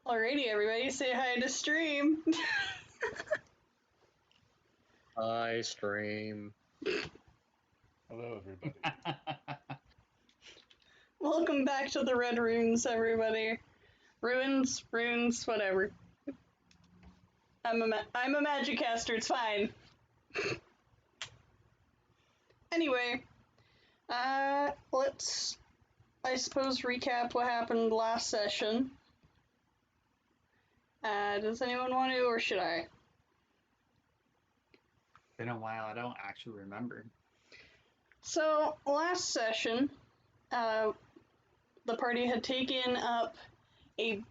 Alrighty, everybody, say hi to stream. Hi, stream. Hello, everybody. Welcome back to the Red Runes, everybody. Runes, whatever. I'm a magic caster. It's fine. Anyway, let's, I suppose, recap what happened last session. Does anyone want to, or should I? Been a while. I don't actually remember. So last session, the party had taken up a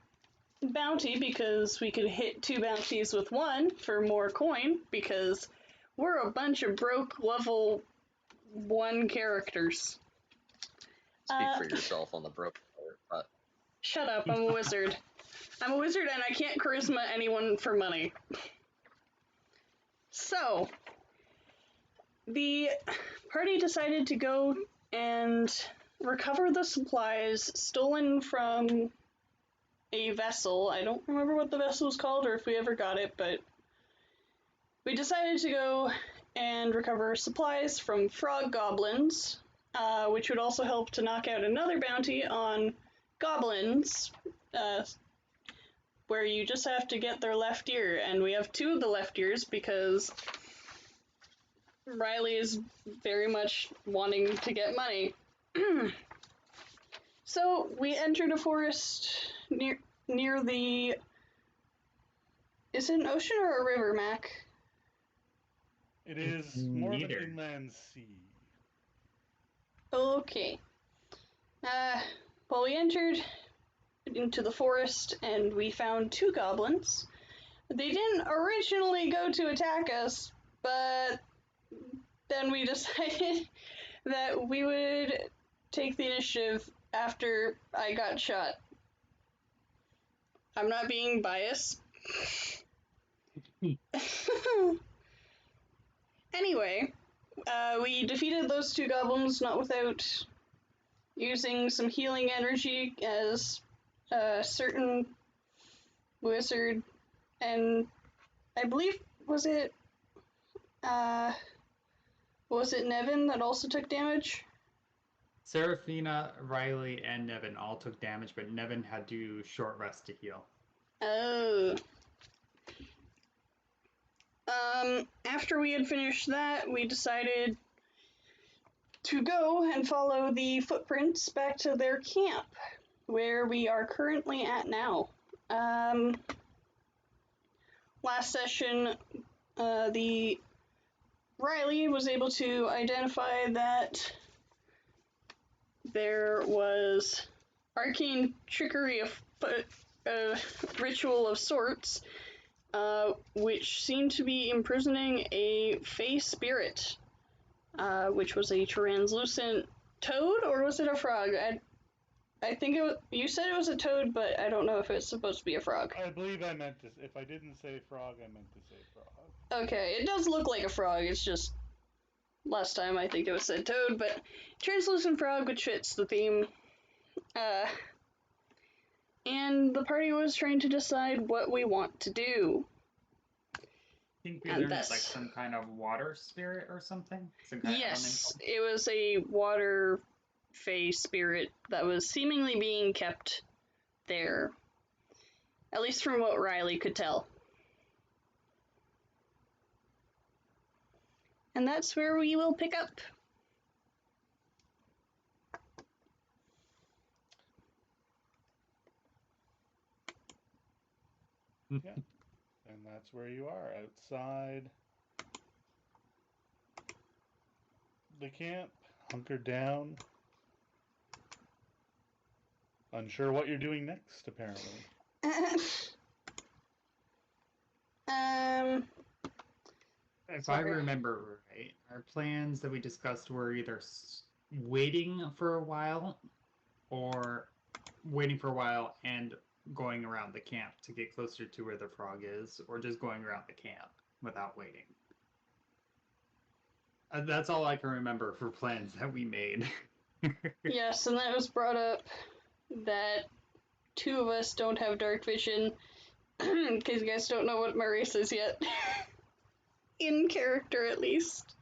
bounty because we could hit 2 bounties with 1 for more coin, because we're a bunch of broke level 1 characters. Speak for yourself on the broken part, but... Shut up, I'm a wizard. I'm a wizard and I can't charisma anyone for money. So, the party decided to go and recover the supplies stolen from a vessel. I don't remember what the vessel was called or if we ever got it, but we decided to go and recover supplies from frog goblins, which would also help to knock out another bounty on goblins, where you just have to get their left ear, and we have 2 of the left ears because Riley is very much wanting to get money. So we entered a forest near the... Is it an ocean or a river, Mac? It is more of an Neither. inland sea. Okay. Well, we entered into the forest and we found 2 goblins. They didn't originally go to attack us, but then we decided that we would take the initiative after I got shot. I'm not being biased. Anyway, we defeated those 2 goblins, not without using some healing energy, as a certain wizard, and I believe, was it Nevin that also took damage? Seraphina, Riley, and Nevin all took damage, but Nevin had to short rest to heal. Oh. After we had finished that, we decided to go and follow the footprints back to their camp, where we are currently at now. Last session, the Riley was able to identify that there was arcane trickery of ritual of sorts, which seemed to be imprisoning a fey spirit, which was a translucent toad, or was it a frog? I think it was, you said it was a toad, but I don't know if it's supposed to be a frog. I believe I meant to. If I didn't say frog, I meant to say frog. Okay, it does look like a frog, it's just last time I think it was said toad, but translucent frog, which fits the theme. And the party was trying to decide what we want to do. I think we And learned it's that's- like some kind of water spirit or something. Some kind Yes, of it was a water fey spirit that was seemingly being kept there. At least from what Riley could tell. And that's where we will pick up. Yeah. And that's where you are, outside the camp, hunkered down. Unsure what you're doing next, apparently. If I remember right, our plans that we discussed were either waiting for a while, or waiting for a while and going around the camp to get closer to where the frog is, or just going around the camp without waiting. That's all I can remember for plans that we made. Yes, and that was brought up that two of us don't have dark vision, because you guys don't know what my race is yet. In character, at least.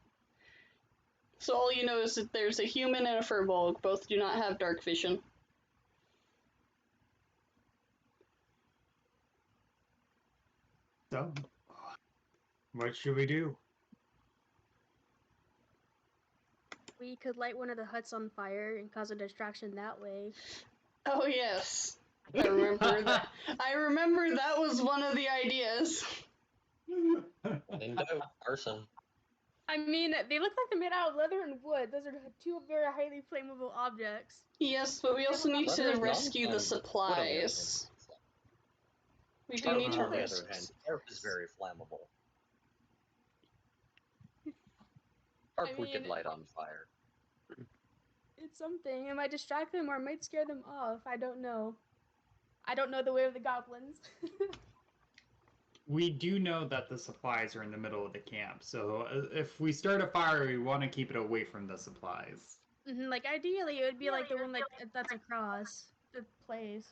So all you know is that there's a human and a furbolg. Both do not have dark vision. So, what should we do? We could light one of the huts on fire and cause a distraction that way. Oh yes. I remember that. I remember that was one of the ideas. In doubt, arson. I mean, they look like they're made out of leather and wood. Those are two very highly flammable objects. Yes, but we also need to Leather's rescue the non-flammable. supplies. We do Tarp, need to on the rescue. other hand, tarp is very flammable. Tarp we could mean- light on fire. It's something. It might distract them or it might scare them off. I don't know. I don't know the way of the goblins. We do know that the supplies are in the middle of the camp, so if we start a fire, we want to keep it away from the supplies. Like, ideally, it would be like the one that's across the place.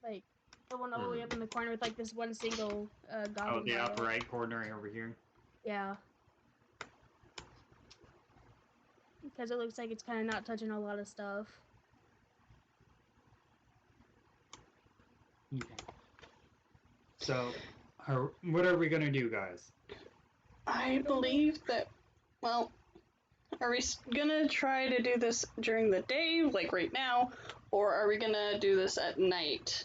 Like, the one all the way up in the corner with, like, this one single goblin. Oh, the by it. upper right corner over here. Yeah. Because it looks like it's kind of not touching a lot of stuff. Okay. So, what are we gonna do, guys? I believe that, well, are we gonna try to do this during the day, like right now, or are we gonna do this at night?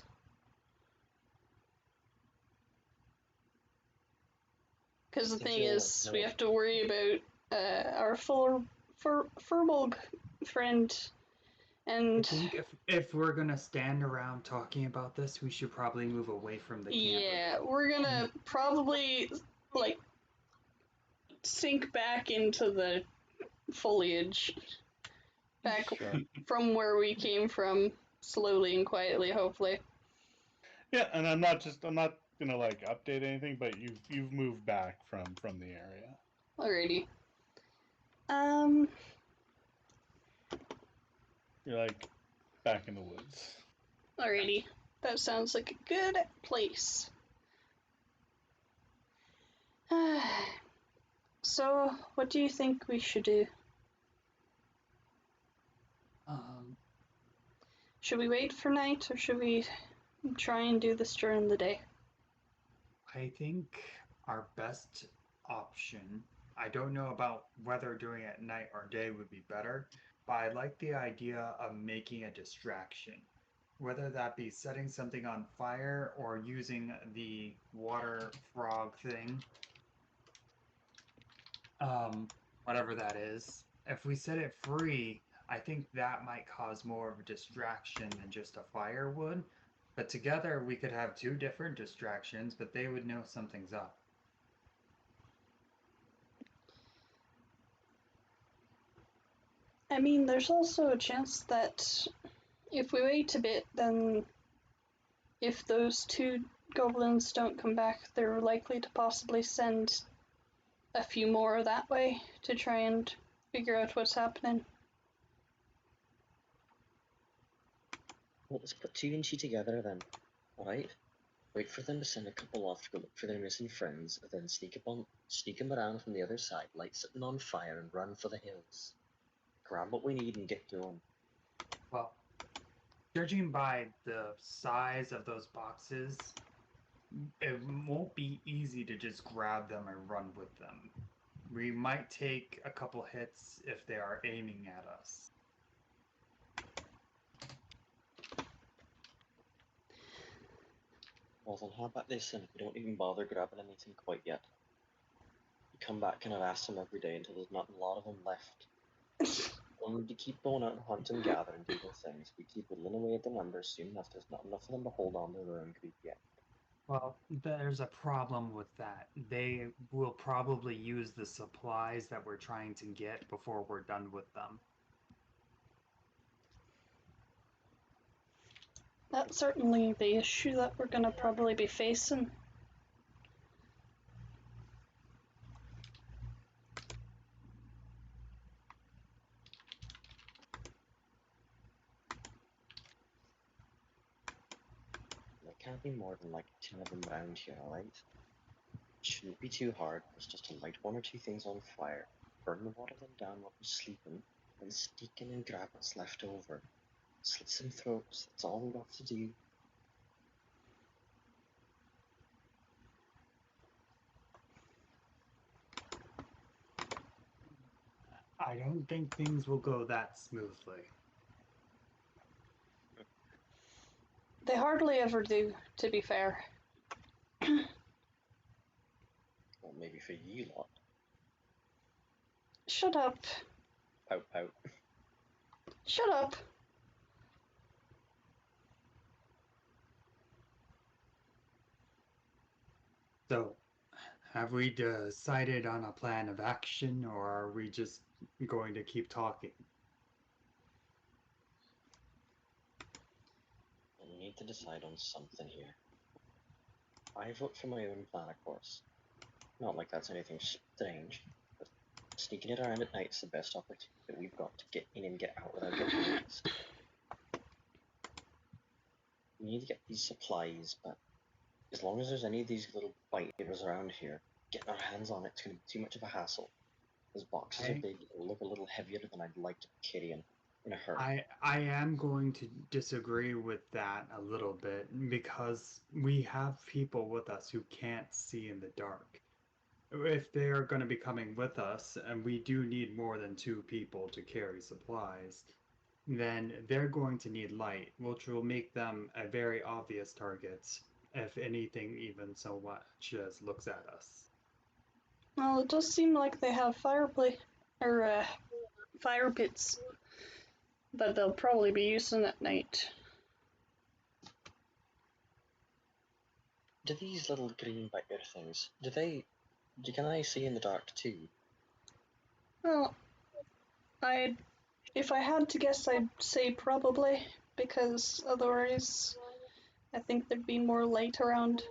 Because the thing is, we have to worry about our furbolg friend, I and think if we're gonna stand around talking about this, we should probably move away from the camp. yeah, we're gonna probably, like, sink back into the foliage, back Sure. from where we came from, slowly and quietly, hopefully. Yeah, and I'm not gonna like update anything, but you've moved back from the area. Alrighty. You're like back in the woods. Alrighty. That sounds like a good place. So, what do you think we should do? Should we wait for night, or should we try and do this during the day? I think our best option, I don't know about whether doing it at night or day would be better, but I like the idea of making a distraction. Whether that be setting something on fire or using the water frog thing. Whatever that is. If we set it free, I think that might cause more of a distraction than just a fire would. But together we could have two different distractions, but they would know something's up. I mean, there's also a chance that if we wait a bit, then if those two goblins don't come back, they're likely to possibly send a few more that way to try and figure out what's happening. Well, let's put 2 and 2 together then. Alright? Wait for them to send a couple off to go look for their missing friends, and then sneak them around from the other side, light something on fire, and run for the hills. Grab what we need and get going. Well, judging by the size of those boxes, it won't be easy to just grab them and run with them. We might take a couple hits if they are aiming at us. Well then, how about this, and if we don't even bother grabbing anything quite yet? We come back and harass them every day until there's not a lot of them left. We'll need to keep going out and hunt and gather and do those things. We keep whittling away at the numbers, soon enough there's not enough of them to hold on to their own group yet. Well, there's a problem with that. They will probably use the supplies that we're trying to get before we're done with them. That's certainly the issue that we're gonna probably be facing. can't be more than like 10 of them around here, alright? Shouldn't be too hard. It's just to light one or two things on fire, burn the water them down while we're sleeping, then sneak in and grab what's left over. Slit some throats, that's all we got to do. I don't think things will go that smoothly. They hardly ever do, to be fair. Well, maybe for you lot. Shut up. Pout pout. Shut up. So, have we decided on a plan of action, or are we just going to keep talking? We need to decide on something here. I vote for my own plan, of course. Not like that's anything strange, but sneaking it around at night is the best opportunity that we've got to get in and get out without getting noticed. We need to get these supplies, but as long as there's any of these little biters around here, getting our hands on it's going to be too much of a hassle. Those boxes are big, they'll look a little heavier than I'd like to be carrying in a hurry. I am going to disagree with that a little bit because we have people with us who can't see in the dark. If they are going to be coming with us, and we do need more than 2 people to carry supplies, then they're going to need light, which will make them a very obvious target, if anything even so much as looks at us. Well, it does seem like they have fire pits that they'll probably be using at night. Do these little green biter things, can I see in the dark too? Well, if I had to guess, I'd say probably, because otherwise I think there'd be more light around.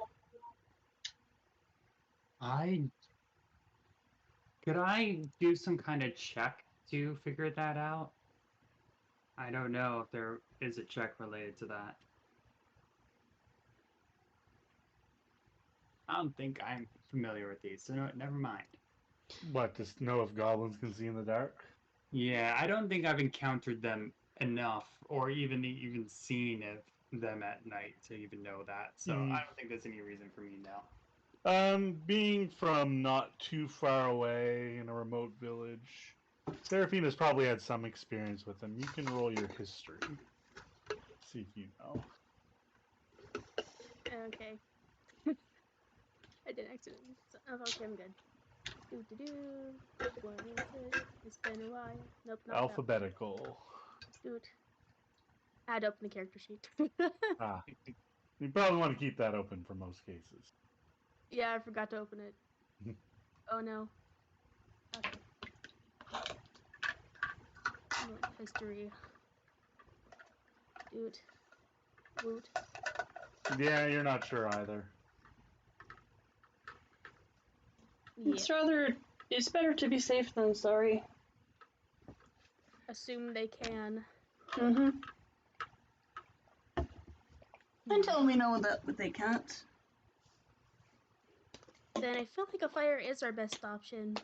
Could I do some kind of check to figure that out? I don't know if there is a check related to that. I don't think I'm familiar with these, so no, never mind. What, to know if goblins can see in the dark? Yeah, I don't think I've encountered them enough, or even seen them at night to even know that. So I don't think there's any reason for me to know. Being from not too far away in a remote village, Seraphina's probably had some experience with them. You can roll your history. See if you know. Okay. I did accidentally. Oh, okay, I'm good. What is it? It's been a while. Nope, not Alphabetical. that. Dude. I had to open the character sheet. Ah. You probably want to keep that open for most cases. Yeah, I forgot to open it. Oh no. Okay. History. Dude. Woot. Yeah, you're not sure either. Yeah. It's better to be safe than sorry. Assume they can. Mm-hmm. Until we know that they can't. Then I feel like a fire is our best option.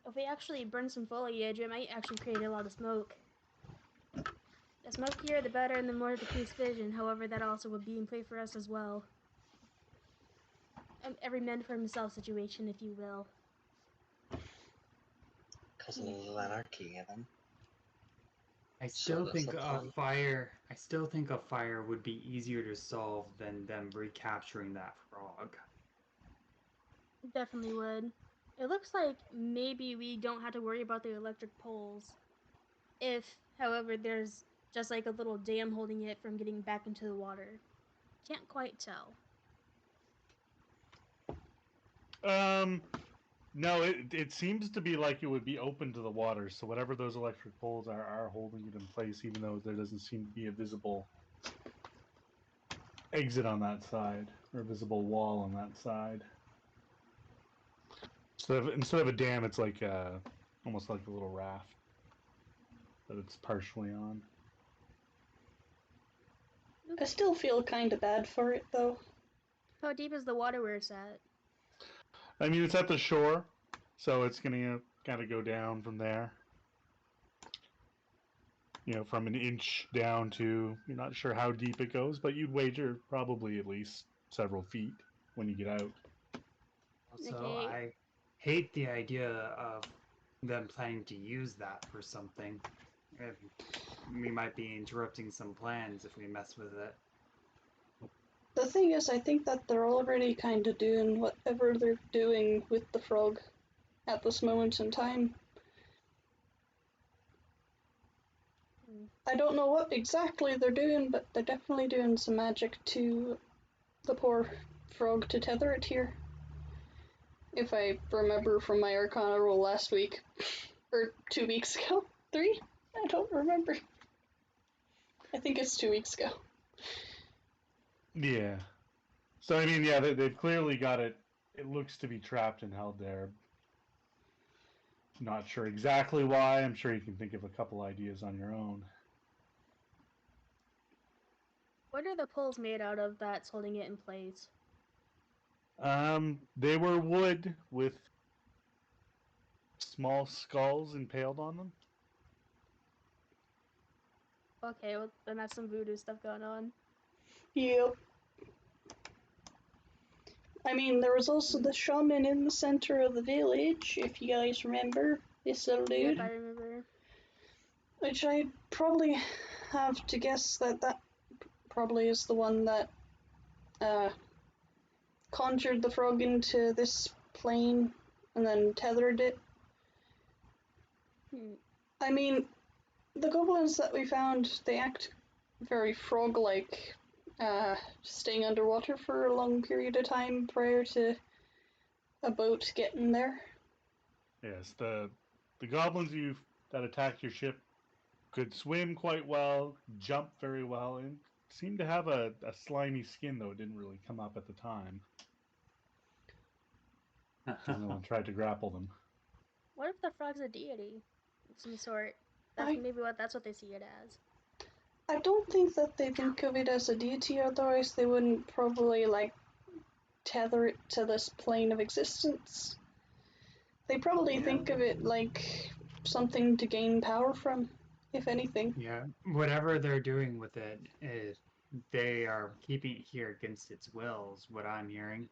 If we actually burn some foliage, it might actually create a lot of smoke. The smokier, the better, and the more decreased vision. However, that also would be in play for us as well. Every man for himself situation, if you will. Cousin of little anarchy, then. I still think a fire would be easier to solve than them recapturing that frog. Definitely would. It looks like maybe we don't have to worry about the electric poles. If, however, there's just like a little dam holding it from getting back into the water. Can't quite tell. No, it seems to be like it would be open to the water, so whatever those electric poles are holding it in place, even though there doesn't seem to be a visible exit on that side, or a visible wall on that side. So instead of a dam, it's like almost like a little raft that it's partially on. I still feel kind of bad for it, though. How deep is the water where it's at? I mean, it's at the shore, so it's gonna kind of go down from there. You know, from an inch down to, you're not sure how deep it goes, but you'd wager probably at least several feet when you get out. Also, Okay. I hate the idea of them planning to use that for something. We might be interrupting some plans if we mess with it. The thing is, I think that they're already kind of doing whatever they're doing with the frog at this moment in time. I don't know what exactly they're doing, but they're definitely doing some magic to the poor frog to tether it here. If I remember from my Arcana roll last week, or 2 weeks ago, 3? I don't remember. I think it's 2 weeks ago. Yeah. So, I mean, yeah, they've clearly got it. It looks to be trapped and held there. Not sure exactly why. I'm sure you can think of a couple ideas on your own. What are the poles made out of that's holding it in place? They were wood with small skulls impaled on them. Okay, well, then that's some voodoo stuff going on. Yep. I mean, there was also the shaman in the center of the village, if you guys remember. This little dude. Yep, I remember. Which I probably have to guess that probably is the one that conjured the frog into this plane and then tethered it. I mean, the goblins that we found, they act very frog-like, staying underwater for a long period of time prior to a boat getting there. Yes, the goblins that attacked your ship could swim quite well, jump very well, and seemed to have a slimy skin, though it didn't really come up at the time. Because no one tried to grapple them. What if the frog's a deity of some sort? That's what they see it as. I don't think that they think of it as a deity, otherwise they wouldn't probably, like, tether it to this plane of existence. They probably think of it like something to gain power from, if anything. Yeah, whatever they're doing with it, they are keeping it here against its will, is what I'm hearing.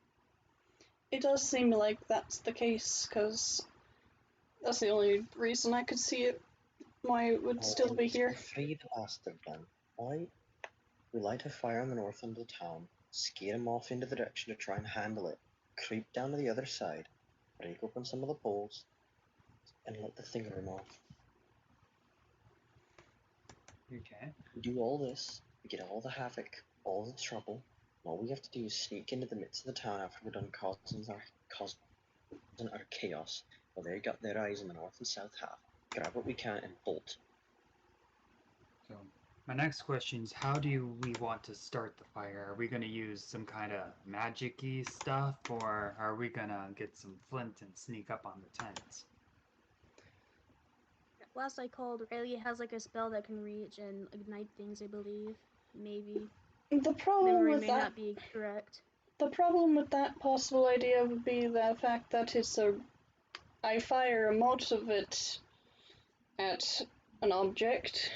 It does seem like that's the case, because that's the only reason I could see it, why it would still be here. To free the last of them, why? We light a fire on the north end of the town, scare him off into the direction to try and handle it, creep down to the other side, break open some of the poles, and let the thing run off. Okay. We do all this, we get all the havoc, all the trouble, and all we have to do is sneak into the midst of the town after we're done causing our chaos, while they got their eyes in the north and south half, grab what we can and bolt. So, my next question is, how do we want to start the fire? Are we going to use some kind of magic-y stuff, or are we going to get some flint and sneak up on the tents? Last I called, Rayleigh has like a spell that can reach and ignite things, I believe. Maybe. The problem Memory with may that, not be correct. the problem with that possible idea would be the fact that I fire a mod of it at an object.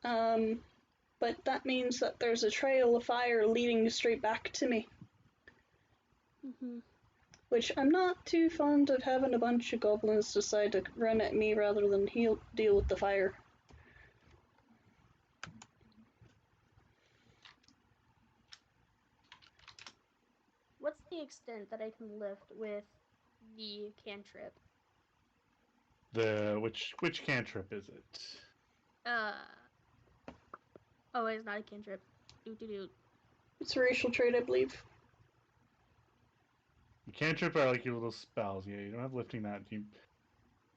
But that means that there's a trail of fire leading straight back to me. Which I'm not too fond of having a bunch of goblins decide to run at me rather than deal with the fire. What's the extent that I can lift with the cantrip? Which cantrip is it? Oh, it's not a cantrip. Doot. It's a racial trait, I believe. Cantrip are like your little spells. Yeah, you don't have lifting that.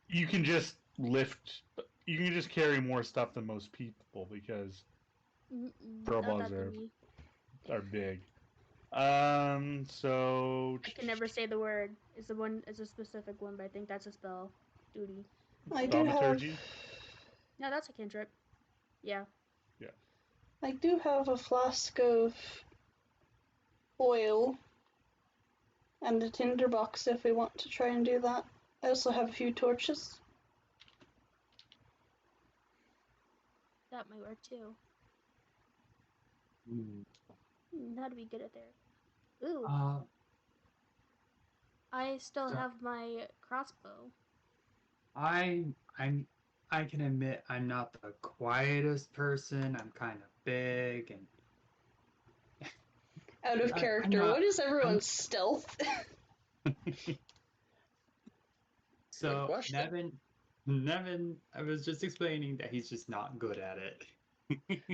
You can just lift. You can just carry more stuff than most people because kobolds are big. So I can never say the word. It's a specific one, but I think that's a spell. Duty. I do have. Thaumaturgy. No, that's a cantrip. Yeah. Yeah. I do have a flask of oil and a tinderbox if we want to try and do that. I also have a few torches. That might work too. Hmm. How do we get it there? Ooh, I still so- have my crossbow. I can admit I'm not the quietest person. I'm kind of big and Out of I'm character, not. what is everyone's stealth? So question. Nevin, I was just explaining that he's just not good at it.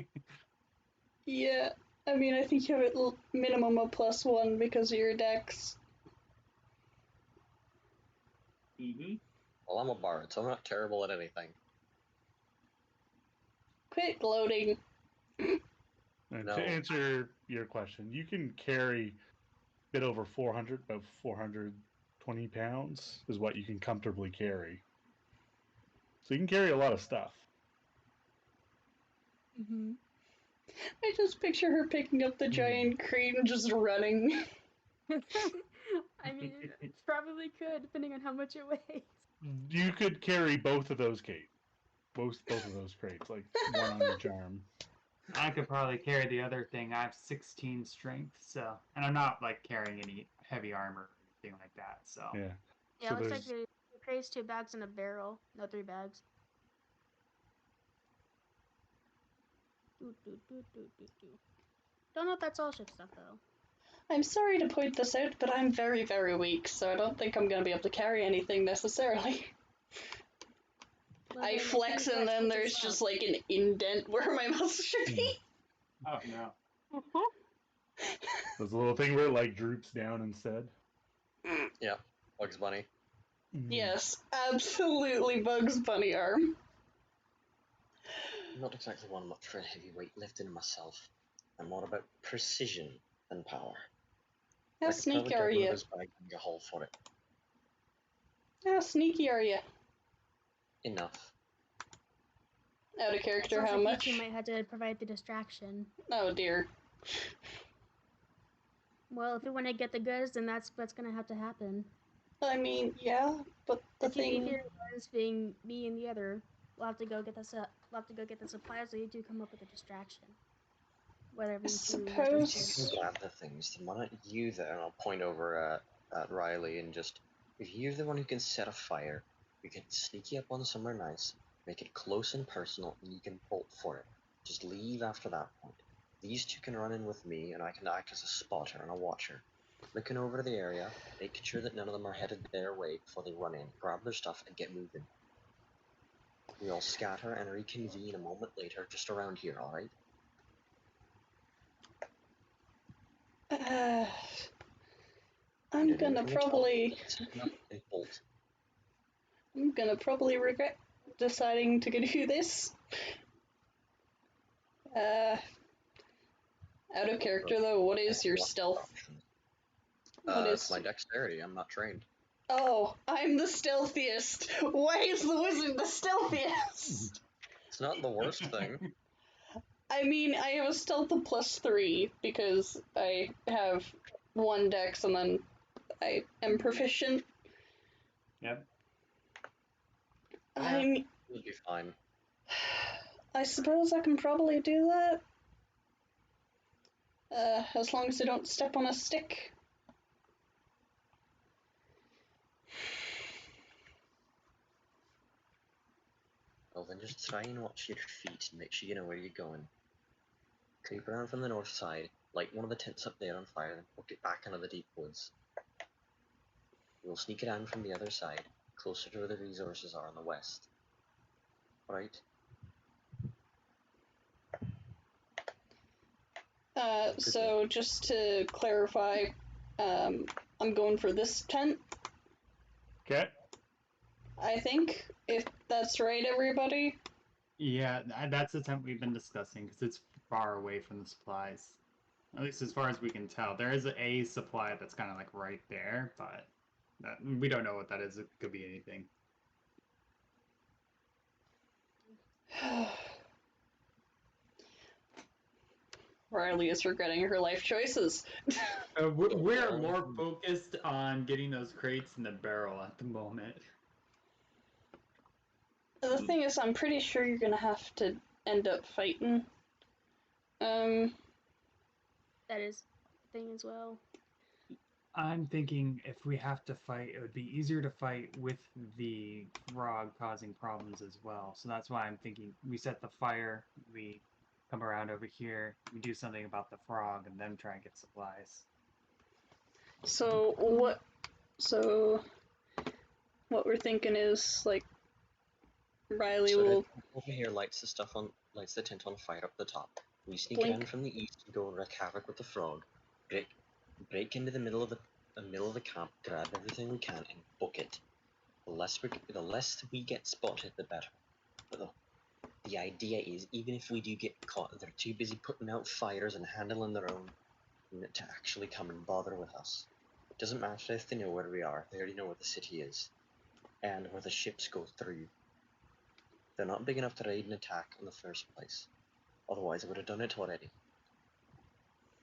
Yeah, I mean, I think you have a minimum of +1 because of your dex. Mm-hmm. Well, I'm a bard, so I'm not terrible at anything. Quit gloating. And No. to answer your question, you can carry a bit over 400, about 420 pounds is what you can comfortably carry. So you can carry a lot of stuff. Mm-hmm. I just picture her picking up the giant crate and just running. I mean, probably could, depending on how much it weighs. You could carry both of those crates. Both of those crates, like one on each arm. I could probably carry the other thing. I have 16 strength, so and I'm not like carrying any heavy armor or anything like that. So Yeah. Yeah, So it looks like there's the crate's 2 bags and a barrel. No, 3 bags. Don't know if that's all ship stuff, though. I'm sorry to point this out, but I'm very, very weak, so I don't think I'm gonna be able to carry anything necessarily. Well, I then flex think and that then speeds us there's up. just like an indent where my muscle should be. oh no. there's a little thing where it like droops down instead. Yeah, Bugs Bunny. Yes, absolutely Bugs Bunny arm. I'm not exactly one much for heavy weightlifting myself. I'm more about precision than power. How I could probably sneaky are grab one of you? those bags and get a haul for it. How sneaky are you? Enough. Out of character, Sounds how like much? you two might have to provide the distraction. Oh dear. Well, if we want to get the goods, then that's what's gonna have to happen. I mean, yeah, but the The 2 thing. beefier ones being me and the other, we'll have to go get the we'll have to go get the supplies, so you two come up with a distraction. Whatever you choose. Suppose- Grab the things. Then why don't you there? And I'll point over at Riley and just, if you're the one who can set a fire, you can sneak you up on somewhere nice, make it close and personal, and you can bolt for it. Just leave after that point. These two can run in with me, and I can act as a spotter and a watcher, looking over the area, making sure that none of them are headed their way before they run in, grab their stuff, and get moving. We all scatter and reconvene a moment later, just around here, alright? I'm gonna probably. And bolt. I'm gonna probably regret deciding to do this. Out of character though, what is your stealth? What It's is? my dexterity. I'm not trained. Oh, I'm the stealthiest. Why is the wizard the stealthiest? It's not the worst thing. I mean, I have a stealth of +3 because I have 1 dex and then I am proficient. Yep. I It'll be fine. I suppose I can probably do that. As long as I don't step on a stick. Well, then just try and watch your feet and make sure you know where you're going. Creep around from the north side, light one of the tents up there on fire, then book it back into the deep woods. We'll sneak it in from the other side, closer to where the resources are on the west. Right? So just to clarify, I'm going for this tent, Okay. I think, if that's right, everybody. Yeah, that's the tent we've been discussing because it's far away from the supplies. At least as far as we can tell. There is a supply that's kind of like right there, but we don't know what that is. It could be anything. Riley is regretting her life choices. We're more focused on getting those crates in the barrel at the moment. The thing is, I'm pretty sure you're gonna have to end up fighting. That is a thing as well. I'm thinking if we have to fight, it would be easier to fight with the frog causing problems as well. So that's why I'm thinking we set the fire, we come around over here, we do something about the frog, and then try and get supplies. So what we're thinking is, like, Riley So will over here lights the tent on fire up the top. We sneak Blink. in from the east and go and wreak havoc with the frog. Break into the middle of the camp, grab everything we can, and book it. The less we get spotted, the better. But the idea is, even if we do get caught, they're too busy putting out fires and handling their own to actually come and bother with us. It doesn't matter if they know where we are. They already know where the city is and where the ships go through. They're not big enough to raid and attack in the first place. Otherwise, I would have done it already.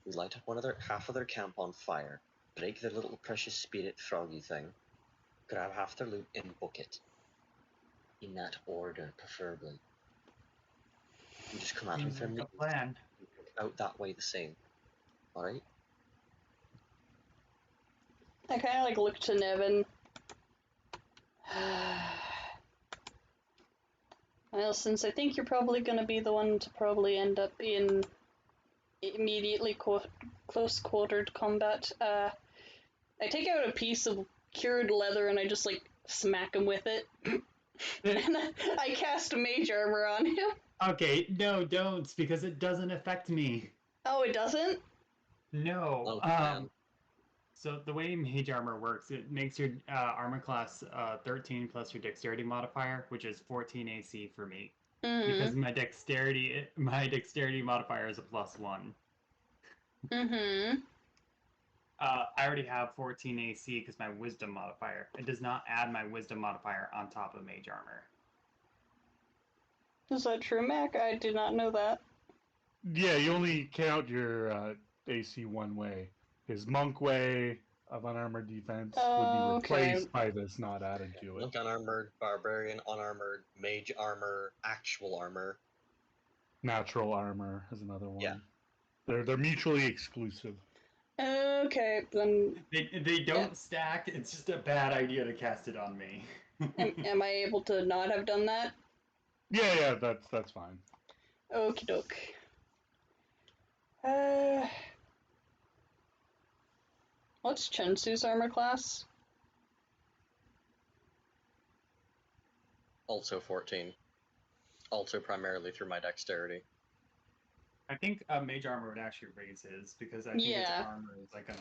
We light up half of their camp on fire, break their little precious spirit froggy thing, grab half their loot, and book it. In that order, preferably. You just come at them Seems from like the a plan. out that way the same. Alright? I kind of like look to Nevin. Well, since I think you're probably going to be the one to probably end up in immediately close-quartered combat, I take out a piece of cured leather and I just, like, smack him with it. And I cast mage armor on him. Okay, no, don't, because it doesn't affect me. Oh, it doesn't? No. Oh, man. So the way mage armor works, it makes your armor class 13 plus your dexterity modifier, which is 14 AC for me. Because my dexterity modifier is a +1. Mm-hmm. I already have 14 AC because my wisdom modifier. It does not add my wisdom modifier on top of mage armor. Is that true, Mac? I did not know that. Yeah, you only count your AC one way. His monk way of unarmored defense would be replaced by this, not added to it. Monk unarmored, barbarian unarmored, mage armor, actual armor. Natural armor is another one. Yeah. They're mutually exclusive. Okay, then They don't stack. It's just a bad idea to cast it on me. am I able to not have done that? Yeah, that's fine. Okie doke. What's Chensu's armor class? Also 14. Also primarily through my dexterity. I think mage armor would actually raise his because I think its armor is like an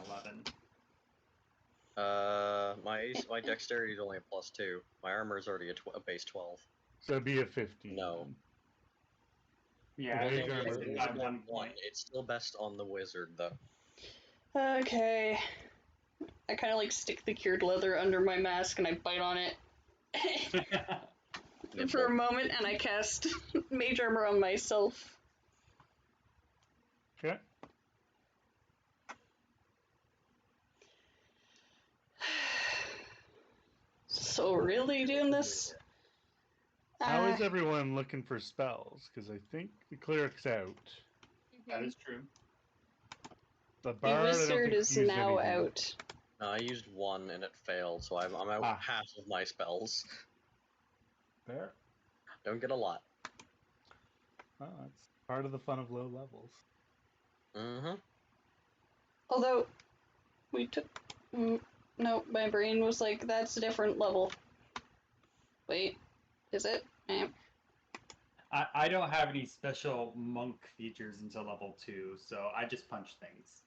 11. My dexterity is only a +2. My armor is already a base 12. So it'd be a 15. No. Yeah, I think it raised it by 1 point. It's still best on the wizard, though. Okay. I kind of like stick the cured leather under my mask and I bite on it for a moment and I cast mage armor on myself. Okay. So really doing this? How is everyone looking for spells? Because I think the cleric's out. That is true. The The bard, wizard is used now anything. out. I used one and it failed, so I'm out half of my spells. There. Don't get a lot. Oh, that's part of the fun of low levels. Mm-hmm. Although, we took... no, my brain was like, that's a different level. Wait, is it? I don't have any special monk features until level 2, so I just punch things.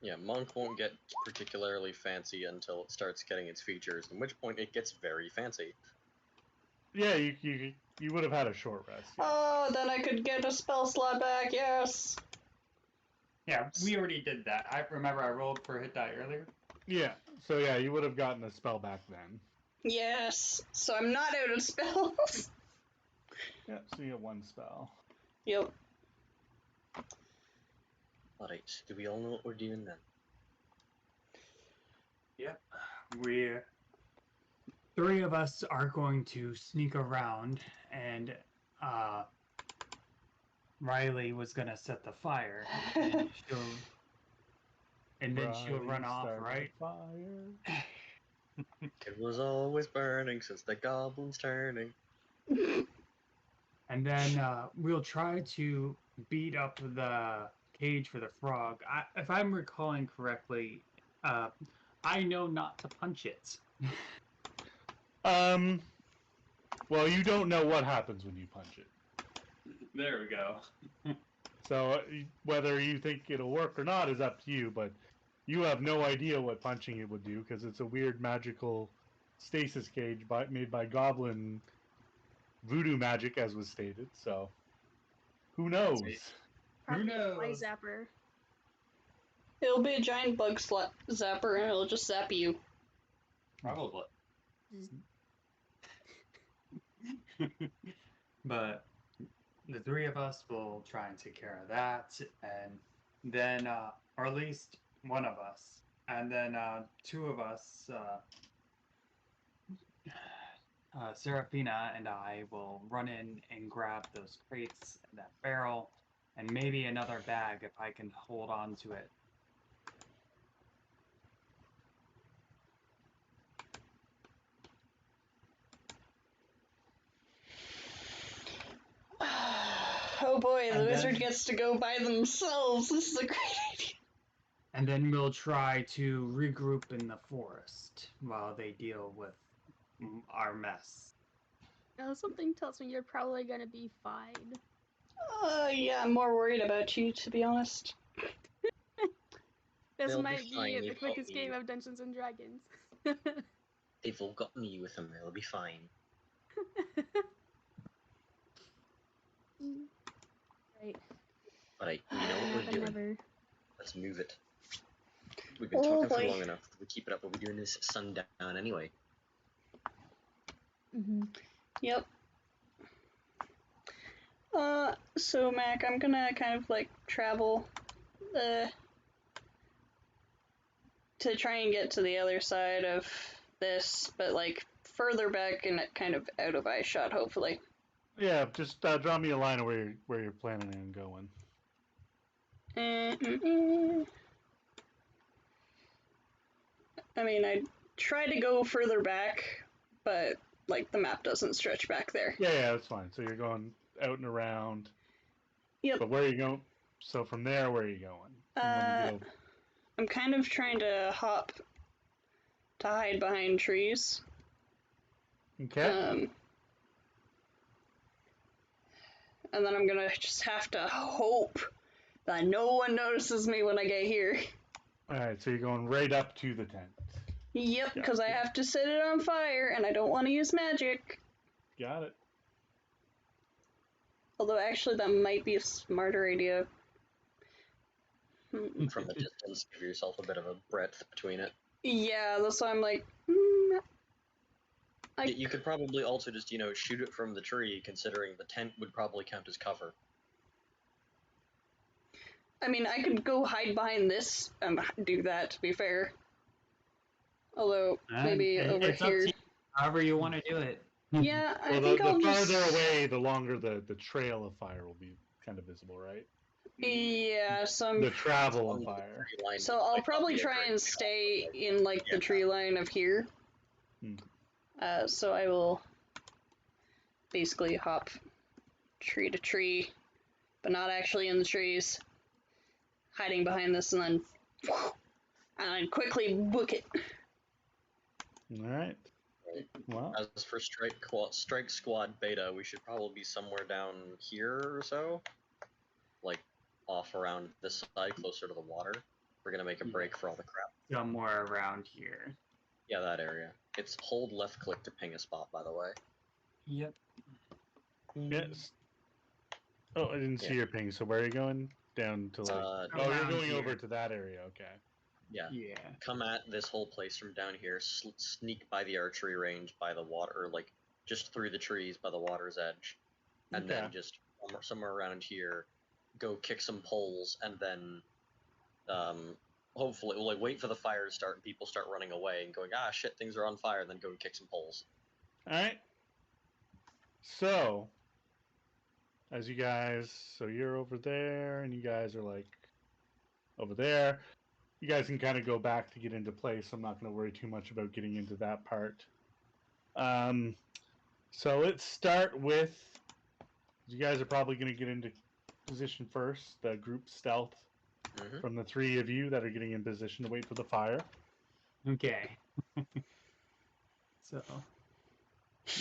Yeah, monk won't get particularly fancy until it starts getting its features, at which point it gets very fancy. Yeah, you would have had a short rest. Yes. Oh, then I could get a spell slot back, yes! Yeah, we already did that. I remember I rolled for a hit die earlier. Yeah, so yeah, you would have gotten a spell back then. Yes, so I'm not out of spells. Yeah, so you get one spell. Yep. Alright, so do we all know what we're doing then? Yep. We're three of us are going to sneak around, and Riley was gonna set the fire, and she'll run Riley off, started a right? fire. It was always burning since the goblins turning. And then we'll try to beat up the cage for the frog. If I'm recalling correctly, I know not to punch it. Well, you don't know what happens when you punch it. There we go. So whether you think it'll work or not is up to you, but you have no idea what punching it would do because it's a weird magical stasis cage made by goblin voodoo magic, as was stated. So who knows? Probably a fly knows? zapper. It'll be a giant bug zapper, and it'll just zap you. Probably. Zzz. But the three of us will try and take care of that, and then, or at least one of us, and then two of us, Serafina and I will run in and grab those crates and that barrel, and maybe another bag if I can hold on to it. Oh boy, the And wizard then- gets to go by themselves. This is a great idea. And then we'll try to regroup in the forest while they deal with our mess. Something tells me you're probably gonna be fine. Yeah, I'm more worried about you, to be honest. This They'll be might be fine, the they've quickest got game me. of Dungeons and Dragons. They've all got me with them, they'll be fine. Right. Alright, we know what we're Never, doing. never. Let's move it. We've been Oh, talking for boy. long enough. If we keep it up, we'll be doing this at sundown anyway. Mm-hmm. Yep. So Mac, I'm gonna kind of like travel, to try and get to the other side of this, but like further back and kind of out of eyeshot, hopefully. Yeah, just draw me a line of where you're planning on going. I mean, I try to go further back, but like the map doesn't stretch back there. Yeah, that's fine. So you're going out and around. Yep. But where are you going? So from there, where are you going? And when you get over- I'm kind of trying to hop to hide behind trees. Okay. And then I'm gonna just have to hope that no one notices me when I get here. All right. So you're going right up to the tent. Yep, because I have to set it on fire, and I don't want to use magic. Got it. Although, actually, that might be a smarter idea. From a distance, give yourself a bit of a breadth between it. Yeah, that's why I'm like, You could probably also just, shoot it from the tree, considering the tent would probably count as cover. I mean, I could go hide behind this and do that, to be fair. Although, maybe over it's here. up to you, however you want to do it. Yeah, I Well, think the I'll farther just... away, the longer the trail of fire will be kind of visible, right? Yeah, so I'm... The travel On of the fire. tree line, So I'll might not probably be a try great and shot, stay but, in, like, the yeah. tree line of here. So I will basically hop tree to tree, but not actually in the trees, hiding behind this, and then quickly book it. All right. Well, As for Strike Squad Beta, we should probably be somewhere down here or so. Like, off around this side, closer to the water. We're gonna make a break for all the crap. Somewhere around here. Yeah, that area. It's hold left click to ping a spot, by the way. Yep. yes. Oh, I didn't see Yeah. your ping. So where are you going? Down to like. Oh, you're around going here. over to that area. Okay. Yeah. Yeah. Come at this whole place from down here, sneak by the archery range, by the water, or like just through the trees by the water's edge, and then Okay. just somewhere around here, go kick some poles, and then hopefully we'll wait for the fire to start and people start running away and going, ah shit, things are on fire, and then go and kick some poles. Alright. So, as you guys, so you're over there, and you guys are like over there. You guys can kind of go back to get into place. So I'm not going to worry too much about getting into that part. So let's start with, you guys are probably going to get into position first, the group stealth from the three of you that are getting in position to wait for the fire. Okay. So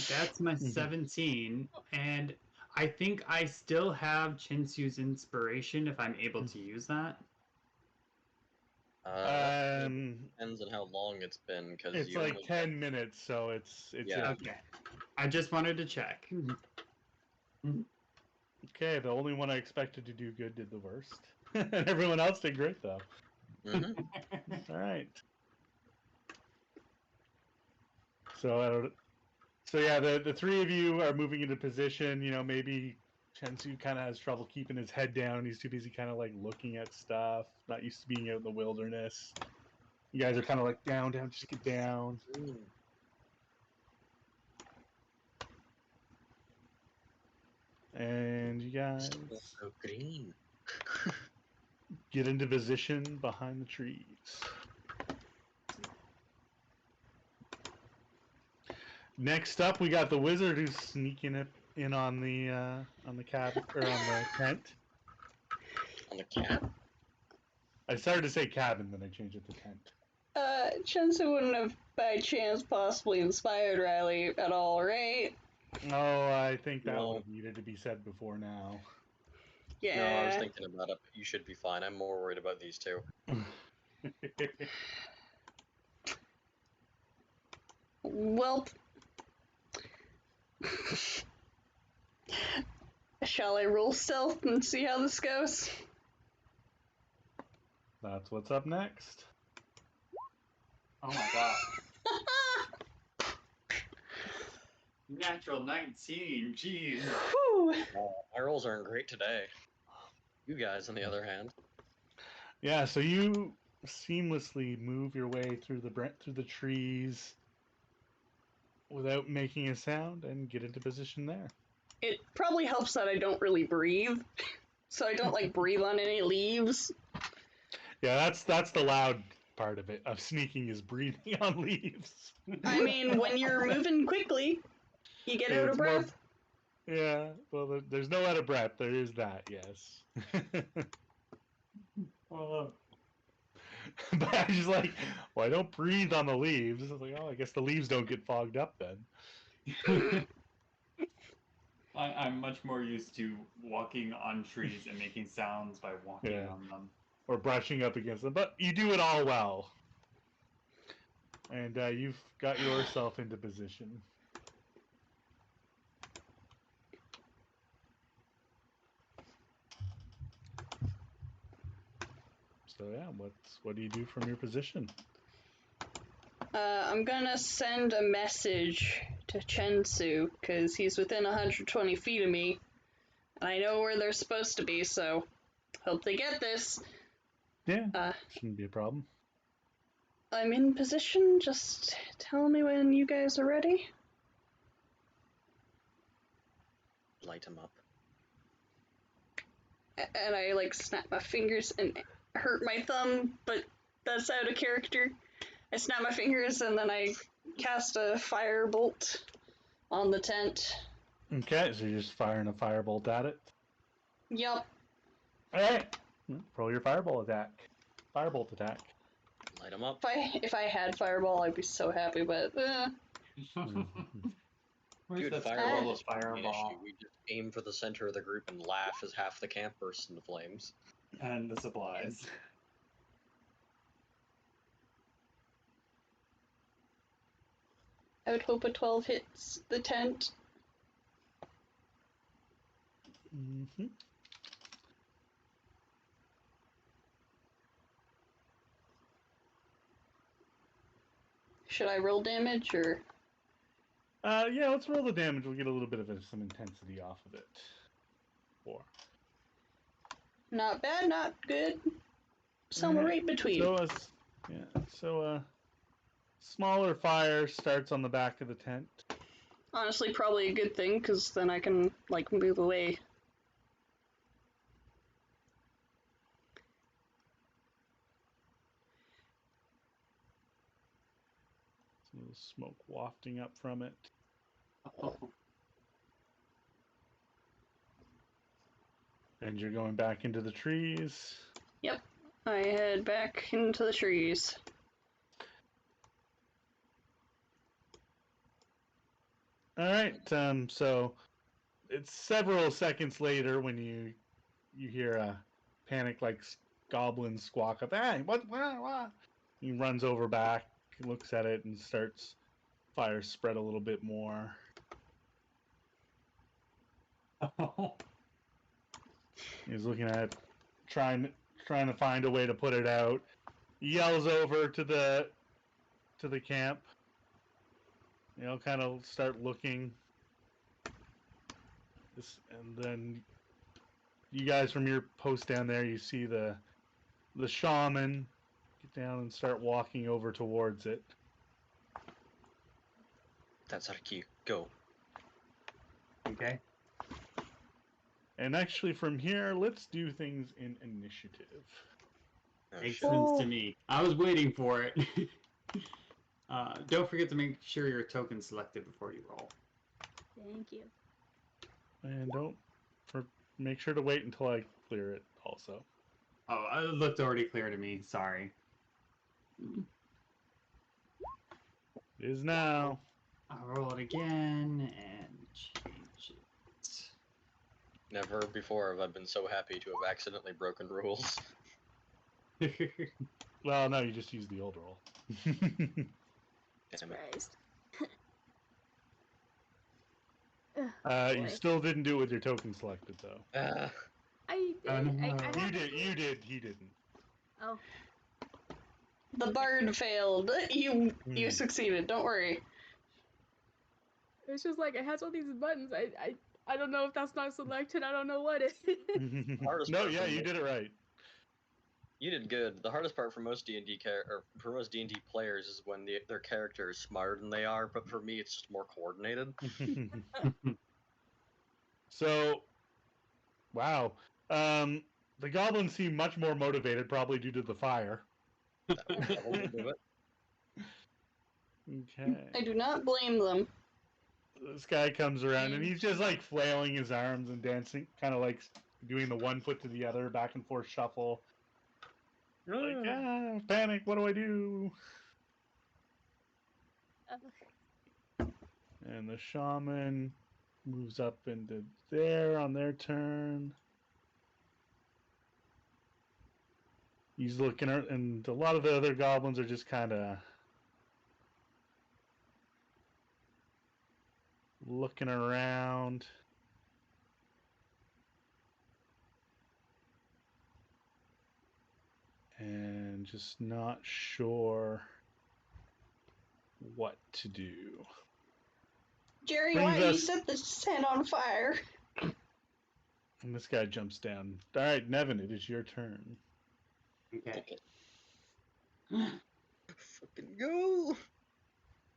that's my 17, and I think I still have Chinsu's inspiration if I'm able to use that. Depends on how long it's been, because it's like 10 minutes, so it's yeah. Okay. I just wanted to check. Okay, the only one I expected to do good did the worst. And everyone else did great, though. All right. So yeah, the three of you are moving into position. You know, maybe Chensu kind of has trouble keeping his head down. He's too busy kind of like looking at stuff, not used to being out in the wilderness. You guys are kind of like down, just get down. And you guys so green. get into position behind the trees. Next up, we got the wizard who's sneaking in on the cabin or on the tent. On the cat? I started to say cabin, then I changed it to tent. Chensu wouldn't have by chance possibly inspired Riley at all, right? Oh, I think that would have needed to be said before now. Yeah. No, I was thinking about it, but you should be fine. I'm more worried about these two. Well, shall I roll stealth and see how this goes? That's what's up next. Oh my god. Natural 19, jeez. My rolls aren't great today. You guys, on the other hand. Yeah, so you seamlessly move your way through the trees without making a sound and get into position there. It probably helps that I don't really breathe, so I don't like breathe on any leaves. Yeah, that's the loud part of it, of sneaking, is breathing on leaves. I mean, when you're moving quickly, you get out of breath. Yeah, well, there's no out of breath. There is that, yes. But I was just like, well, I don't breathe on the leaves. I was like, oh, I guess the leaves don't get fogged up then. I'm much more used to walking on trees and making sounds by walking on them. Or brushing up against them. But you do it all well. And you've got yourself into position. So yeah, what do you do from your position? I'm gonna send a message to Chensu, because he's within 120 feet of me, and I know where they're supposed to be, so hope they get this. Yeah, shouldn't be a problem. I'm in position, just tell me when you guys are ready. Light him up. And I, like, snap my fingers and hurt my thumb, but that's out of character. I snap my fingers and then I cast a firebolt on the tent. Okay, so you're just firing a firebolt at it? Yup. Alright, roll your firebolt attack. Firebolt attack. Light him up. If I had fireball, I'd be so happy, but Dude, fireball is fireball. We just aim for the center of the group and laugh as half the camp bursts into flames. And the supplies. I would hope a 12 hits the tent. Mm-hmm. Should I roll damage, or? Yeah, let's roll the damage. We'll get a little bit of some intensity off of it. for. Not bad, not good. Somewhere right between. So a smaller fire starts on the back of the tent. Honestly, probably a good thing, because then I can, like, move away. Some of the smoke wafting up from it. And you're going back into the trees. Yep. I head back into the trees. Alright, so it's several seconds later when you hear a panic like goblin squawk up. Hey, what? He runs over back, looks at it, and starts fire spread a little bit more. He's looking at it, trying to find a way to put it out. He yells over to the camp. Kind of start looking. And then you guys from your post down there, you see the shaman get down and start walking over towards it. That's our cue. Go. Okay. And actually, from here, let's do things in initiative. Oh, Makes shit. sense to me. I was waiting for it. Don't forget to make sure your token's selected before you roll. Thank you. And make sure to wait until I clear it also. Oh, it looked already clear to me. Sorry. It is now. I'll roll it again and change it. Never before have I been so happy to have accidentally broken rules. Well, no, you just used the old roll. Damn it. Surprised. You still didn't do it with your token selected, though. I did. Oh, no. You did. You did. He didn't. Oh, The bard failed. You succeeded. Don't worry. it's just like it has all these buttons. I don't know if that's not selected. I don't know what it is. Hardest No, part yeah, for you most- did it right. You did good. The hardest part for most D&D for most D&D players is when their character is smarter than they are, but for me it's just more coordinated. So, wow. The goblins seem much more motivated, probably due to the fire. That would probably do it. Okay. I do not blame them. This guy comes around and he's just like flailing his arms and dancing, kind of like doing the one foot to the other, back and forth shuffle. Like, panic, what do I do? And the shaman moves up into there on their turn. He's looking at, and a lot of the other goblins are just kind of looking around. And just not sure what to do. Jerry, Brings why you us- set the tent on fire? And this guy jumps down. All right, Nevin, it is your turn. Okay. Fucking go!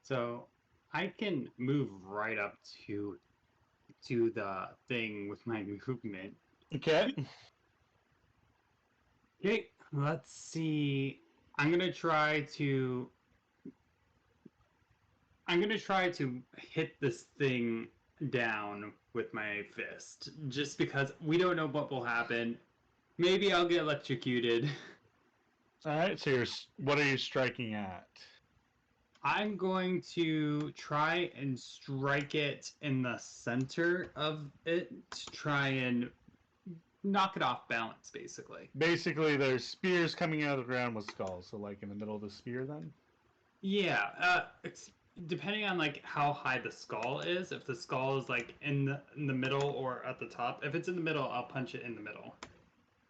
So I can move right up to the thing with my movement. Okay. Okay, let's see. I'm gonna try to hit this thing down with my fist, just because we don't know what will happen. Maybe I'll get electrocuted. All right, so what are you striking at? I'm going to try and strike it in the center of it to try and knock it off balance, basically. Basically, there's spears coming out of the ground with skulls, so like in the middle of the spear then? Yeah, it's depending on like how high the skull is. If the skull is like in the middle or at the top. If it's in the middle, I'll punch it in the middle.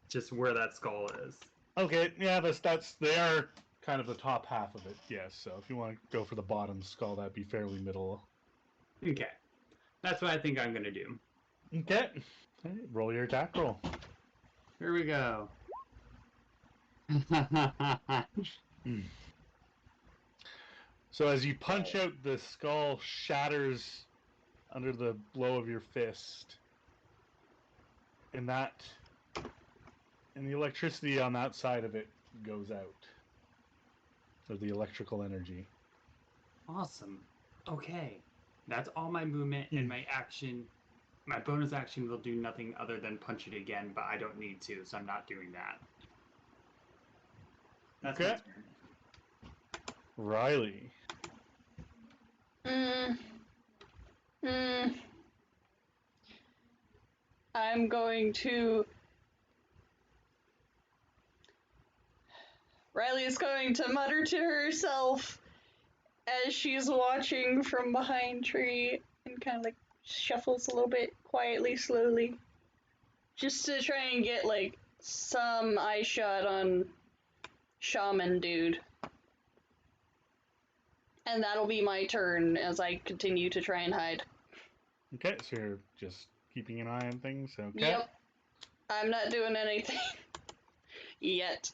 Just where that skull is. Okay, yeah, they are kind of the top half of it, yes. So if you want to go for the bottom skull, that'd be fairly middle. Okay. That's what I think I'm gonna do. Okay. Roll your attack roll. Here we go. So as you punch out, the skull shatters under the blow of your fist. And the electricity on that side of it goes out. So the electrical energy. Awesome. Okay. That's all my movement and my action. My bonus action will do nothing other than punch it again, but I don't need to, so I'm not doing that. That's my Okay. turn. Riley. I'm going to. Riley is going to mutter to herself as she's watching from behind tree and kind of like shuffles a little bit quietly, slowly, just to try and get like some eye shot on Shaman Dude. And that'll be my turn as I continue to try and hide. Okay, so you're just keeping an eye on things. Okay. Yep. I'm not doing anything yet.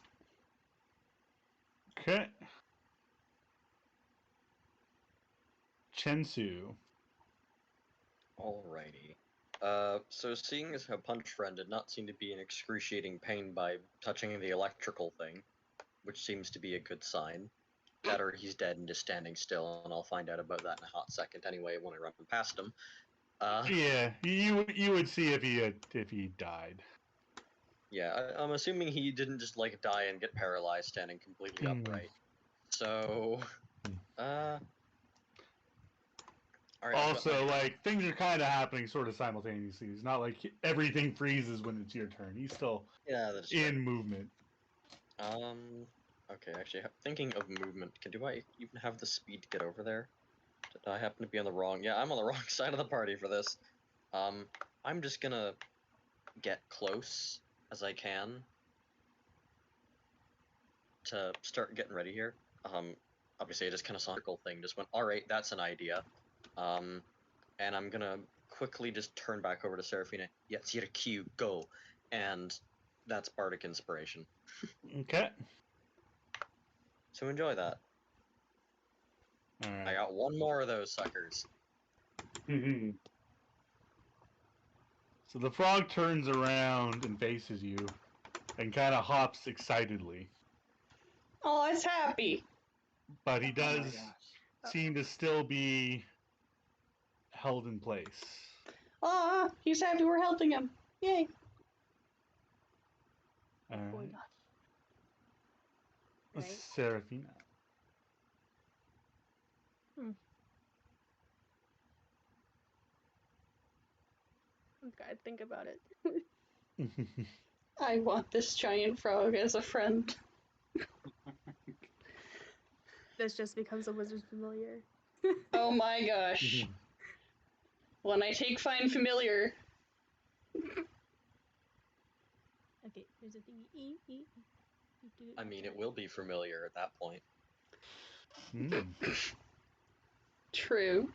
Okay. Chensu. Alrighty. So seeing as how Punch Friend did not seem to be in excruciating pain by touching the electrical thing, which seems to be a good sign, that or he's dead and just standing still, and I'll find out about that in a hot second anyway when I run past him. Yeah, you would see if he died. Yeah, I'm assuming he didn't just like die and get paralyzed standing completely upright. So, alright. Also, like, things are kind of happening sort of simultaneously. It's not like everything freezes when it's your turn. He's still that's in true. movement. Okay, actually, thinking of movement, do I even have the speed to get over there? Did I happen to be on the wrong... Yeah, I'm on the wrong side of the party for this. I'm just gonna get close as I can to start getting ready here. Obviously I just kind of saw a circle thing, just went, alright, that's an idea. And I'm gonna quickly just turn back over to Seraphina. Yes, your cue, go. And that's Bardic Inspiration. Okay. So enjoy that. All right. I got one more of those suckers. So the frog turns around and faces you and kind of hops excitedly. Oh, it's happy. But he does Oh my gosh. seem to still be held in place. Aw, he's happy we're helping him. Yay. All Oh right. gosh. Right. Seraphina. I've got to think about it. I want this giant frog as a friend. This just becomes a wizard's familiar. Oh my gosh. When I take Find Familiar. Okay, there's a thingy. I mean, it will be familiar at that point. True.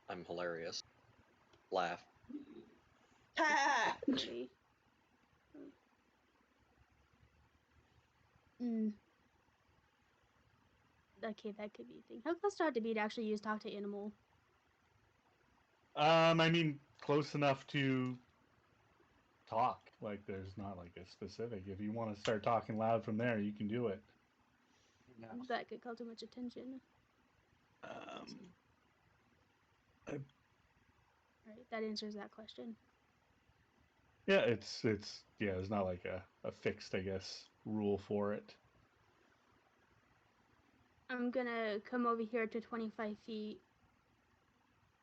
I'm hilarious. Laugh. Ha! Okay. Okay, that could be a thing. How close do I have to be to actually use talk to animal? I mean, close enough to talk. Like, there's not like a specific. If you want to start talking loud from there, you can do it. No. That could call too much attention. Alright, that answers that question. Yeah, it's there's not like a fixed, I guess, rule for it. I'm gonna come over here to 25 feet,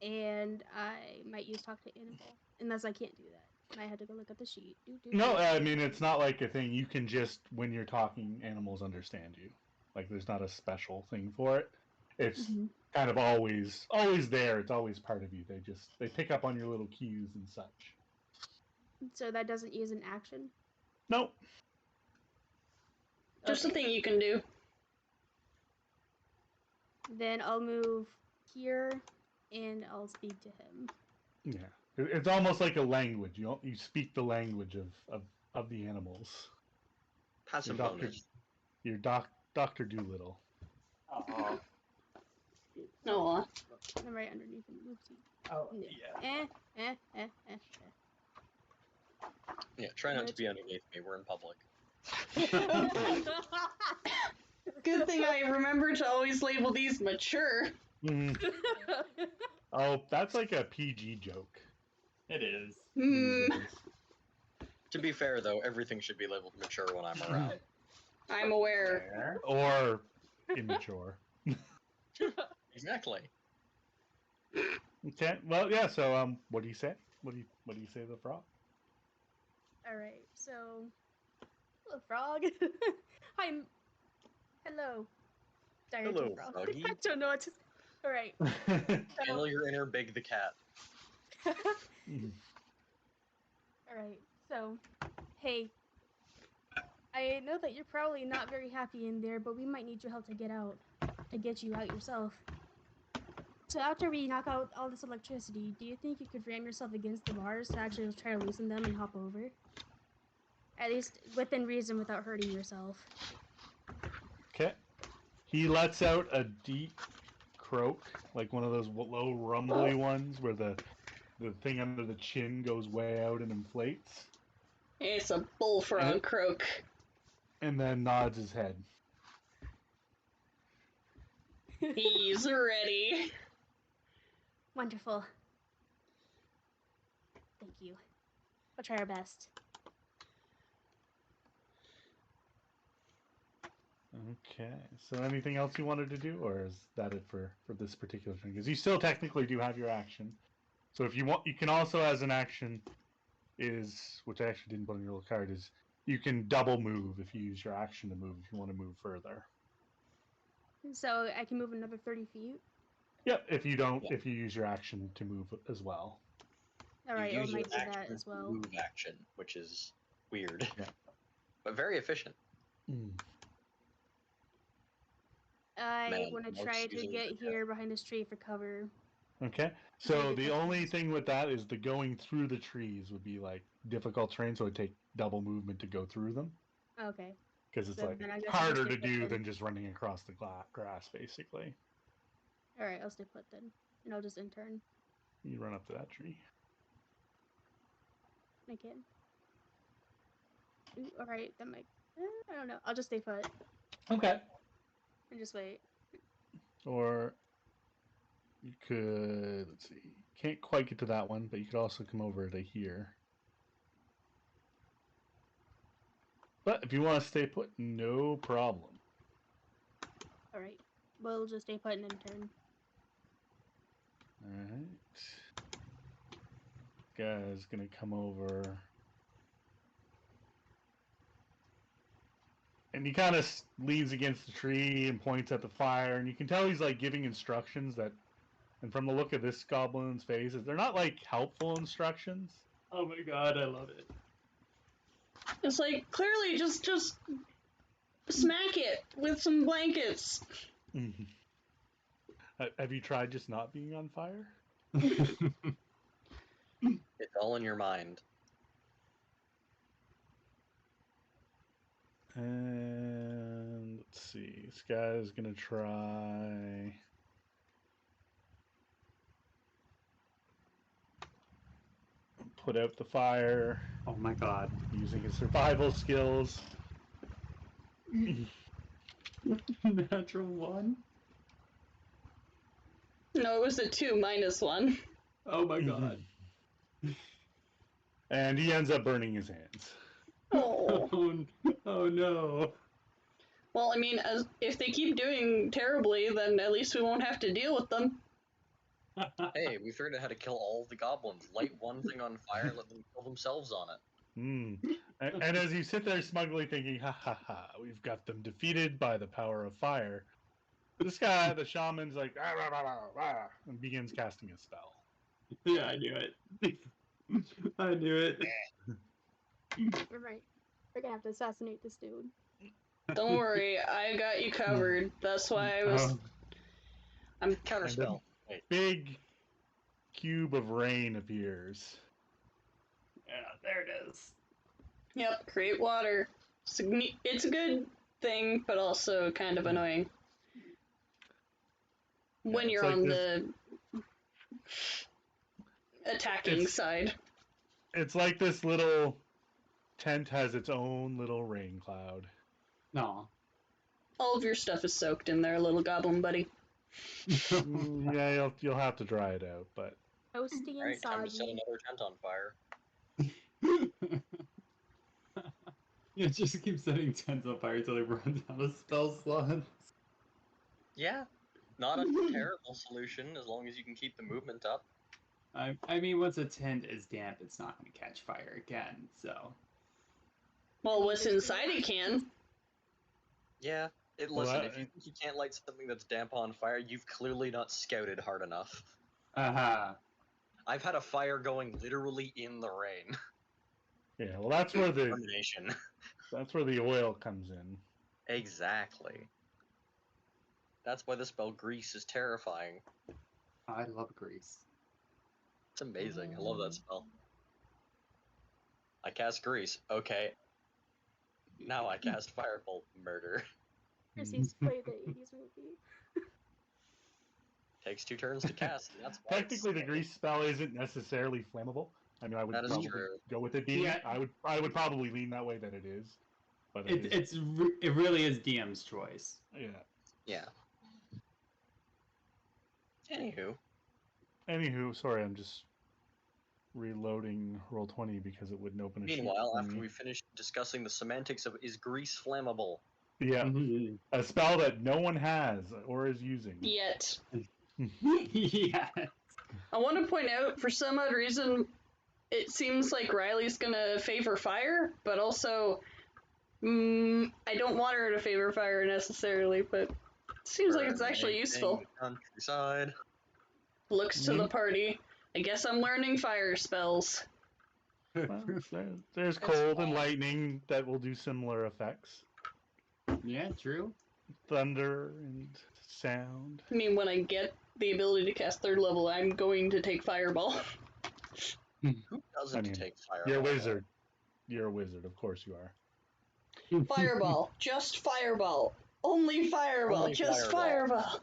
and I might use talk to animal, unless I can't do that. I had to go look at the sheet. No, I mean, it's not like a thing. You can just, when you're talking, animals understand you. Like, there's not a special thing for it. It's kind of always there. It's always part of you. They pick up on your little cues and such. So that doesn't use an action? Nope. Just a thing you can do. Then I'll move here, and I'll speak to him. Yeah, it's almost like a language. You speak the language of the animals. Has some Your doctor, bonus. your Doctor Doolittle. Oh, No. I'm right underneath him. Oopsie. oh Yeah. yeah. Yeah, try not to be underneath me. We're in public. Good thing I remember to always label these mature. Mm. Oh, that's like a PG joke. It is. Hmm. To be fair, though, everything should be labeled mature when I'm around. I'm aware. Fair. Or immature. Exactly. Okay. Well, yeah. So, what do you say? What do you say to the frog? All right. So, hello, frog. Hi. Hello. Directed Hello, frog. froggy. I don't know what to. All right. Channel your inner Big the Cat. All right. So, hey. I know that you're probably not very happy in there, but we might need your help to get out. To get you out yourself. So after we knock out all this electricity, do you think you could ram yourself against the bars to actually try to loosen them and hop over? At least within reason without hurting yourself. Okay. He lets out a deep croak, like one of those low rumbly ones where the thing under the chin goes way out and inflates, It's a bullfrog croak. and then nods his head. He's ready. Wonderful. Thank you. We'll try our best. Okay. So anything else you wanted to do, or is that it for this particular thing? Because you still technically do have your action. So if you want, you can also, as an action, which I actually didn't put on your little card, is you can double move if you use your action to move if you want to move further. So I can move another 30 feet? Yep. If you use your action to move as well. Alright, You I use your might do that action as to well. move action, which is weird. Yeah. But very efficient. I Man, want to most try to users get are here behind this tree for cover. Okay. So Maybe the that's only best. thing with that is the going through the trees would be like difficult terrain, so it'd take double movement to go through them. Okay. Because it's So like then I guess I'll harder stay to put do then. than just running across the grass, basically. Alright, I'll stay put then. And I'll just intern. You run up to that tree. I can. Ooh, alright, that might... I don't know. I'll just stay put. Okay. And just wait. Or you could, let's see, can't quite get to that one, but you could also come over to here. But if you want to stay put, no problem. Alright. We'll just stay put and intern. Alright. Guy's gonna come over. And he kind of leans against the tree and points at the fire, and you can tell he's like giving instructions that, and from the look of this goblin's face, they're not like helpful instructions. Oh my god, I love it. It's like, clearly just smack it with some blankets. Have you tried just not being on fire? It's all in your mind. And let's see, this guy's gonna try. Put out the fire Oh my god. using his survival skills. Natural one? No, it was a 2 minus 1. Oh my god. And he ends up burning his hands. Oh. Oh no. Well, I mean, if they keep doing terribly, then at least we won't have to deal with them. Hey, we figured out how to kill all the goblins. Light one thing on fire and let them kill themselves on it. And as you sit there smugly thinking, ha ha ha, we've got them defeated by the power of fire, this guy, the shaman's like, "Ah, rah, rah, rah, rah," and begins casting a spell. Yeah, I knew it. I knew it. We're right. We're gonna have to assassinate this dude. Don't worry, I got you covered. That's why I was... Oh. I'm... Counterspell. Wait. Big cube of rain appears. Yeah, there it is. Yep, create water. It's a good thing, but also kind of annoying. When it's you're like on this- the attacking side. It's like this little tent has its own little rain cloud. No. All of your stuff is soaked in there, little goblin buddy. Yeah, you'll have to dry it out, but Toasty and Right, time to set soggy. another tent on fire. Yeah, just keep setting tents on fire until they run out of spell slots. Yeah, not a terrible solution as long as you can keep the movement up. I mean, once a tent is damp, it's not going to catch fire again, so. Well, what's inside it can. Yeah, listen, if you think you can't light something that's damp on fire, you've clearly not scouted hard enough. Aha. I've had a fire going literally in the rain. yeah, well that's where the Determination. oil comes in. Exactly. That's why the spell Grease is terrifying. I love grease. It's amazing. I love that spell. I cast Grease. Okay. Now I cast Firebolt. Murder. Chrissy's played the 80s movie. Takes 2 turns to cast, and that's why Technically, the grease spell isn't necessarily flammable. I mean, I would That is probably true. go with it being. Yeah. I would probably lean that way that it is. But It really is DM's choice. yeah. Yeah. Anywho, sorry, I'm just reloading Roll20 because it wouldn't open a sheet Meanwhile, for after me. we finish discussing the semantics of is Grease flammable, Yeah, Mhm. a spell that no one has or is using. Yet. Yeah. I want to point out, for some odd reason, it seems like Riley's gonna favor fire, but also, I don't want her to favor fire necessarily, but it seems like it's actually useful. Countryside. Looks to the party. I guess I'm learning fire spells. Well, there's It's cold and fine. lightning that will do similar effects. Yeah, true. Thunder and sound. I mean, when I get the ability to cast 3rd level, I'm going to take Fireball. Who doesn't I mean, take fire? You're a wizard. You're a wizard, of course you are. Fireball. Just Fireball. Only Fireball. Only just Fireball. Fireball.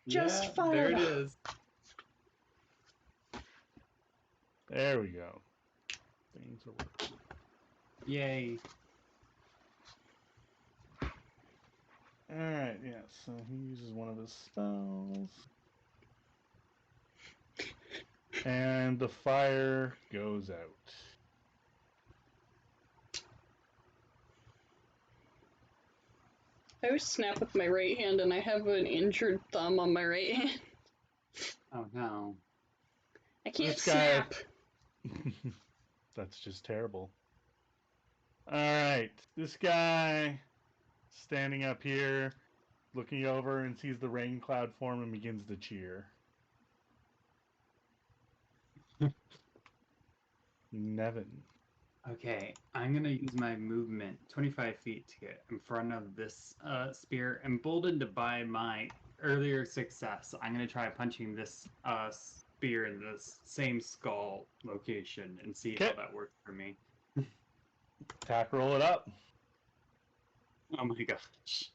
Just Yeah, Fireball. there it is. There we go. Things are working. Yay. Alright, yeah, so he uses one of his spells. And the fire goes out. I always snap with my right hand, and I have an injured thumb on my right hand. Oh no. I can't This guy- snap. That's just terrible. Alright, this guy standing up here, looking over and sees the rain cloud form and begins to cheer. Nevin. Okay, I'm gonna use my movement 25 feet to get in front of this spear. Emboldened by my earlier success, I'm gonna try punching this spear in this same skull location and see how Okay. that works for me. Attack roll it up. Oh my gosh.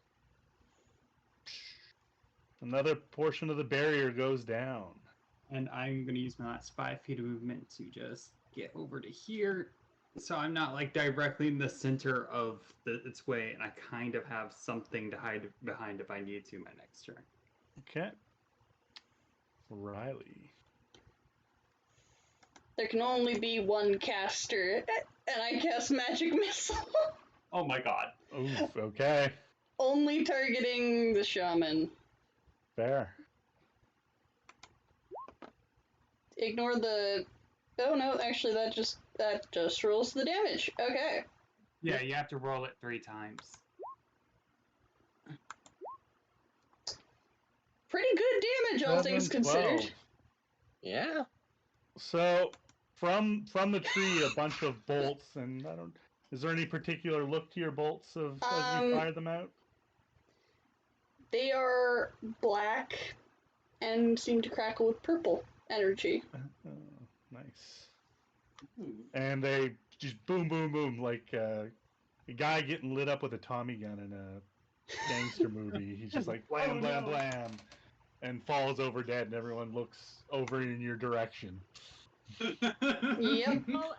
Another portion of the barrier goes down. And I'm gonna use my last 5 feet of movement to just get over to here. So I'm not like directly in the center of its way, and I kind of have something to hide behind if I need to my next turn. Okay. Riley. There can only be one caster, and I cast Magic Missile. Oh my god. Oof, okay. Only targeting the shaman. Fair. Ignore the... Oh no, actually that just rolls the damage. Okay. Yeah, you have to roll it 3 times. Pretty good damage, all things 7, 12. considered. Yeah. So, from the tree, a bunch of bolts, and I don't. Is there any particular look to your bolts as you fire them out? They are black and seem to crackle with purple. energy. Oh, nice. Ooh. And they just boom, boom, boom, like a guy getting lit up with a Tommy gun in a gangster movie. He's just like blam, Oh, blam, no. blam, and falls over dead, and everyone looks over in your direction. Yep. All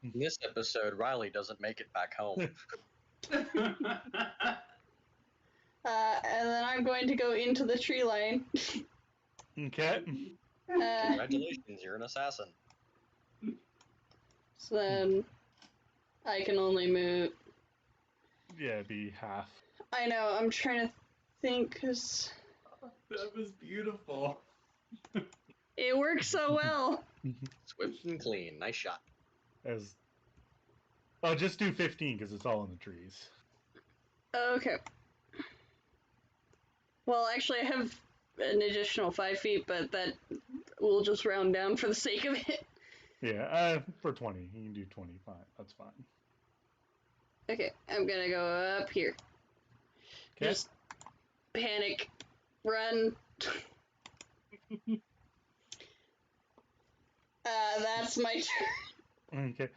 In this episode, Riley doesn't make it back home. And then I'm going to go into the tree line. Okay. Congratulations, you're an assassin. So then I can only move. Yeah, it'd be half. I know, I'm trying to think, because That was beautiful. it works so well. Swift and clean. Nice shot. As oh, just do 15 because it's all in the trees. Okay. Well, actually, I have an additional 5 feet, but that will just round down for the sake of it. Yeah, for 20, you can do 25. That's fine. Okay, I'm gonna go up here. Okay. Just panic, run. That's my turn. Okay.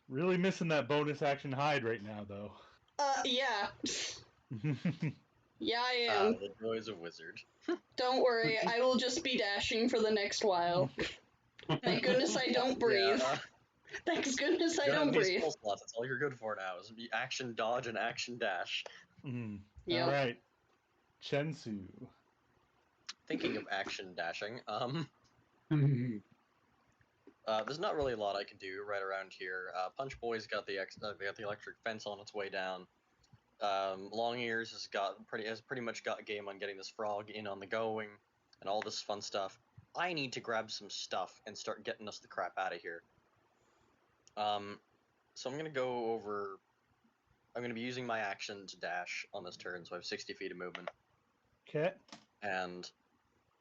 Really missing that bonus action hide right now, though. Yeah. Yeah, I Ah, am. the joys of wizard. Don't worry, I will just be dashing for the next while. Thank goodness I don't breathe. Yeah, Thank goodness I you don't have these breathe. spell slots. That's all you're good for now. Is be action dodge and action dash. Yep. All right. Chensu. Thinking of action dashing, there's not really a lot I can do right around here. Punch Boy's got the electric fence on its way down. Long Ears has pretty much got a game on getting this frog in on the going, and all this fun stuff. I need to grab some stuff and start getting us the crap out of here. So I'm gonna go over. I'm gonna be using my action to dash on this turn, so I have 60 feet of movement, Okay. and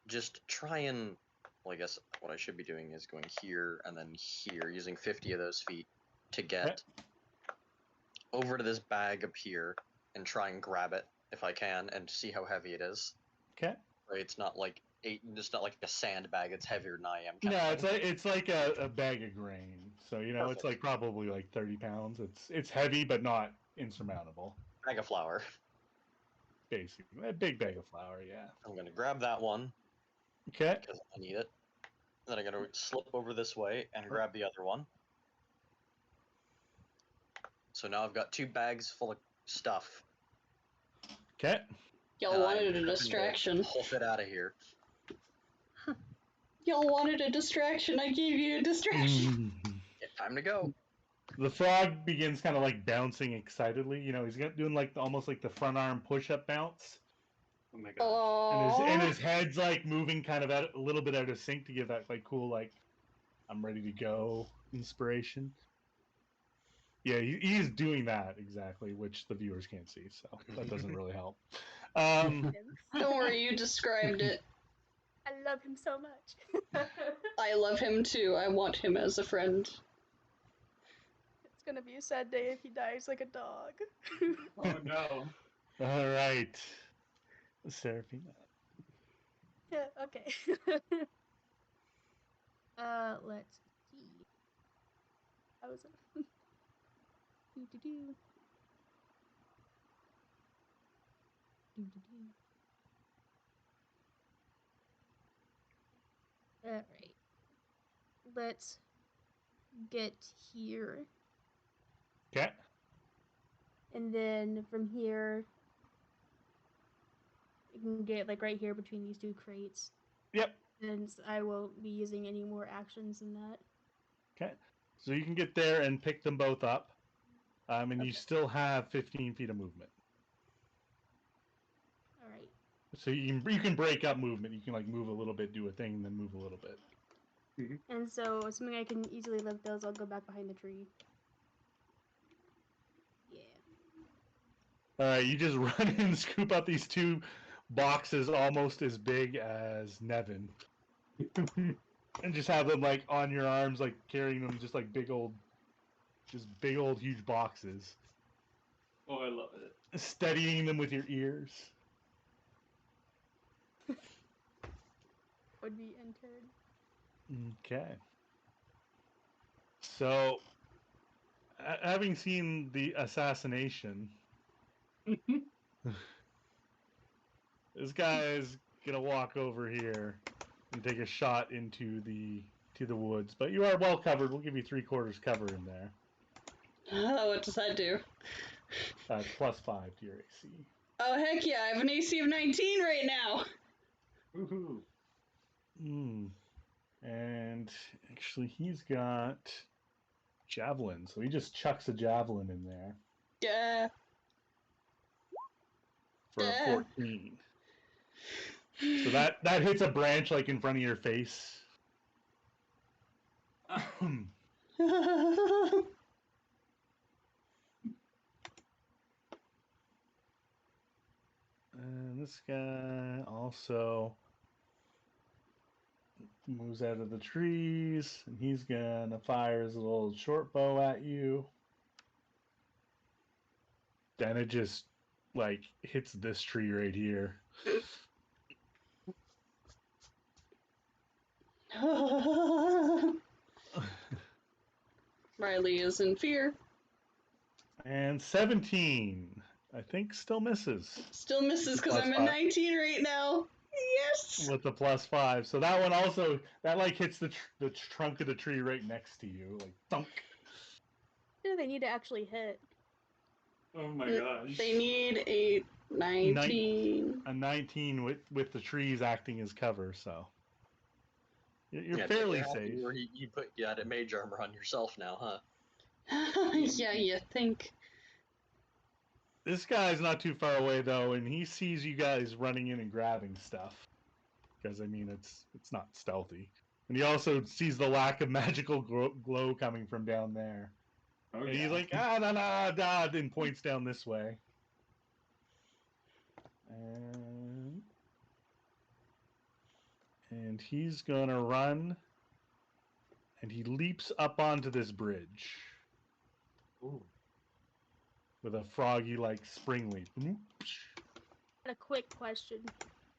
just try and. Well, I guess what I should be doing is going here and then here, using 50 of those feet to get over to this bag up here and try and grab it if I can, and see how heavy it is. Okay. Right, it's not like it's not like a sandbag. It's heavier than I am. No, kind of it's like a bag of grain. So it's Perfect. like probably like 30 pounds. It's heavy but not insurmountable. bag of flour. Basically, a big bag of flour. Yeah. I'm gonna grab that one Okay. because I need it. Then I'm gonna slip over this way and grab the other one. So now I've got 2 bags full of stuff. Okay. Y'all and wanted I'm a distraction. Hoof it out of here. Y'all wanted a distraction. I gave you a distraction. Time to go. The frog begins kind of like bouncing excitedly. He's doing like almost like the front arm push-up bounce, Oh my god. Oh. and his head's like moving kind of a little bit out of sync to give that like cool like I'm ready to go inspiration. Yeah, he's doing that exactly, which the viewers can't see, so that doesn't really help. Don't worry, you described it. I love him so much. I love him too. I want him as a friend. It's gonna be a sad day if he dies like a dog. Oh no. All right, Seraphina. Yeah, okay. Let's see. How was it? Do-do-do. Do-do-do. Alright. Let's get here. Okay. And then from here, you can get like right here between these 2 crates. Yep. And I won't be using any more actions than that. Okay. So you can get there and pick them both up, and you Okay. still have 15 feet of movement. All right. So you can break up movement. You can like move a little bit, do a thing, and then move a little bit. And so, assuming I can easily lift those, I'll go back behind the tree. Yeah. All right, you just run in and scoop out these 2 boxes almost as big as Nevin, and just have them like on your arms, like carrying them, just like big old huge boxes. Oh, I love it. Steadying them with your ears. would be entered. Okay. So, having seen the assassination, this guy is gonna walk over here and take a shot into the woods. But you are well covered. We'll give you 3/4 cover in there. What does that do? It's +5 to your AC. Oh, heck yeah, I have an AC of 19 right now. Woohoo! And actually, he's got javelin, so he just chucks a javelin in there Yeah. for a Yeah. 14. So that hits a branch like in front of your face. And this guy also moves out of the trees, and he's gonna fire his little short bow at you. Then it just like hits this tree right here. Riley is in fear. And 17, I think, still misses. Still misses because I'm at +5. 19 right now. Yes. With the +5, so that one also like hits the trunk of the tree right next to you, like thunk. Do they need to actually hit? Oh my gosh. They need a 19. A 19 with the trees acting as cover, so you're Yeah, fairly you're happy safe. where you had a mage armor on yourself now, huh? Yeah, you think. This guy's not too far away though, and he sees you guys running in and grabbing stuff. Because I mean, it's not stealthy, and he also sees the lack of magical glow coming from down there. Oh, And yeah. he's like, ah, nah, nah, nah, and points down this way. And he's gonna run, and he leaps up onto this bridge Ooh. with a froggy-like spring leap. A quick question.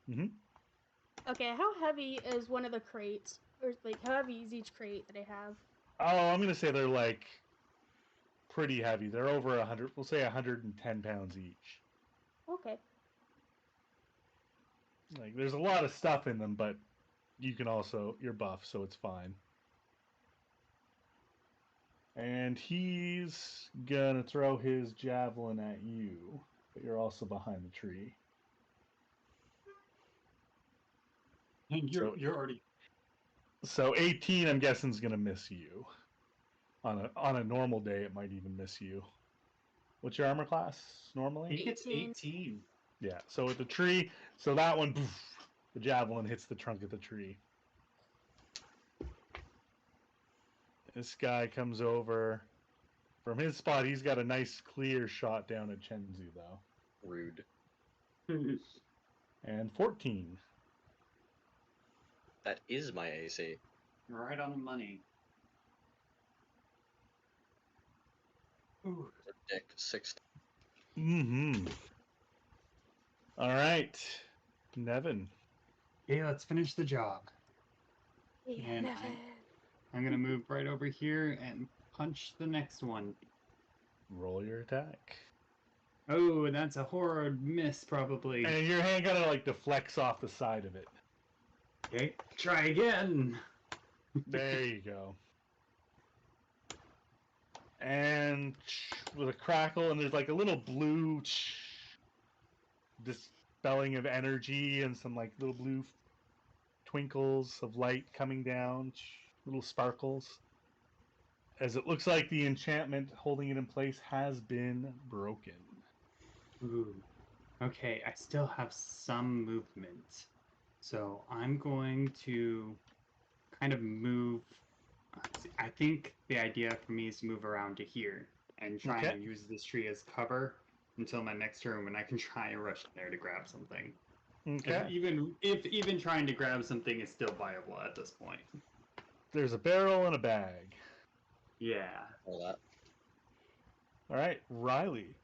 Mm-hmm. Okay, how heavy is one of the crates? Or like, how heavy is each crate that I have? Oh, I'm gonna say they're like pretty heavy. They're over 100. We'll say 110 pounds each. Okay. Like, there's a lot of stuff in them, but you're buff, so it's fine. And he's gonna throw his javelin at you, but you're also behind the tree. And you're already. So 18, I'm guessing, is gonna miss you. On a normal day, it might even miss you. What's your armor class normally? I think it's 18. 18. Yeah. So with the tree, so that one, poof, the javelin hits the trunk of the tree. This guy comes over. From his spot, he's got a nice clear shot down at Chenzu, though. Rude. And 14. That is my AC. Right on the money. Ooh. Dick 16. Mm-hmm. All right. Nevin. Okay, let's finish the job. Yeah, And Nevin. I'm gonna move right over here and punch the next one. Roll your attack. Oh, that's a horrid miss, probably. And your hand kind of like deflects off the side of it. Okay, try again. There you go. And with a crackle, and there's like a little blue dispelling of energy and some like little blue twinkles of light coming down, little sparkles. As it looks like the enchantment holding it in place has been broken. Ooh. Okay, I still have some movement. So I'm going to kind of move. I think the idea for me is to move around to here and try Okay. and use this tree as cover until my next turn when I can try and rush in there to grab something. Okay. If even trying to grab something is still viable at this point. There's a barrel and a bag. Yeah. All that. All right, Riley.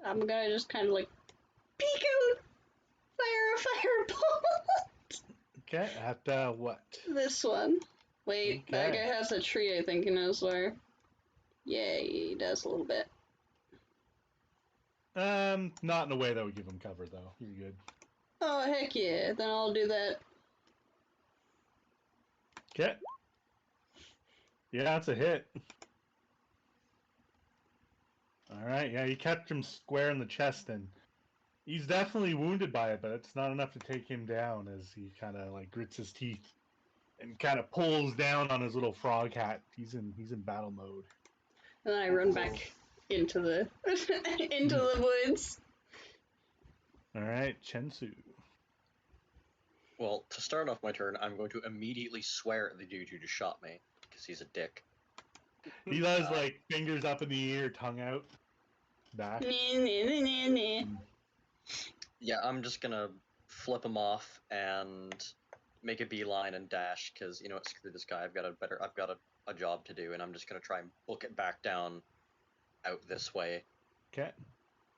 I'm gonna just kind of like peek out, fire a fireball. Okay, at what? This one. Wait, that Okay. guy has a tree, I think, in his way. Yeah, he does a little bit. Not in a way that would give him cover, though. You're good. Oh, heck yeah. Then I'll do that. Okay. Yeah, that's a hit. Alright, yeah, you catch him square in the chest, and he's definitely wounded by it, but it's not enough to take him down as he kind of like grits his teeth and kind of pulls down on his little frog hat. He's in battle mode. And then I run back into the into the woods. Alright, Chensu. Well, to start off my turn, I'm going to immediately swear at the dude who just shot me, because he's a dick. He does like fingers up in the air, tongue out, back. Yeah, I'm just gonna flip him off and make a beeline and dash, because you know what, screw this guy. I've got a job to do, and I'm just gonna try and book it back down out this way. Okay.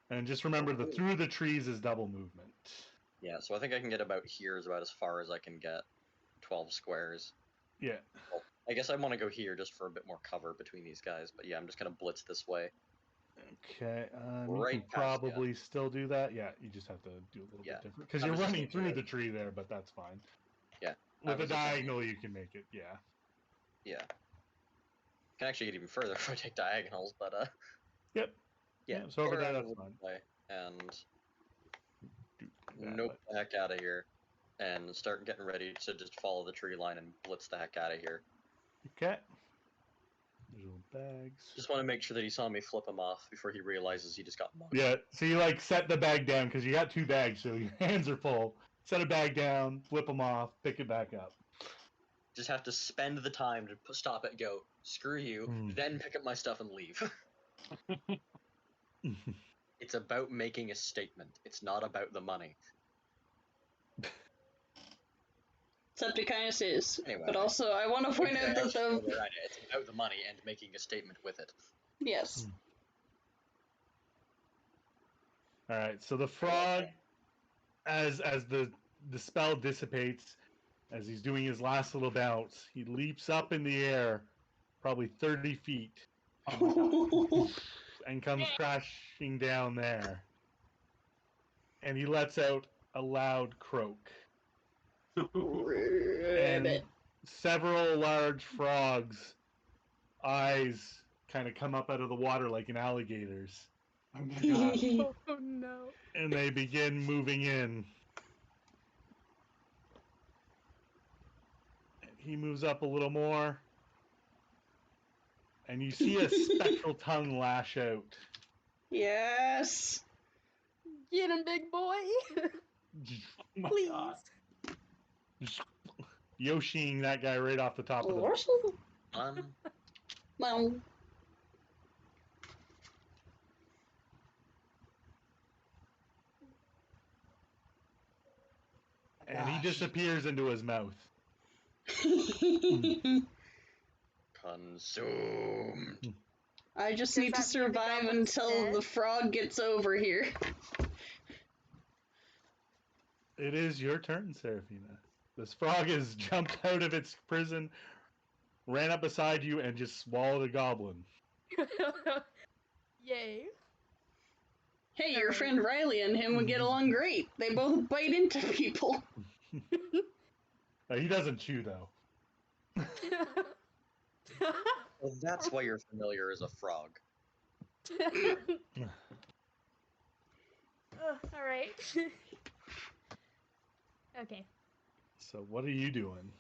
And just remember the through the trees is double movement. Yeah, so I think I can get about here is about as far as I can get. 12 squares. Yeah. Well, I guess I want to go here just for a bit more cover between these guys, but yeah, I'm just gonna blitz this way. Okay. You Right can past ya. probably still do that. Yeah, you just have to do a little Yeah. bit different because I you're was just running thinking through of- the tree there, but that's fine. Yeah. I With a was just thinking- diagonal, you can make it. Yeah. Yeah. Can actually get even further if I take diagonals, but Yep. yeah. So over get there, around that's the fine. way and Do that, nope the heck out of here, and start getting ready to just follow the tree line and blitz the heck out of here. Okay. Visual bags. Just want to make sure that he saw me flip him off before he realizes he just got mugged. Yeah. So you like set the bag down because you got 2 bags, so your hands are full. Set a bag down, flip them off, pick it back up. Just have to spend the time to stop it, go, screw you, then pick up my stuff and leave. It's about making a statement. It's not about the money. Septicus is. Anyway. But also, I want to point out that It's the... about the money and making a statement with it. Yes. All right. So the frog, as the spell dissipates, as he's doing his last little bounce, he leaps up in the air, probably 30 feet, and comes crashing down there. And he lets out a loud croak. And several large frogs' eyes kind of come up out of the water like an alligator's. Oh my god. Oh no. And they begin moving in. And he moves up a little more. And you see a spectral tongue lash out. Yes. Get him, big boy. Oh my Please. god. Yoshiing that guy right off the top of the... Well, And he disappears into his mouth. Consumed. I just Does need to that mean the survive goblin's until dead? the frog gets over here. It is your turn, Seraphina. This frog has jumped out of its prison, ran up beside you, and just swallowed a goblin. Yay. Hey, your Alright. friend Riley and him would get along great. They both bite into people. He doesn't chew, though. Well, that's why you're familiar as a frog. Alright. Okay. So what are you doing?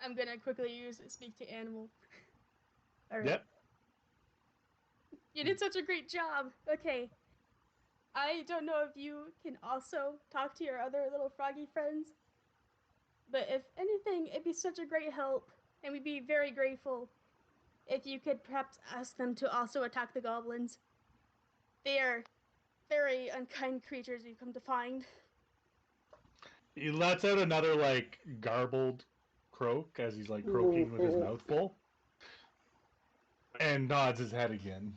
I'm gonna quickly use Speak to Animal. Alright. Yep. You did such a great job. Okay. I don't know if you can also talk to your other little froggy friends, but if anything, it'd be such a great help, and we'd be very grateful if you could perhaps ask them to also attack the goblins. They are very unkind creatures we've come to find. He lets out another, like, garbled croak as he's, like, croaking with his mouth full. And nods his head again.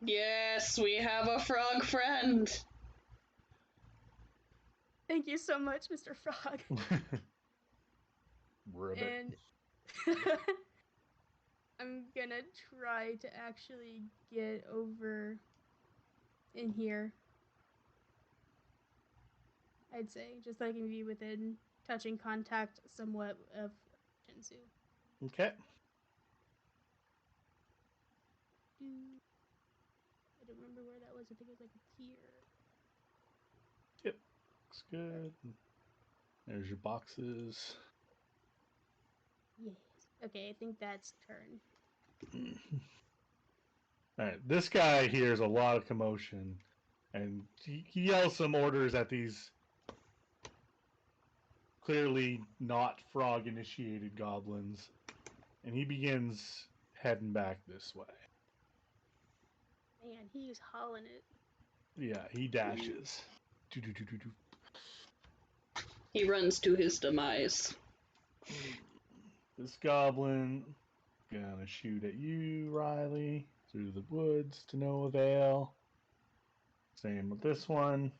Yes, we have a frog friend. Thank you so much, Mr. Frog. Ribbit. And I'm gonna try to actually get over in here. I'd say, just so I can be within touching contact somewhat of Shinsu. Okay. I don't remember where that was. I think it was like here. Yep. Looks good. There's your boxes. Yes. Okay, I think that's turn. Alright, this guy hears a lot of commotion, and he yells some orders at these clearly not frog-initiated goblins, and he begins heading back this way. Man, he's hauling it. Yeah, he dashes. Do-do-do-do-do. He runs to his demise. This goblin gonna shoot at you, Riley, through the woods to no avail. Same with this one.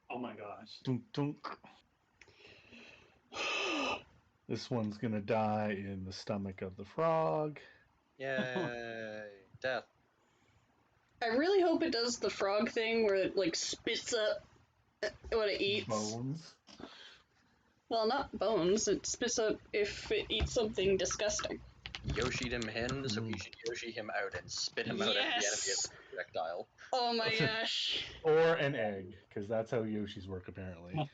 Oh my gosh. Dunk, dunk. This one's gonna die in the stomach of the frog. Yay! Death. I really hope it does the frog thing where it like spits up what it eats. Bones. Well, not bones. It spits up if it eats something disgusting. Yoshi'd him in, so we should Yoshi him out and spit him out at the enemy as Yes! a projectile. Oh my gosh. Or an egg, because that's how Yoshis work apparently.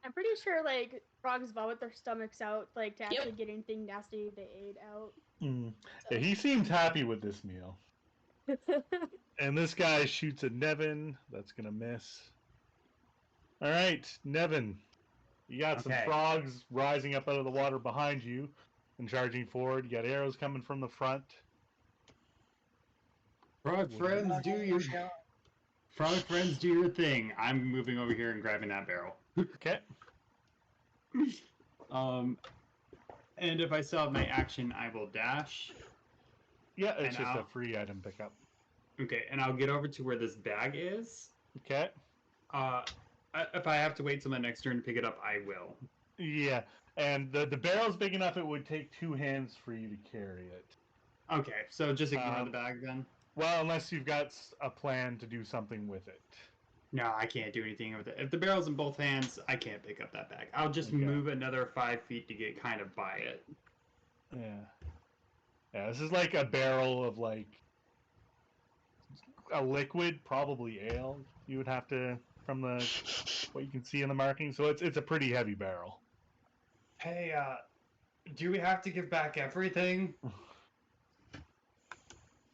I'm pretty sure, like, frogs vomit their stomachs out, like, to Yep. actually get anything nasty they ate out. Yeah, he seems happy with this meal. And this guy shoots at Nevin. That's gonna miss. Alright, Nevin. You got some Okay. frogs rising up out of the water behind you and charging forward. You got arrows coming from the front. Frog friends, do your thing. I'm moving over here and grabbing that barrel. Okay. And if I still have my action, I will dash. Yeah, it's And just a I'll- free item pickup. Okay, and I'll get over to where this bag is. Okay. If I have to wait till my next turn to pick it up, I will. Yeah, and the barrel's big enough it would take 2 hands for you to carry it. Okay, so just ignore Um, the bag then? Well, unless you've got a plan to do something with it. No, I can't do anything with it. If the barrel's in both hands, I can't pick up that bag. I'll just Okay. move another 5 feet to get kind of by it. Yeah. Yeah, this is like a barrel of like a liquid, probably ale. You would have to from the what you can see in the marking. So it's a pretty heavy barrel. Hey, do we have to give back everything?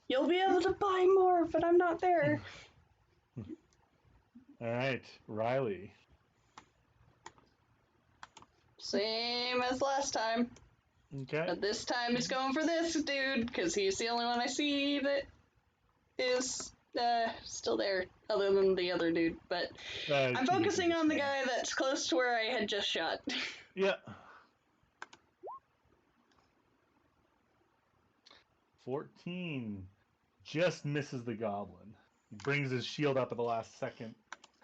You'll be able to buy more, but I'm not there. All right, Riley. Same as last time. Okay. But this time he's going for this dude, because he's the only one I see that is still there, other than the other dude. But I'm focusing on the guy that's close to where I had just shot. Yeah. 14 just misses the goblin. He brings his shield up at the last second.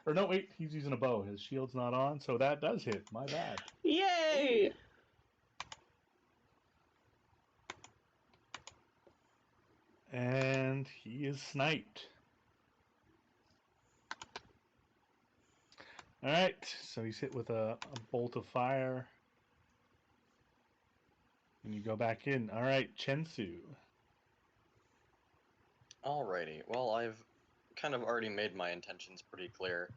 Or no, wait, he's using a bow. His shield's not on, so that does hit. My bad. Yay! And he is sniped. Alright, so he's hit with a bolt of fire. And you go back in. Alright, Chensu. Alrighty, well, I've kind of already made my intentions pretty clear.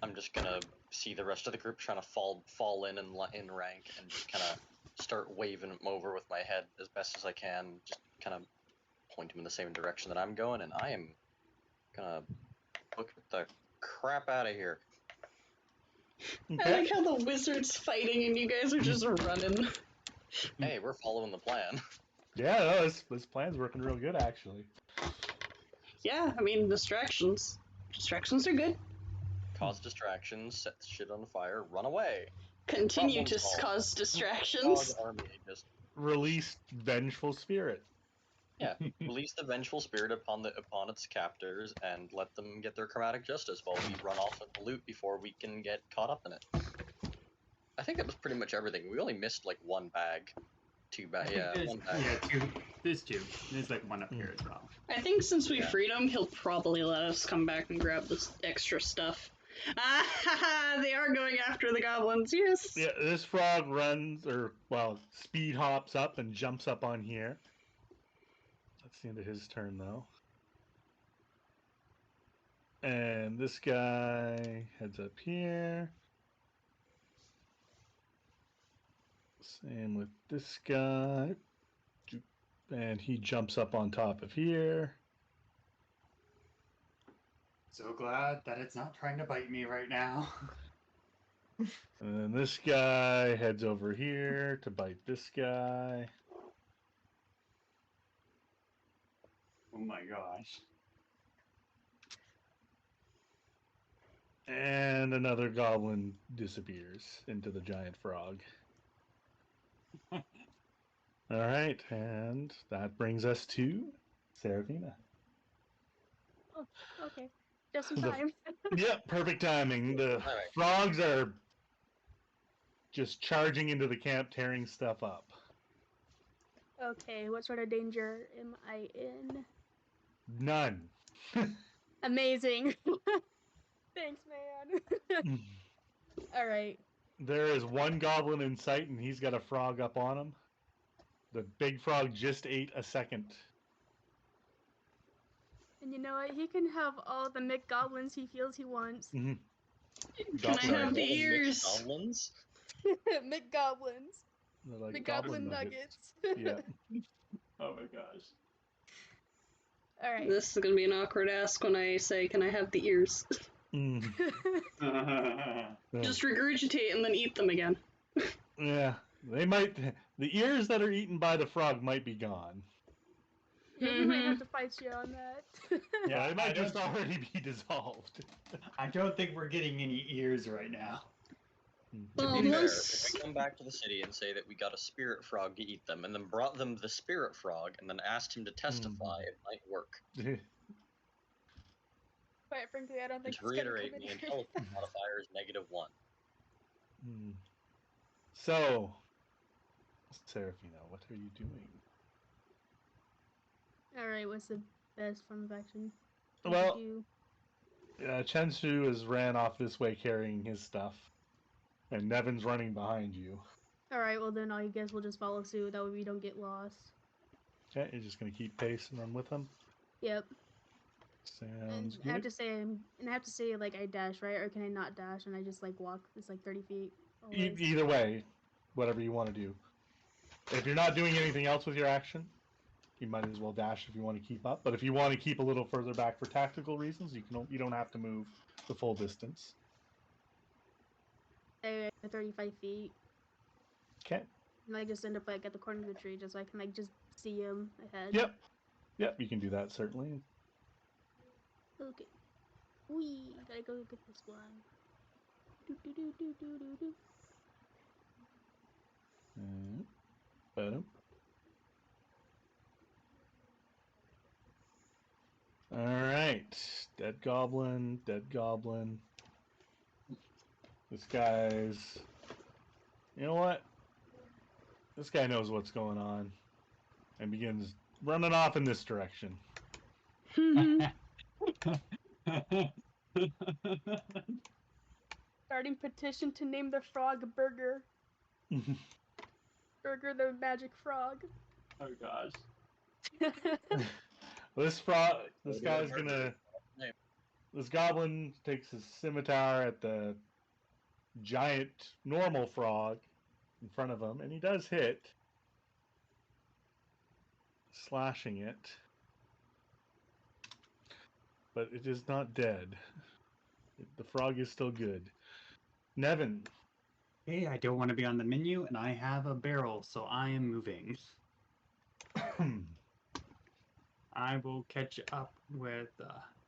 I'm just gonna see the rest of the group trying to fall in rank and just kind of start waving them over with my head as best as I can. Just kind of point them in the same direction that I'm going, and I am gonna book the crap out of here. I like how the wizard's fighting and you guys are just running. Hey, we're following the plan. Yeah, no, this plan's working real good, actually. Yeah, I mean, distractions. Distractions are good. Cause distractions, set shit on fire, run away. Continue Problem to solved. cause distractions. Dog army just Released Vengeful Spirit. Yeah, release the vengeful spirit upon its captors and let them get their chromatic justice while we run off with the loot before we can get caught up in it. I think that was pretty much everything. We only missed like one bag. Two I bag, think yeah, there's, one bag. yeah, two. There's two. There's like one up here as well. I think since we Yeah. freed him, he'll probably let us come back and grab this extra stuff. Ah, they are going after the goblins, yes! Yeah, this frog runs, or, well, speed hops up and jumps up on here. That's the end of his turn, though. And this guy heads up here. Same with this guy. And he jumps up on top of here. So glad that it's not trying to bite me right now. And then this guy heads over here to bite this guy. Oh my gosh. And another goblin disappears into the giant frog. Alright, and that brings us to Serafina. Oh, okay. Just in The- time. Yep, perfect timing. The Alright. frogs are just charging into the camp, tearing stuff up. Okay, what sort of danger am I in? None. Amazing. Thanks, man. Alright. There is one goblin in sight, and he's got a frog up on him. The big frog just ate a second. And you know what? He can have all the McGoblins he feels he wants. Mhm. Can I Goblin have the nuggets. ears? Goblins? McGoblins. They're like McGoblin goblin nuggets. Yeah. Oh my gosh. Alright. This is gonna be an awkward ask when I say, can I have the ears? Mm. Just regurgitate and then eat them again. Yeah. They might. The ears that are eaten by the frog might be gone. Yeah, we might have to fight you on that. Yeah, they I might don't just already be dissolved. I don't think we're getting any ears right now. To Well, be fair, once- if we come back to the city and say that we got a spirit frog to eat them, and then brought them the spirit frog, and then asked him to testify, it might work. Quite frankly, I don't And think to it's gonna reiterate, come the in here. intelligence modifier is -1. Hmm. So, Serafina, what are you doing? Alright, what's the best form of action? Well, Do? Chensu has ran off this way carrying his stuff, and Nevin's running behind you. Alright, well then I guess we'll just follow suit. That way we don't get lost. Okay, you're just gonna keep pace and run with them. Yep. Sounds And I have good. to say like I dash, right? Or can I not dash and I just like walk? It's like 30 feet. Always. Either way, whatever you want to do. If you're not doing anything else with your action, you might as well dash if you want to keep up. But if you want to keep a little further back for tactical reasons, you don't have to move the full distance. 35 feet. Okay. And I just end up like at the corner of the tree, just so I can like just see him ahead. Yep, you can do that certainly. Okay. Wee, gotta go get this one. Do do do do do do do. Boom. Alright. Dead goblin, dead goblin. This guy's... You know what? This guy knows what's going on. And begins running off in this direction. Starting petition to name the frog Burger. Burger the magic frog. Oh gosh. This guy's gonna... This goblin takes his scimitar at the giant normal frog in front of him, and he does hit, slashing it. But it is not dead. The frog is still good. Nevin. Hey, I don't want to be on the menu, and I have a barrel, so I am moving. I will catch up with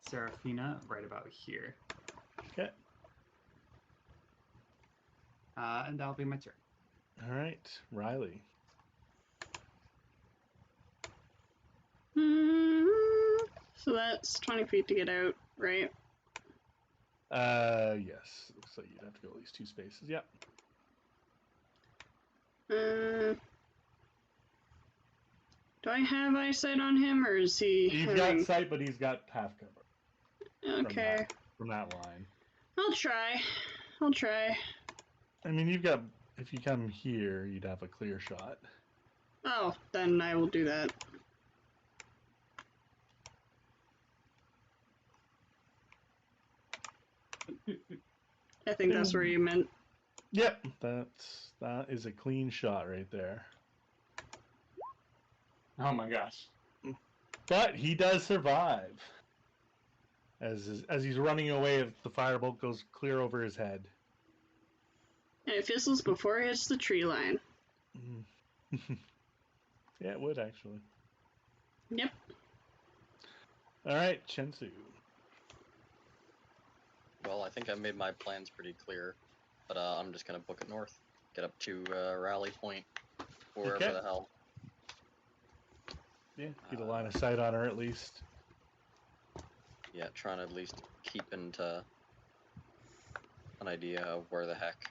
Serafina right about here. Okay. And that'll be my turn. All right, Riley. So that's 20 feet to get out, right? Yes. Looks like you'd have to go at least 2 spaces. Yep. Do I have eyesight on him, or is he He's having... got sight, but he's got half cover Okay, from that line. I'll try. I'll try. I mean, you've got. If you come here, you'd have a clear shot. Oh, then I will do that. I think that's where you meant. Yep, that is a clean shot right there. Oh my gosh. But he does survive. As he's running away, the firebolt goes clear over his head. And it fizzles before it hits the tree line. Yeah, it would actually. Yep. All right, Chensu. Well, I think I made my plans pretty clear, but I'm just gonna book it north, get up to Rally Point, wherever Okay. the hell. Yeah, get a line of sight on her at least. Yeah, trying to at least keep into an idea of where the heck.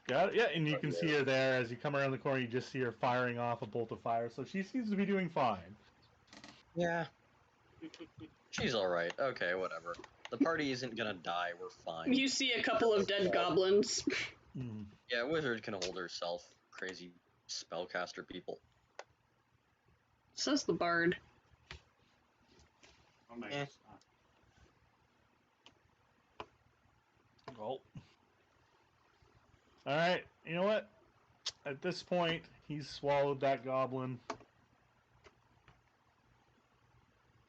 Got it. Yeah, and you can see her there as you come around the corner. You just see her firing off a bolt of fire, so she seems to be doing fine. Yeah. She's alright. Okay, whatever. The party isn't gonna die. We're fine. You see a couple of dead goblins. Yeah, wizard can hold herself. Crazy spellcaster people. Says the bard. Oh my Eh. gosh. Well. All right. You know what? At this point, he's swallowed that goblin.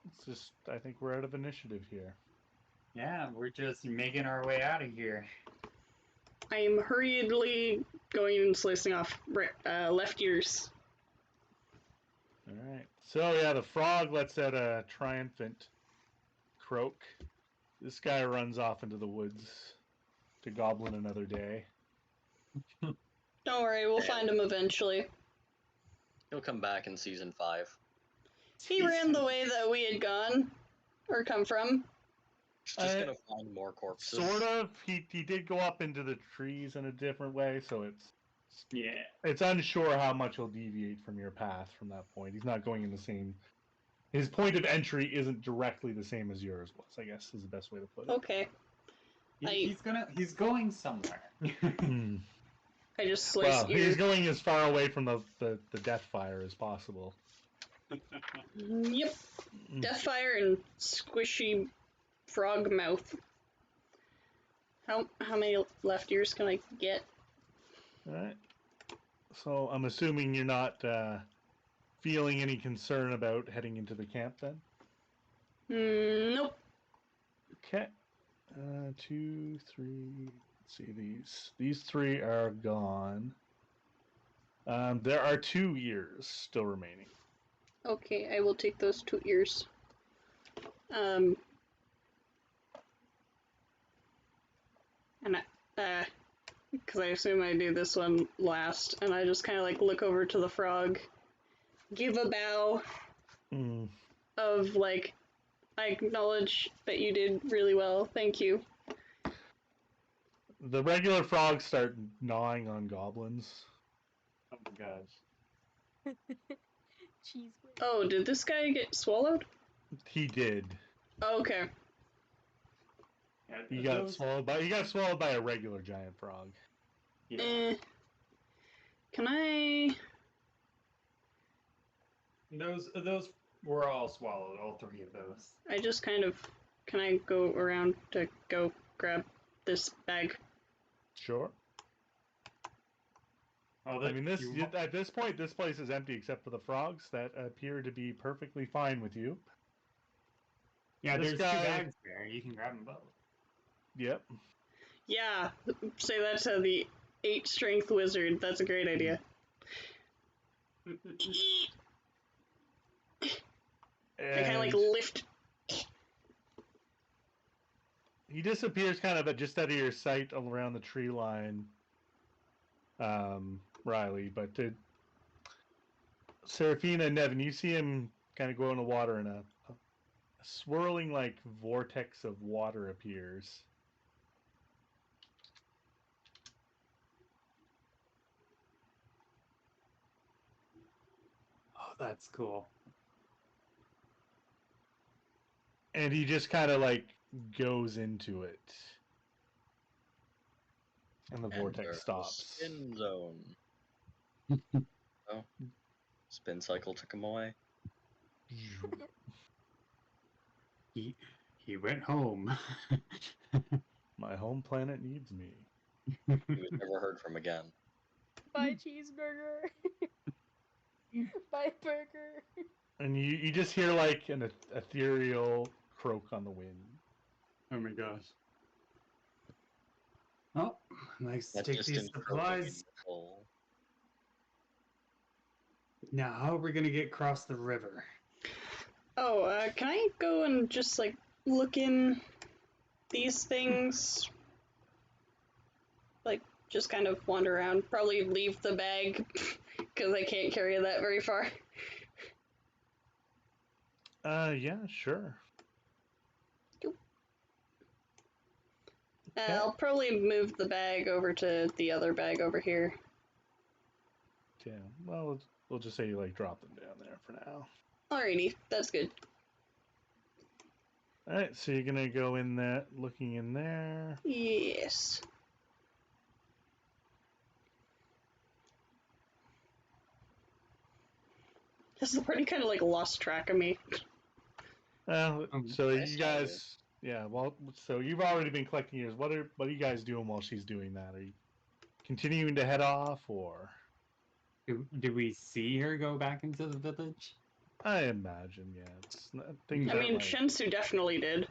It's just, I think we're out of initiative here. Yeah, we're just making our way out of here. I am hurriedly going and slicing off left ears. All right. So yeah, the frog lets out a triumphant croak. This guy runs off into the woods to goblin another day. Don't worry, we'll find him eventually. He'll come back in season 5. He ran the way that we had gone, or come from. He's just gonna find more corpses. Sort of. He did go up into the trees in a different way, so it's unsure how much he'll deviate from your path from that point. He's not going in the same. His point of entry isn't directly the same as yours was, I guess, is the best way to put it. Okay. He's going somewhere. I just sliced ears. He's going as far away from the death fire as possible. Yep. Deathfire and squishy frog mouth. How many left ears can I get? Alright. So I'm assuming you're not feeling any concern about heading into the camp then? Nope. Okay. 2, 3. Let's see, these 3 are gone. There are 2 ears still remaining. Okay, I will take those 2 ears. And because I assume I do this one last, and I just kind of like look over to the frog, give a bow of like, I acknowledge that you did really well, thank you. The regular frogs start gnawing on goblins. Oh my gosh. Cheese whiz. Oh, did this guy get swallowed? He did. Oh, okay. Yeah, He got swallowed by a regular giant frog. Yeah. Can I... Those were all swallowed, all 3 of those. I just kind of... Can I go around to go grab this bag? Sure. Oh, I mean, at this point, this place is empty except for the frogs that appear to be perfectly fine with you. Yeah, this there's guy... 2 bags there. You can grab them both. Yep. Yeah, say that to the 8 strength wizard. That's a great idea. I kind of like lift. He disappears kind of just out of your sight around the tree line, Riley. But Seraphina and Nevin, you see him kind of go in the water, and a swirling like vortex of water appears. Oh, that's cool. And he just kind of like goes into it. And the vortex Enter the stops. Spin zone. Oh. Spin cycle took him away. He went home. My home planet needs me. He was never heard from again. Buy cheeseburger. Buy burger. And you just hear like an ethereal croak on the wind. Oh my gosh. Oh, nice to That take these distant croaking in supplies. the soul. Now, how are we gonna get across the river? Oh, can I go and just like look in these things? Like, just kind of wander around. Probably leave the bag because I can't carry that very far. Yeah, sure. Okay. I'll probably move the bag over to the other bag over here. Yeah. Well, we'll just say you like drop them down there for now. Alrighty, that's good. All right. So you're gonna go in there, looking in there. Yes. This is pretty kind of like lost track of me. So I you saw guys, yeah. Well, so you've already been collecting yours. What are you guys doing while she's doing that? Are you continuing to head off, or? Did we see her go back into the village? I imagine, yeah. It's things I aren't mean, like. Shinsu definitely did.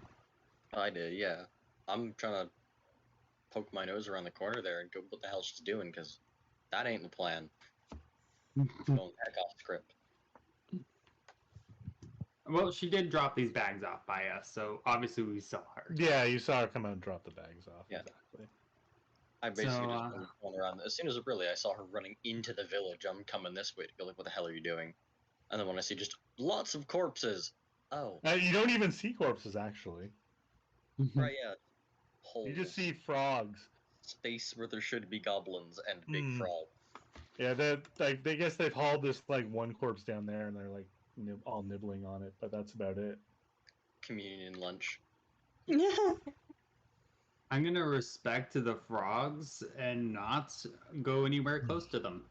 I did, yeah. I'm trying to poke my nose around the corner there and go what the hell she's doing, because that ain't the plan. Going heck off script. Well, she did drop these bags off by us, so obviously we saw her. Yeah, you saw her come out and drop the bags off. Yeah. Exactly. I basically So, just went going around. As soon as I saw her running into the village, I'm coming this way to go like, what the hell are you doing? And then when I see just lots of corpses, oh, You don't even see corpses, actually. right, yeah, holes, You just see frogs. space where there should be goblins and big Mm. frogs. Yeah, they guess they've hauled this like one corpse down there, and they're like all nibbling on it, but that's about it. Communion lunch. I'm gonna respect the frogs and not go anywhere close to them.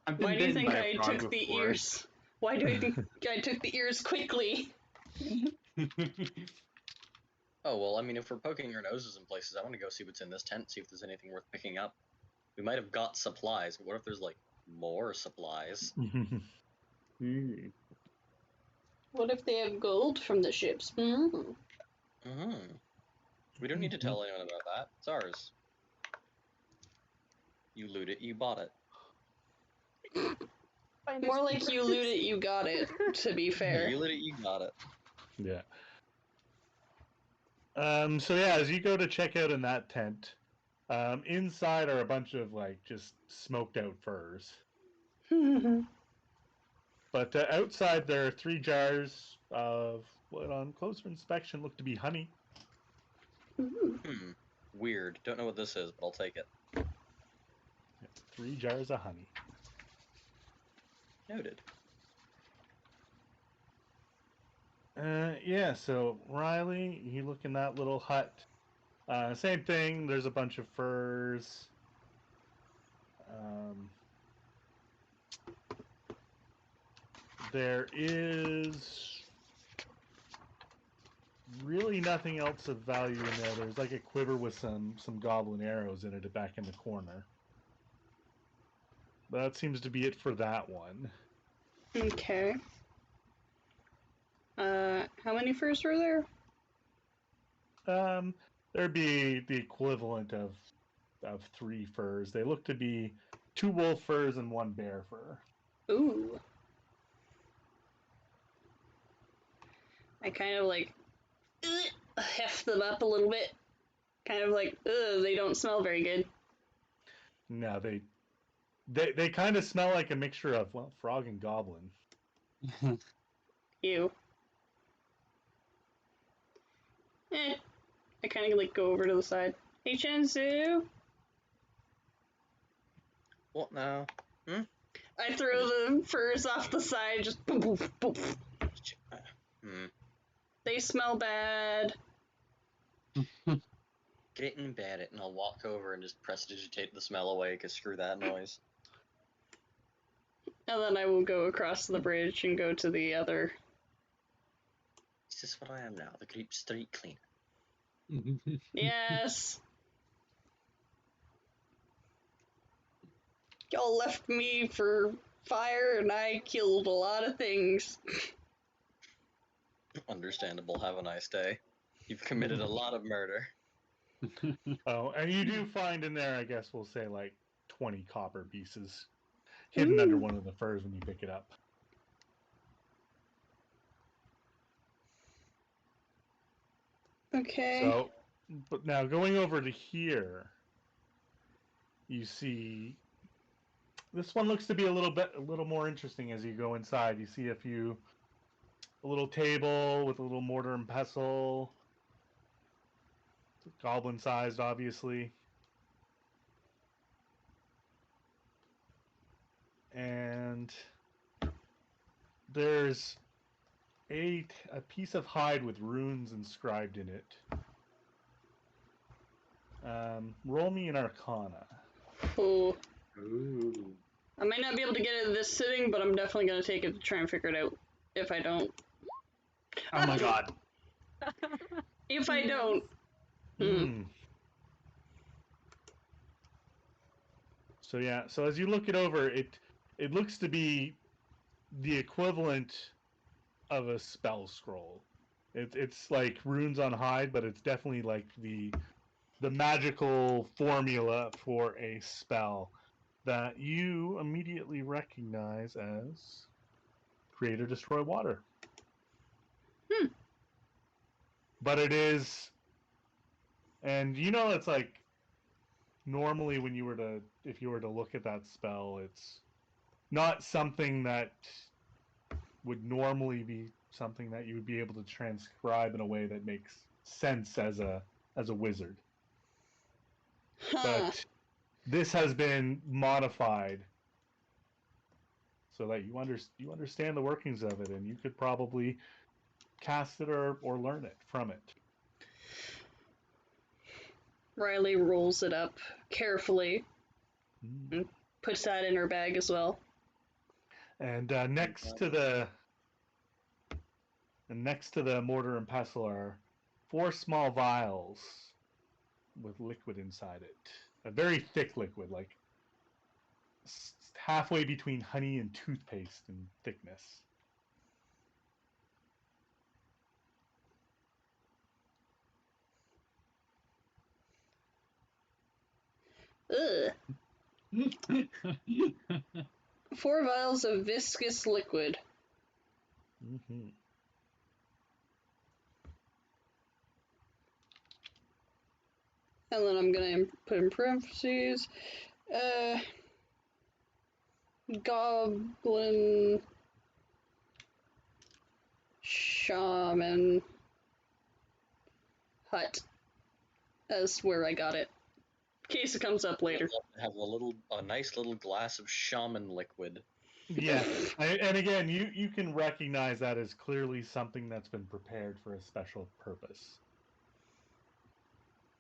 I've been Why do you bitten think by a I frog took the before. ears? Why do I think I took the ears quickly? Oh, well, I mean, if we're poking our noses in places, I want to go see what's in this tent, see if there's anything worth picking up. We might have got supplies, but what if there's, like, more supplies? What if they have gold from the ships? Mm. We don't need to tell anyone about that. It's ours. You loot it, you bought it. More like you loot it, you got it, to be fair. You loot it, you got it. Yeah. So yeah, as you go to check out in that tent, inside are a bunch of like just smoked out furs. But outside there are 3 jars of what on closer inspection look to be honey. Weird. Don't know what this is, but I'll take it. Yeah, 3 jars of honey. Noted. Yeah, so Riley, you look in that little hut. Same thing, there's a bunch of furs. There is really nothing else of value in there. There's like a quiver with some goblin arrows in it back in the corner. That seems to be it for that one. Okay. How many furs were there? There'd be the equivalent of 3 furs. They look to be 2 wolf furs and 1 bear fur. Ooh. I kind of like heft them up a little bit. Kind of like, ugh, they don't smell very good. No, they kind of smell like a mixture of, well, frog and goblin. Ew. I kind of like go over to the side. Hey, Shensu! What now? I throw the furs off the side, just boom, boom, boom. They smell bad. Get in bed, and I'll walk over and just prestidigitate the smell away, because screw that noise. And then I will go across the bridge and go to the other. Is this what I am now? The great street cleaner. Yes! Y'all left me for fire and I killed a lot of things. Understandable, have a nice day. You've committed a lot of murder. Oh, and you do find in there, I guess we'll say, like 20 copper pieces hidden under one of the furs when you pick it up. Okay. So, but now going over to here, you see this one looks to be a little more interesting as you go inside. You see a little table with a little mortar and pestle, goblin sized, obviously. And there's a piece of hide with runes inscribed in it. Roll me an Arcana. Ooh. Ooh. I might not be able to get it this sitting, but I'm definitely going to take it to try and figure it out. If I don't. Oh my god. If I don't. So yeah, so as you look it over, it looks to be the equivalent of a spell scroll. It's like runes on hide, but it's definitely like the magical formula for a spell that you immediately recognize as create or destroy water. But it is, and you know, it's like normally when if you were to look at that spell, it's not something that would normally be something that you would be able to transcribe in a way that makes sense as a wizard. But this has been modified so that you understand the workings of it, and you could probably cast it or learn it from it. Riley rolls it up carefully and puts that in her bag as well. And next to the mortar and pestle are 4 small vials with liquid inside it. A very thick liquid, like halfway between honey and toothpaste in thickness. Ugh. 4 vials of viscous liquid. Mm-hmm. And then I'm gonna put in parentheses, goblin shaman hut as where I got it. In case it comes up later. Have a nice little glass of shaman liquid. Yeah, and again, you can recognize that as clearly something that's been prepared for a special purpose.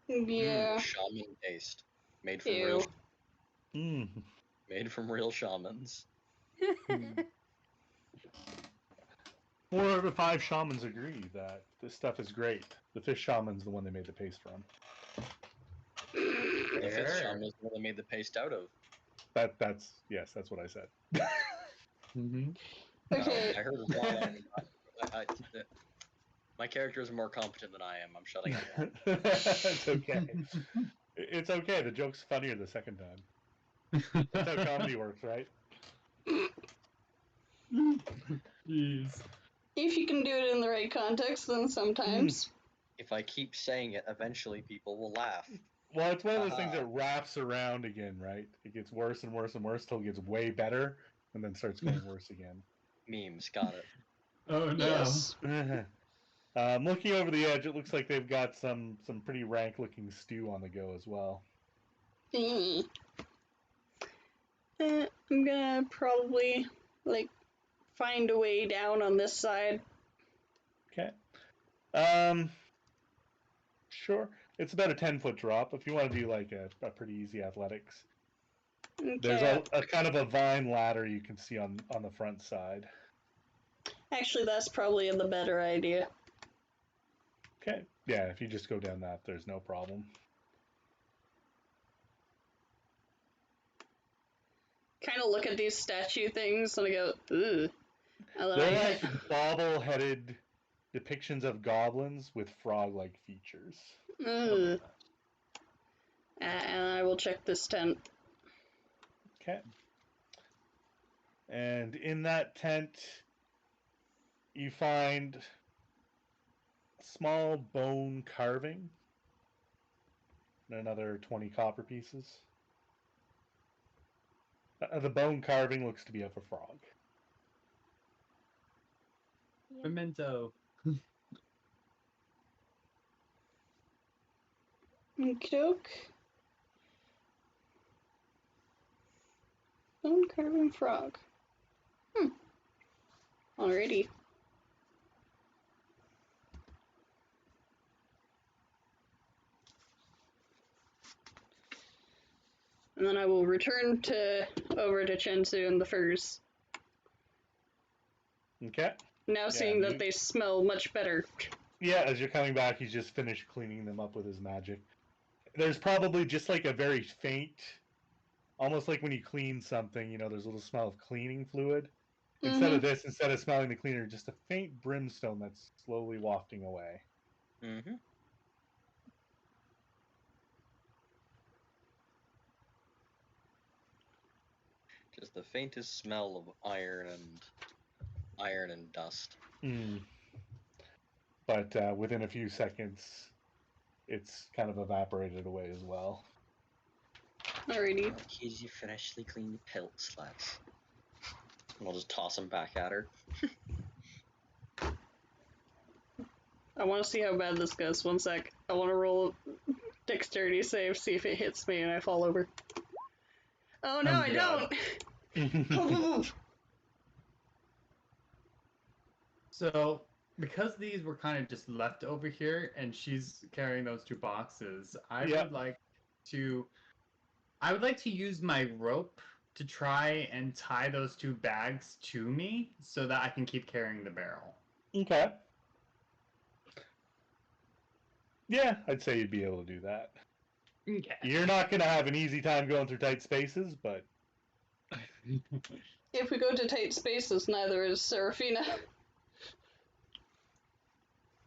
Yeah. Shaman taste. Made from Ew. made from real shamans. 4 out of 5 shamans agree that this stuff is great. The fish shaman's the one they made the paste from. The 5th shaman is the one they made the paste out of. That's what I said. Okay. I heard wrong. My character is more competent than I am. I'm shutting up. It's okay. It's okay. The joke's funnier the second time. That's how comedy works, right? Jeez. If you can do it in the right context, then sometimes. If I keep saying it, eventually people will laugh. Well, it's one of those things that wraps around again, right? It gets worse and worse and worse till it gets way better, and then starts getting worse again. Memes, got it. Oh no. Yes. Looking over the edge, it looks like they've got some pretty rank-looking stew on the go as well. I'm gonna probably, like, find a way down on this side. Okay. Sure. It's about a 10-foot drop. If you want to do like a pretty easy athletics, there's Okay. a kind of a vine ladder you can see on the front side. Actually, that's probably the better idea. Okay. Yeah, if you just go down that, there's no problem. Kind of look at these statue things and I go, ugh. And then They're I like bobble-headed depictions of goblins with frog-like features. ugh. And I will check this tent. Okay. And in that tent, you find small bone carving and another 20 copper pieces. The bone carving looks to be of a frog. Yeah. Memento. Okey-doke. Bone carving frog. Alrighty. And then I will return over to Chensu and the furs. Okay. Now seeing that they smell much better. Yeah, as you're coming back, he's just finished cleaning them up with his magic. There's probably just like a very faint, almost like when you clean something, there's a little smell of cleaning fluid. Instead of this, instead of smelling the cleaner, just a faint brimstone that's slowly wafting away. Mm-hmm. Just the faintest smell of iron and dust. But within a few seconds, it's kind of evaporated away as well. Alrighty. Here's your freshly cleaned pelts, lads. And I'll just toss them back at her. I want to see how bad this goes. One sec. I want to roll a dexterity save, see if it hits me and I fall over. Oh no, Oh, I God. don't! So, because these were kind of just left over here, and she's carrying those two boxes, I would like to use my rope to try and tie those two bags to me so that I can keep carrying the barrel. Okay. Yeah, I'd say you'd be able to do that. Okay. You're not going to have an easy time going through tight spaces, but... If we go to tight spaces, neither is Serafina.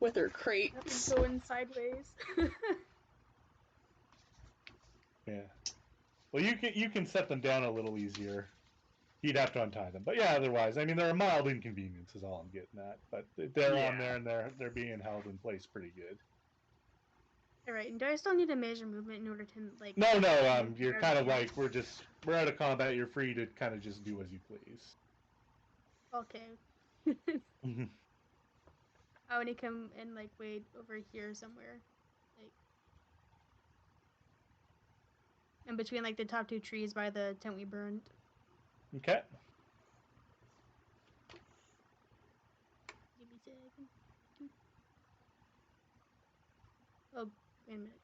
With her crates. Going sideways. Yeah. Well, you can set them down a little easier. You'd have to untie them, but yeah. Otherwise, I mean, they're a mild inconvenience, is all I'm getting at. But they're on there and they're being held in place pretty good. All right, and do I still need to measure movement in order to like? No. You're kind of like we're out of combat. You're free to kind of just do as you please. Okay. I want to come and like wait over here somewhere, like in between like the top two trees by the tent we burned. Okay. Give me a second. Oh, wait a minute.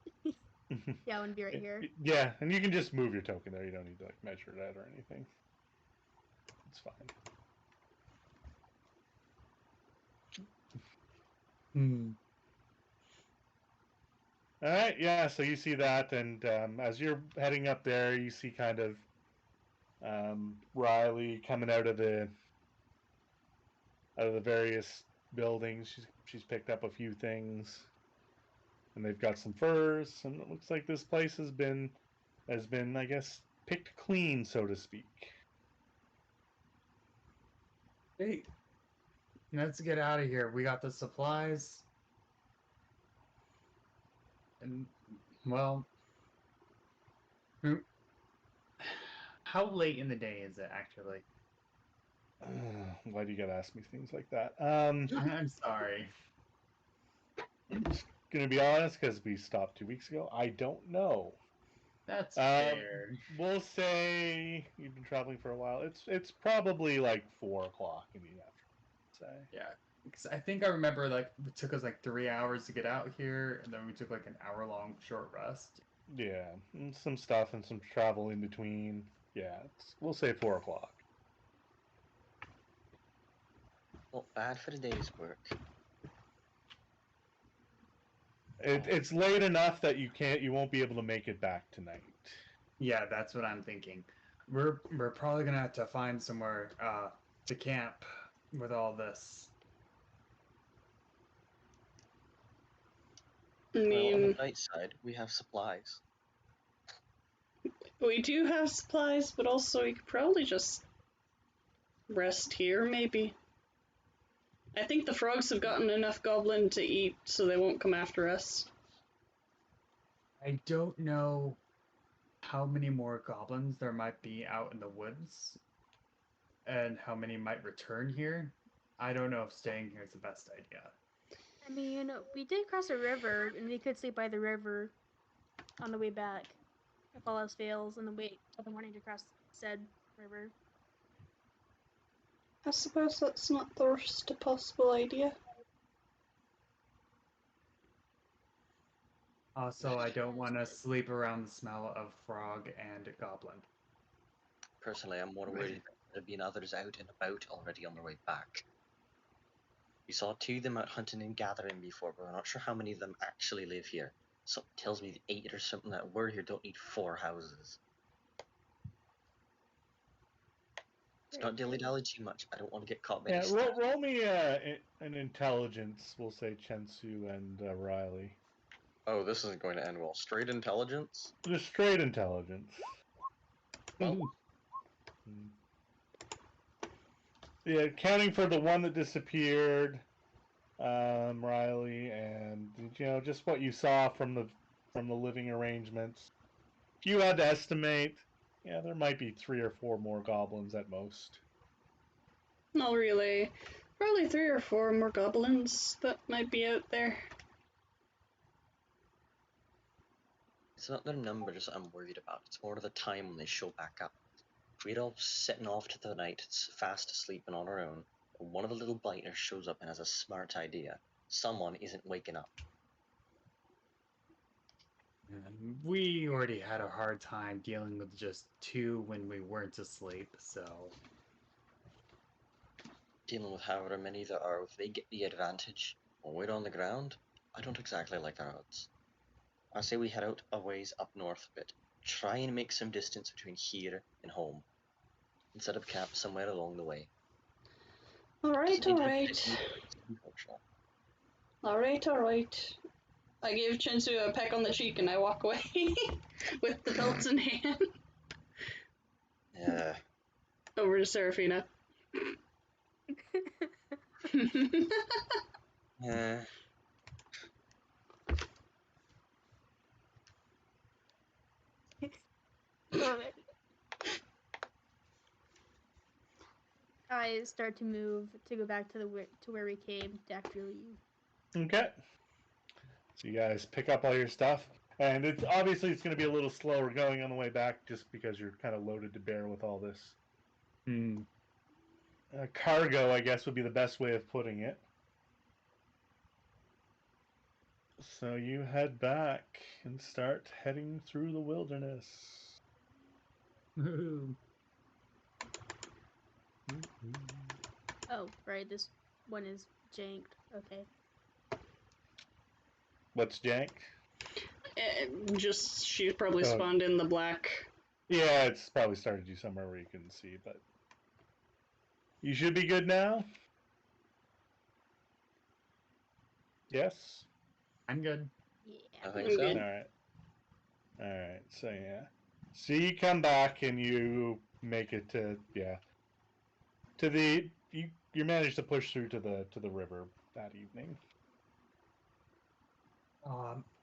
Yeah, I want to be right here. Yeah, and you can just move your token there. You don't need to like measure it out or anything. It's fine. All right, yeah. So you see that, and as you're heading up there, you see kind of Riley coming out of the various buildings. She's picked up a few things, and they've got some furs, and it looks like this place has been, I guess, picked clean, so to speak. Hey, let's get out of here. We got the supplies. And, well, how late in the day is it, actually? Why do you gotta ask me things like that? I'm sorry. I'm just gonna be honest because we stopped 2 weeks ago. I don't know. That's fair. We'll say you've been traveling for a while. It's probably like 4 o'clock in the afternoon. Say. Yeah, because I think I remember like it took us like 3 hours to get out here, and then we took like an hour-long short rest. Yeah, and some stuff and some travel in between. Yeah, we'll say 4 o'clock. Not bad for a day's work. It's late enough that you won't be able to make it back tonight. Yeah, that's what I'm thinking. We're probably gonna have to find somewhere to camp with all this. I Well, on the mean, bright side, we have supplies. we do have supplies, but also we could probably just rest here, maybe. I think the frogs have gotten enough goblin to eat, so they won't come after us. I don't know how many more goblins there might be out in the woods, and how many might return here. I don't know if staying here is the best idea. I mean, we did cross a river, and we could sleep by the river on the way back, if all else fails, and then wait till the morning to cross said river. I suppose that's not the worst possible idea. Also, I don't want to sleep around the smell of frog and goblin. Personally, I'm more worried that there have been others out and about already on their way back. We saw 2 of them out hunting and gathering before, but we're not sure how many of them actually live here. Something tells me 8 or something that were here don't need 4 houses. Let's not dilly-dally too much. I don't want to get caught by Yeah, these roll me an intelligence. We'll say Chensu and Riley. Oh, this isn't going to end well. Straight intelligence? Just straight intelligence. Well, Yeah, counting for the one that disappeared, Riley, and just what you saw from the living arrangements. If you had to estimate, yeah, there might be 3 or 4 more goblins at most. Not really. Probably 3 or 4 more goblins that might be out there. it's not their numbers I'm worried about. It's more the time when they show back up. If we're all sitting off to the night, fast asleep and on our own, and one of the little blighters shows up and has a smart idea, someone isn't waking up. And we already had a hard time dealing with just 2 when we weren't asleep, so. Dealing with however many there are, if they get the advantage when we're on the ground, I don't exactly like our odds. I say we head out a ways up north a bit. Try and make some distance between here and home. Instead of camp somewhere along the way. Alright, alright. Unfortunately. Alright. I give Chinsu a peck on the cheek and I walk away with the pelts in hand. Yeah. Over to Seraphina. Yeah. Love it. I start to move to go back to where we came to actually leave. Okay. So you guys pick up all your stuff, and it's going to be a little slower going on the way back, just because you're kind of loaded to bear with all this. Cargo, I guess, would be the best way of putting it. So you head back and start heading through the wilderness. Oh, right, this one is janked. Okay. What's janked? Just, she probably spawned in the black. Yeah, it's probably started you somewhere where you couldn't see, but you should be good now. Yes? I'm good. Yeah. I think I'm so. good. Alright, so yeah. So you come back and you make it to you manage to push through to the river that evening.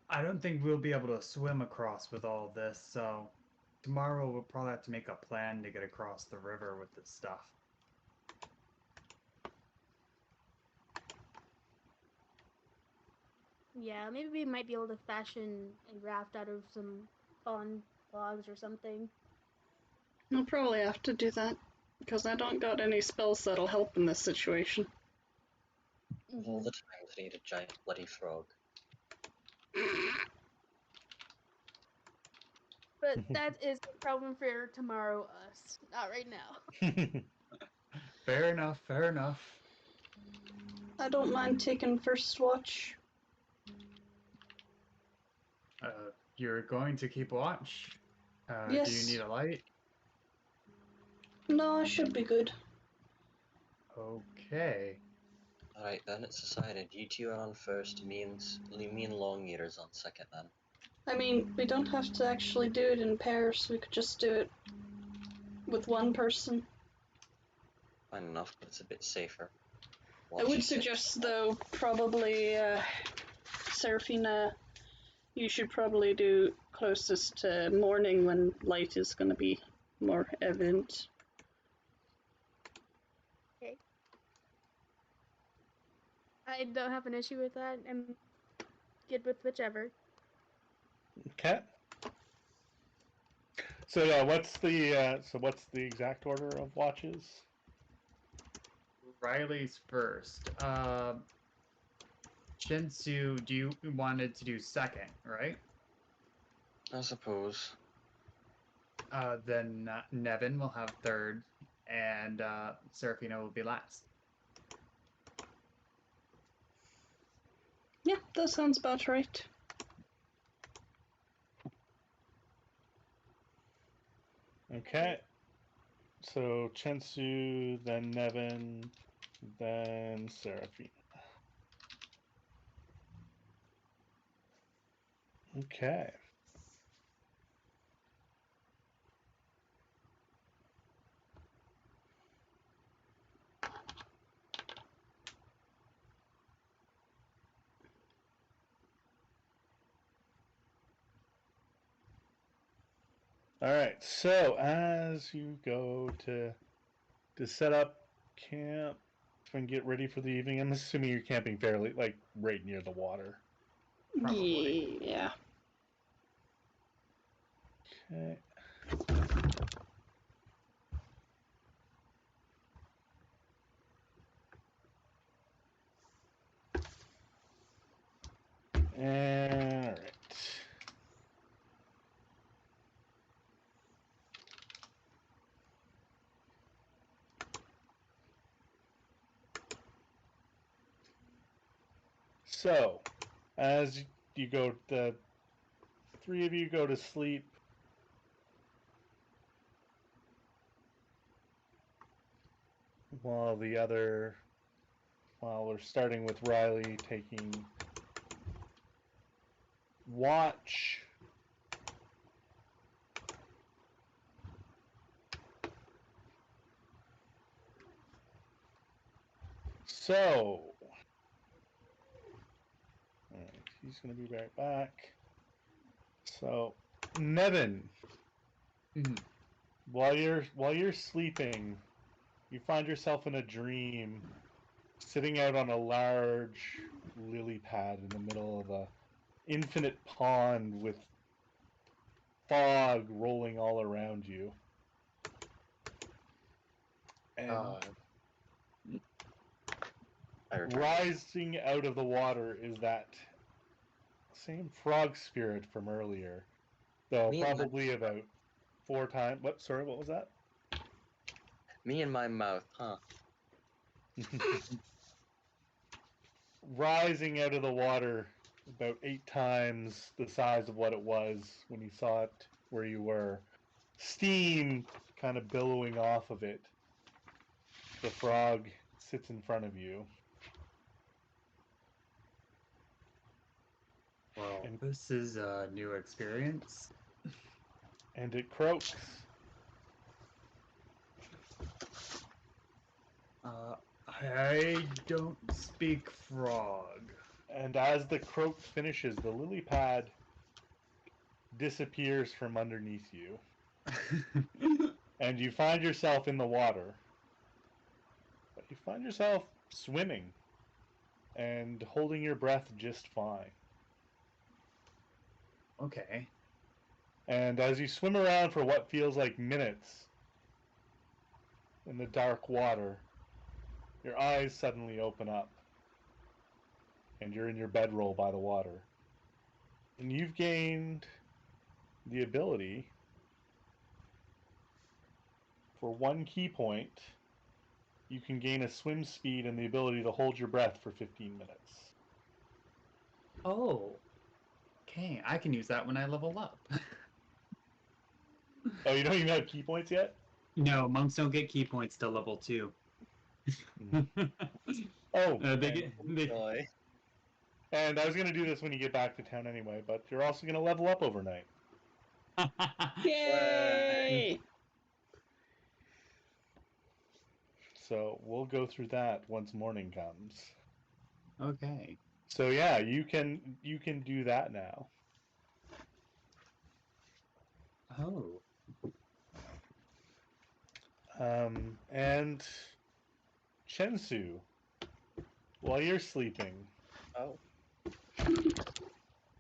I don't think we'll be able to swim across with all this, so tomorrow we'll probably have to make a plan to get across the river with this stuff. Yeah, maybe we might be able to fashion a raft out of some fallen logs or something. I'll probably have to do that, because I don't got any spells that'll help in this situation. Of all the times I need a giant bloody frog. But that is a problem for tomorrow us, not right now. Fair enough, fair enough. I don't mind taking first watch. You're going to keep watch. Do you Yes. need a light? No, I should be good. Okay. Alright then, it's decided. You two are on first, me and Long Eater's on second then. I mean, we don't have to actually do it in pairs. We could just do it with one person. Fine enough, but it's a bit safer. I would suggest, though, probably, Seraphina, you should probably do closest to morning when light is going to be more evident. Okay. I don't have an issue with that. I'm good with whichever. Okay. So yeah, what's the exact order of watches? Riley's first. Shinsu, you wanted to do second, right? I suppose. Then Nevin will have third, and Serafina will be last. Yeah, that sounds about right. Okay. So Chensu, then Nevin, then Seraphine. Okay. All right. So as you go to set up camp and get ready for the evening, I'm assuming you're camping fairly right near the water. Probably. Yeah. Okay. And all right. So, as you go, the three of you go to sleep. While we're starting with Riley taking watch. So, all right, he's going to be right back. So, Nevin, while you're sleeping, you find yourself in a dream, sitting out on a large lily pad in the middle of a infinite pond with fog rolling all around you. And rising out of the water is that same frog spirit from earlier. Though probably about 4 times. What? Sorry, what was that? Me and my mouth, huh? Rising out of the water about 8 times the size of what it was when you saw it where you were. Steam kind of billowing off of it. The frog sits in front of you. Well, this is a new experience. And it croaks. I don't speak frog. And as the croak finishes, the lily pad disappears from underneath you. And you find yourself in the water. But you find yourself swimming and holding your breath just fine. Okay. And as you swim around for what feels like minutes in the dark water, your eyes suddenly open up, and you're in your bedroll by the water. And you've gained the ability for 1 key point. You can gain a swim speed and the ability to hold your breath for 15 minutes. Oh. Okay, I can use that when I level up. Oh, you don't even have key points yet? No, monks don't get key points till level 2. Oh, Joy. and I was going to do this when you get back to town anyway, but you're also going to level up overnight. Yay! So we'll go through that once morning comes. Okay. So yeah, you can do that now. Oh. And Chensu, while you're sleeping, Oh.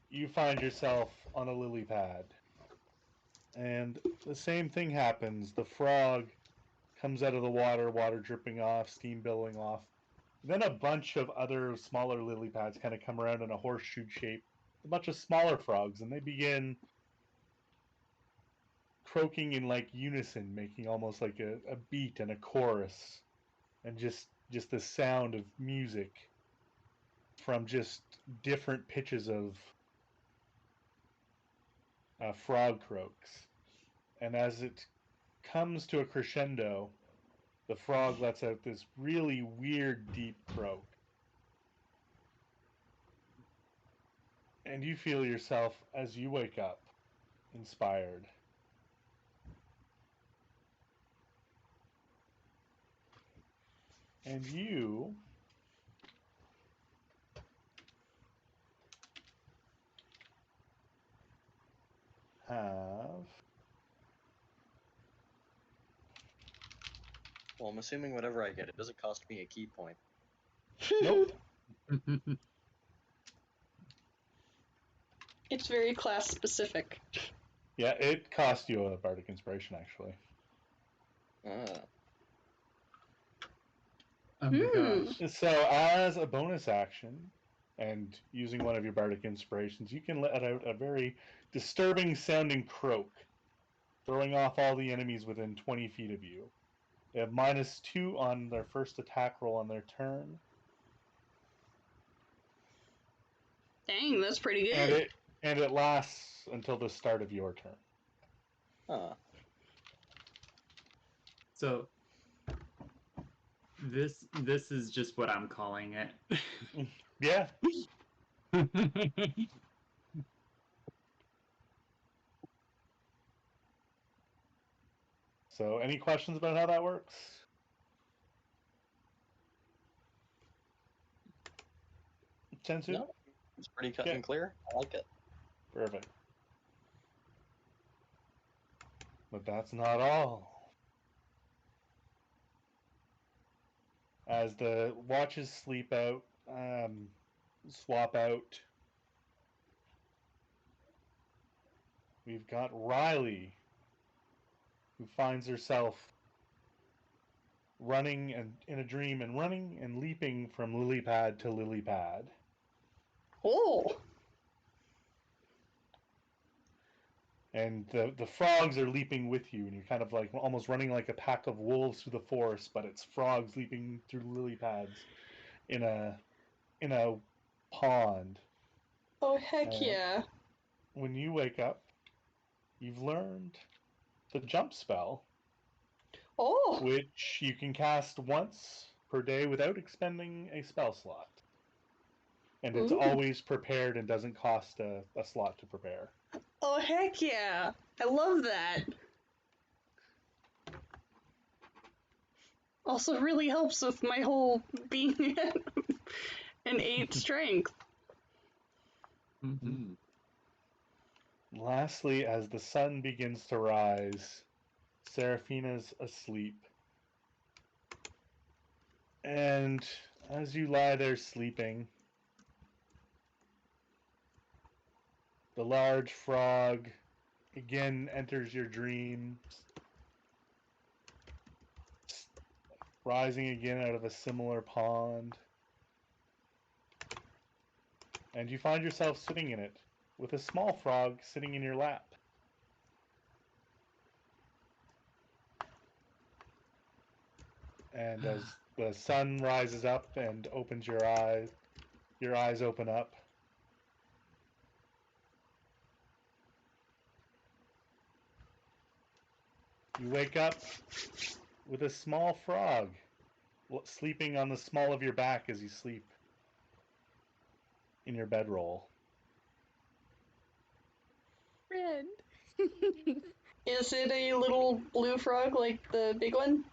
you find yourself on a lily pad. And the same thing happens. The frog comes out of the water, water dripping off, steam billowing off. Then a bunch of other smaller lily pads kind of come around in a horseshoe shape. A bunch of smaller frogs, and they begin croaking in like unison, making almost like a beat and a chorus, and just the sound of music from just different pitches of frog croaks. And as it comes to a crescendo, the frog lets out this really weird deep croak. And you feel yourself, as you wake up, inspired. And you have... Well, I'm assuming whatever I get, it doesn't cost me a key point. Nope. It's very class specific. Yeah, it cost you a bardic inspiration, actually. Ah. Oh my gosh. So, as a bonus action, and using one of your bardic inspirations, you can let out a very disturbing sounding croak, throwing off all the enemies within 20 feet of you. They have -2 on their first attack roll on their turn, Dang, that's pretty and good. it lasts until the start of your turn. Huh. So this is just what I'm calling it. Yeah. So, any questions about how that works? Tensu? No, it's pretty cut Okay. and clear. I like it. Perfect. But that's not all. As the watches sleep out, swap out, we've got Riley, who finds herself running and in a dream and running and leaping from lily pad to lily pad. Oh, And the frogs are leaping with you, and you're kind of like almost running like a pack of wolves through the forest, but it's frogs leaping through lily pads in a pond. oh heck yeah. When you wake up, you've learned the jump spell, Oh, which you can cast once per day without expending a spell slot. And it's ooh. always prepared and doesn't cost a slot to prepare. Oh heck yeah. I love that. Also really helps with my whole being an 8 strength. Mm-hmm. Lastly, as the sun begins to rise, Seraphina's asleep. And as you lie there sleeping, The large frog again enters your dreams, rising again out of a similar pond. And you find yourself sitting in it, with a small frog sitting in your lap. And as the sun rises up and opens your eyes open up. You wake up with a small frog sleeping on the small of your back as you sleep in your bedroll. Friend. Is it a little blue frog like the big one?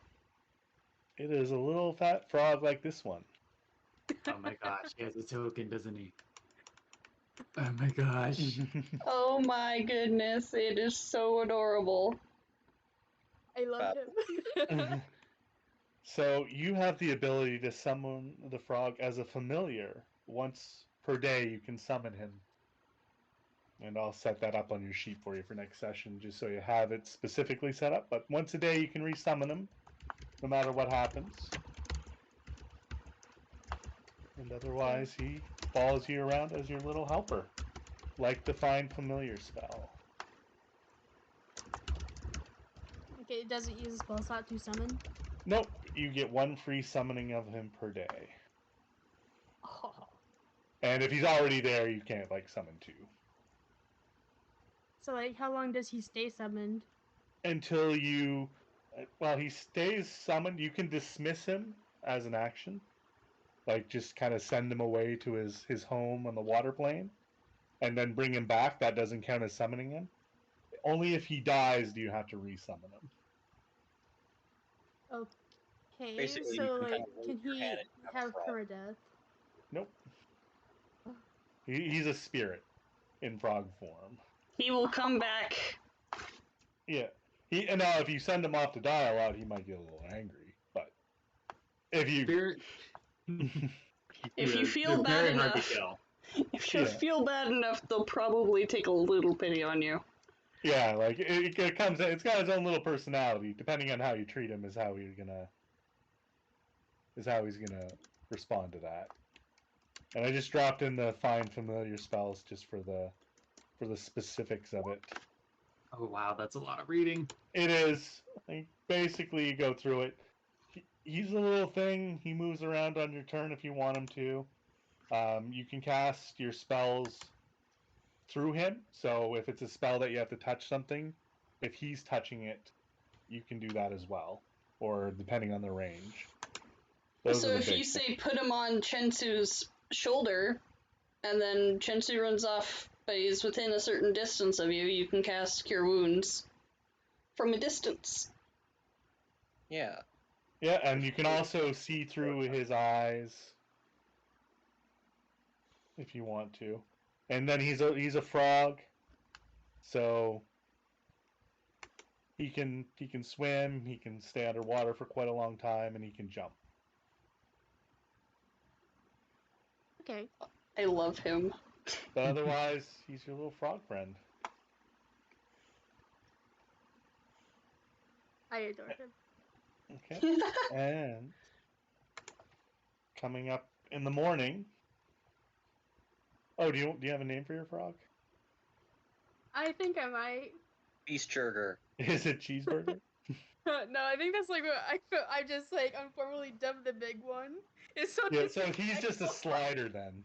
It is a little fat frog like this one. Oh my gosh, he has a token, doesn't he? Oh my gosh. Oh my goodness, it is so adorable. I love him. So you have the ability to summon the frog as a familiar. Once per day you can summon him. And I'll set that up on your sheet for you for next session, just so you have it specifically set up. But once a day you can resummon him, no matter what happens. And otherwise he follows you around as your little helper, like the Find Familiar spell. Okay, it doesn't use a spell slot to summon. Nope, you get one free summoning of him per day. Oh. And if he's already there, you can't, summon two. So, how long does he stay summoned? Until you... While he stays summoned, you can dismiss him as an action. Just kind of send him away to his home on the water plane. And then bring him back. That doesn't count as summoning him. Only if he dies do you have to resummon him. Okay, Basically, so, you can kind of can wave your he hand and you have a have frog. permadeath? Nope. He's a spirit in frog form. He will come back. Yeah. And now if you send him off to die a lot, he might get a little angry. But if you... Spirit. If you feel they're bad very hard to enough, kill. if you Yeah. feel bad enough, they'll probably take a little pity on you. Yeah, it comes. It's got its own little personality. Depending on how you treat him, is how he's gonna respond to that. And I just dropped in the Find Familiar spells just for the specifics of it. Oh wow, that's a lot of reading. It is. Basically, you go through it. He's a little thing. He moves around on your turn if you want him to. You can cast your spells through him. So if it's a spell that you have to touch something, if he's touching it, you can do that as well. Or depending on the range. So if you say put him on Chensu's shoulder, and then Chensu runs off, but he's within a certain distance of you, you can cast Cure Wounds from a distance. Yeah. Yeah, and you can also see through his eyes if you want to. And then he's a frog, so he can swim, he can stay underwater for quite a long time, and he can jump. Okay. I love him. But otherwise, he's your little frog friend. I adore him. Okay. And coming up in the morning. Oh, do you have a name for your frog? I think I might. Beastburger. Is it Cheeseburger? No, I think that's what I just informally dubbed the big one. It's so Yeah, so he's just a slider then.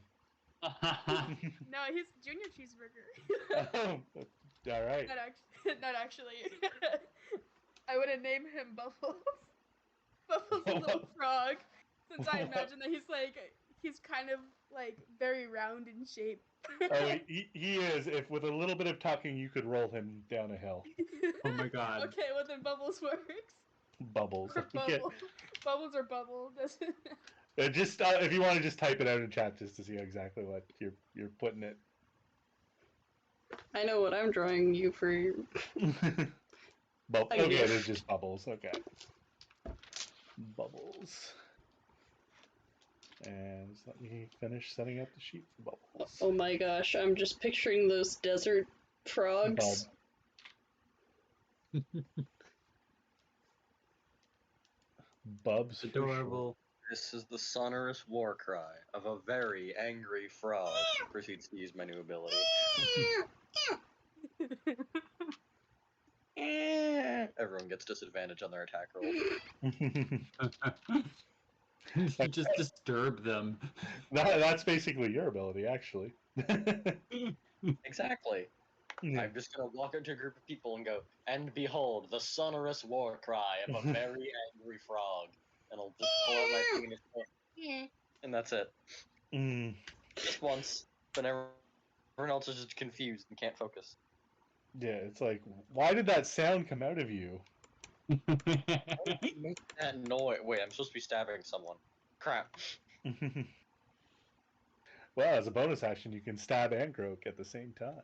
No, he's Junior Cheeseburger. Oh, all right. Not actually. I would have named him Bubbles. Bubbles a little frog, since I imagine that he's kind of very round in shape. Oh, he is. If with a little bit of tucking, you could roll him down a hill. Oh my god. Okay, well then Bubbles works. Bubbles. Or Okay. Bubble. Bubbles or Bubble doesn't. Just if you want to just type it out in chat just to see exactly what you're putting it. I know what I'm drawing you for. Okay, it is just Bubbles. Okay. Bubbles. And just let me finish setting up the sheet for bubbles. Oh my gosh, I'm just picturing those desert frogs. Bubs. Adorable. This is the sonorous war cry of a very angry frog who proceeds to use my new ability. Everyone gets disadvantage on their attack roll. You just disturb them. That's basically your ability, actually. Exactly. Yeah. I'm just gonna walk into a group of people and go, and behold, the sonorous war cry of a very angry frog. And I'll just pull out my thing and just go, and that's it. Mm, Just once. Then everyone else is just confused and can't focus. yeah, it's like, why did that sound come out of you? Make that noise. Wait, I'm supposed to be stabbing someone. Crap. Well, as a bonus action, you can stab and croak at the same time.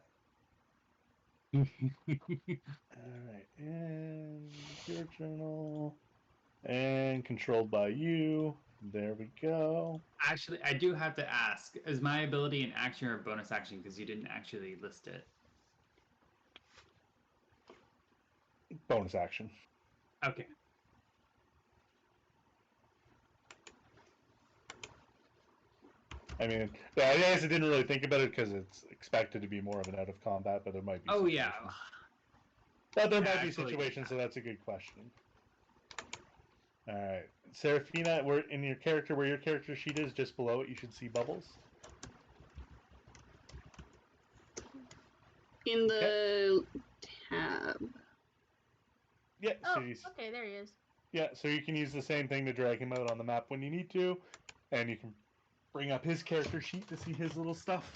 Alright, and your journal. And controlled by you. There we go. Actually, I do have to ask: is my ability an action or a bonus action? Because you didn't actually list it. Bonus action. Okay. I mean, yeah, I guess I didn't really think about it because it's expected to be more of an out of combat, but there might be. Oh yeah. But there Yeah, might I be totally get situations, so that. that's a good question. All right, Seraphina, we're in your character where your character sheet is, just below it. You should see bubbles. In the tab. Yeah, so Oh, okay, there he is. yeah, so you can use the same thing to drag him out on the map when you need to, and you can bring up his character sheet to see his little stuff.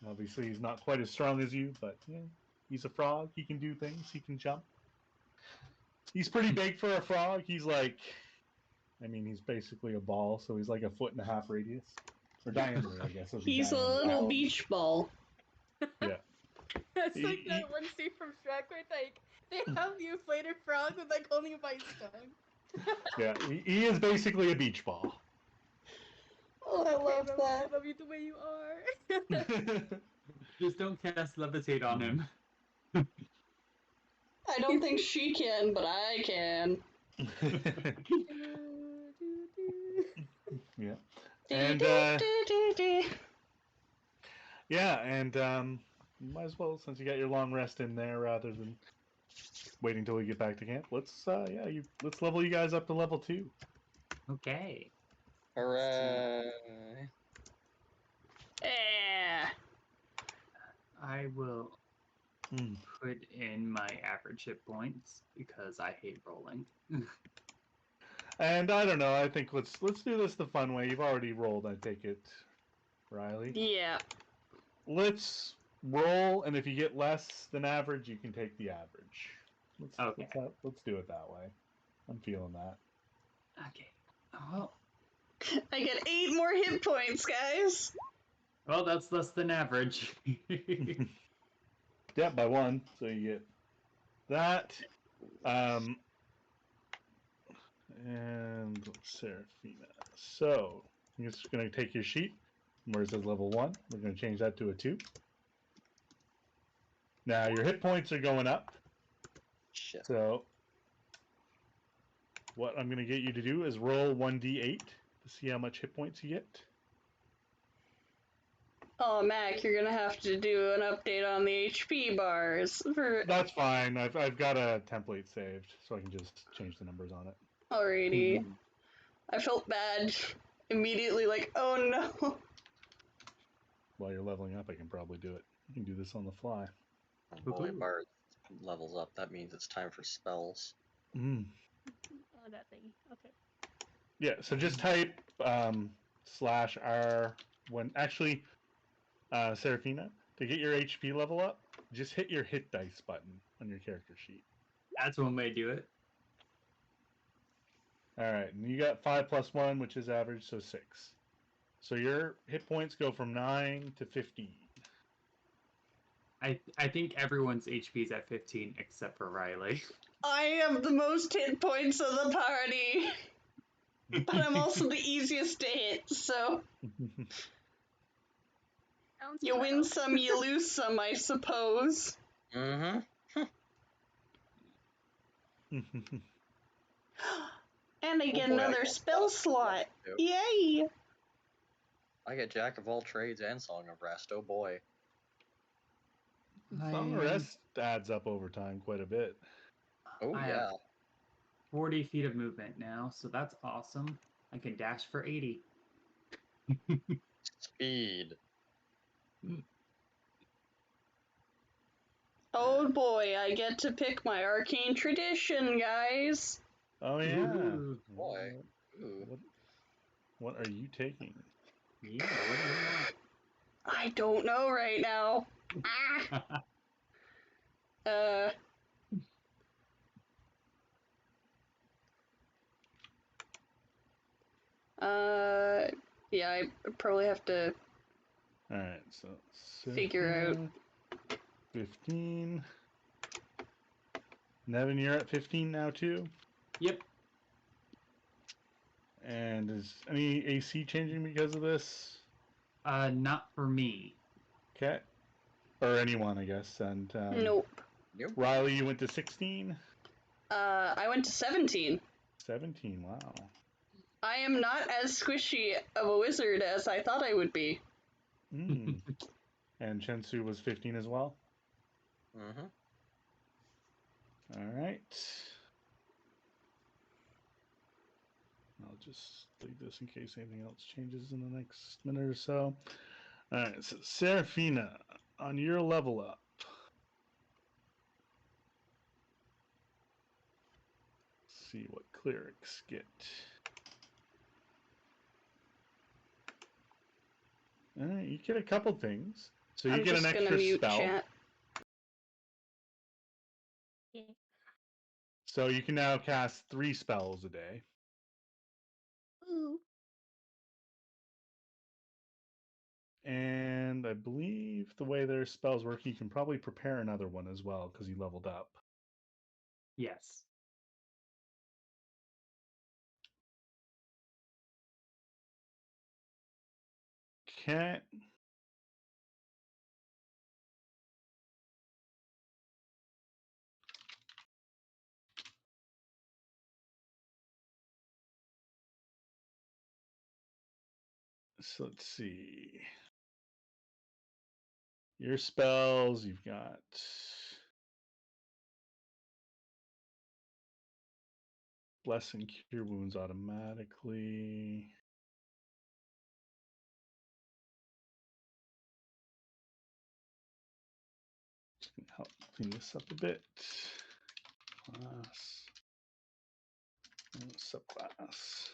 Obviously, he's not quite as strong as you, but yeah, he's a frog. He can do things. He can jump. He's pretty big for a frog. He's like, I mean, he's basically a ball, so he's like 1.5 foot radius. Or diameter, I guess. He's a little beach ball. Yeah. That's He- like he- that one scene from Shrek where like they have the inflated frog with like holding him by his tongue. Yeah, he is basically a beach ball. Oh, I love I that. love you the way you are. Just don't cast levitate on him. I don't think she can, but I can. Yeah. Do, And, do, do, do, do. yeah, and might as well, since you got your long rest in there, rather than waiting till we get back to camp. Let's let's level you guys up to level 2. Okay. Hooray! Yeah. I will Hmm. put in my average hit points because I hate rolling. And I don't know. I think let's do this the fun way. You've already rolled, I take it, Riley. Yeah. Let's roll, and if you get less than average, you can take the average. Okay. Let's do it that way. I'm feeling that. Okay. Well, I get 8 more hit points, guys. well, that's less than average. Yeah, by 1, so you get that. And Seraphina. So you're just going to take your sheet where it says level 1. We're going to change that to a 2. Now your hit points are going up. Shit. So what I'm going to get you to do is roll 1d8 to see how much hit points you get. Oh, Mac, you're gonna have to do an update on the HP bars for That's fine. I've got a template saved, so I can just change the numbers on it. already. I felt bad immediately, like, oh no. While you're leveling up, I can probably do it. You can do this on the fly. Oh boy, Bard levels up. That means it's time for spells. Mm. Oh, that thingy. Okay. Yeah, so just type /R when actually, Seraphina, to get your HP level up, just hit your hit dice button on your character sheet. That's one way to do it. All right, and you got 5 + 1, which is average, so 6. So your hit points go from 9 to 15. I think everyone's HP is at 15 except for Riley. I have the most hit points of the party. but I'm also the easiest to hit, so Sounds you win well. some, you lose some, I suppose. Mm-hmm. And I get boy, I another get spell lots of slot. too. Yay! I get Jack of all trades and Song of Rest. Oh boy. Song of Rest adds up over time quite a bit. Oh I yeah. have 40 feet of movement now, so that's awesome. I can dash for 80. Speed. Oh boy, I get to pick my arcane tradition, guys. Oh yeah. Ooh. Boy. Ooh. What are you taking? Yeah, what do you want? I don't know right now. Ah! Uh. Yeah, I probably have to All right, so figure out. Seraphina, 15. Nevin, you're at 15 now too. Yep. And is any AC changing because of this? Not for me. Okay. Or anyone, I guess. And Nope. Nope. Riley, you went to 16? I went to 17. 17, wow. I am not as squishy of a wizard as I thought I would be. Mm. And Chensu was 15 as well? Mm-hmm. All right. I'll just leave this in case anything else changes in the next minute or so. All right, so Seraphina, on your level up, let's see what clerics get. All right, you get a couple things. So you I'm get an just gonna extra mute spell. chat. Yeah. So you can now cast 3 spells a day. Ooh. And I believe the way their spells work, you can probably prepare another one as well because you leveled up. Yes. Okay. So let's see. Your spells, you've got Bless and Cure Wounds automatically. Just gonna help clean this up a bit. Class. And subclass.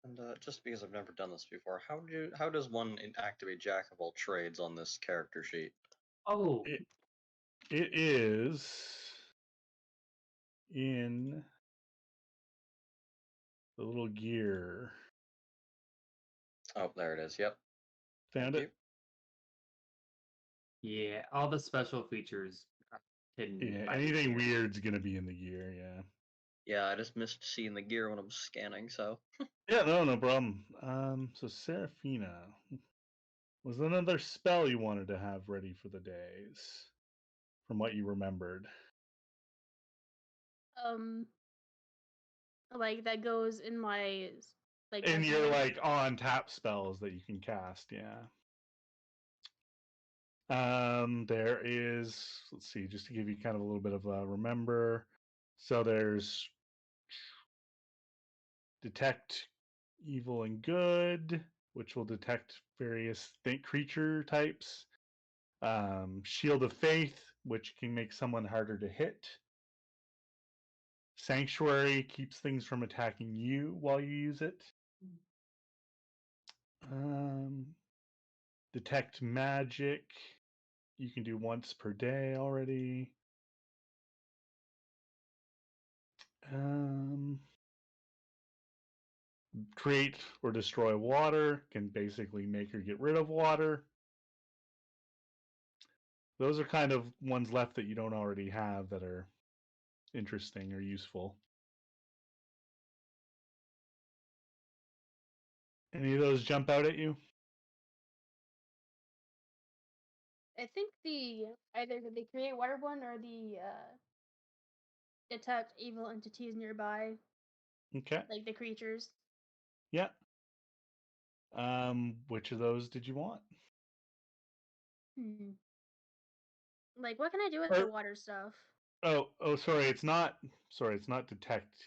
And just because I've never done this before, how does one activate Jack of all trades on this character sheet? Oh, It is in the little gear. Oh, there it is. Yep. Found Thank it? yeah. All the special features are hidden. Yeah, by the anything gear. weird's gonna be in the gear, yeah. Yeah, I just missed seeing the gear when I was scanning, so. Yeah, no problem. So Seraphina. Was there another spell you wanted to have ready for the days? From what you remembered. Like that goes in my like In as your my like on tap spells that you can cast, yeah. There is, let's see, just to give you kind of a little bit of a remember. So there's detect evil and good, which will detect various creature types. Shield of Faith, which can make someone harder to hit. Sanctuary keeps things from attacking you while you use it. Detect magic, you can do once per day already. Create or destroy water, can basically make or get rid of water. Those are kind of ones left that you don't already have that are interesting or useful. Any of those jump out at you? I think either the create water one or the detect evil entities nearby, Okay. like the creatures. Yeah. Which of those did you want? Like, what can I do with the water stuff? Sorry, it's not detect.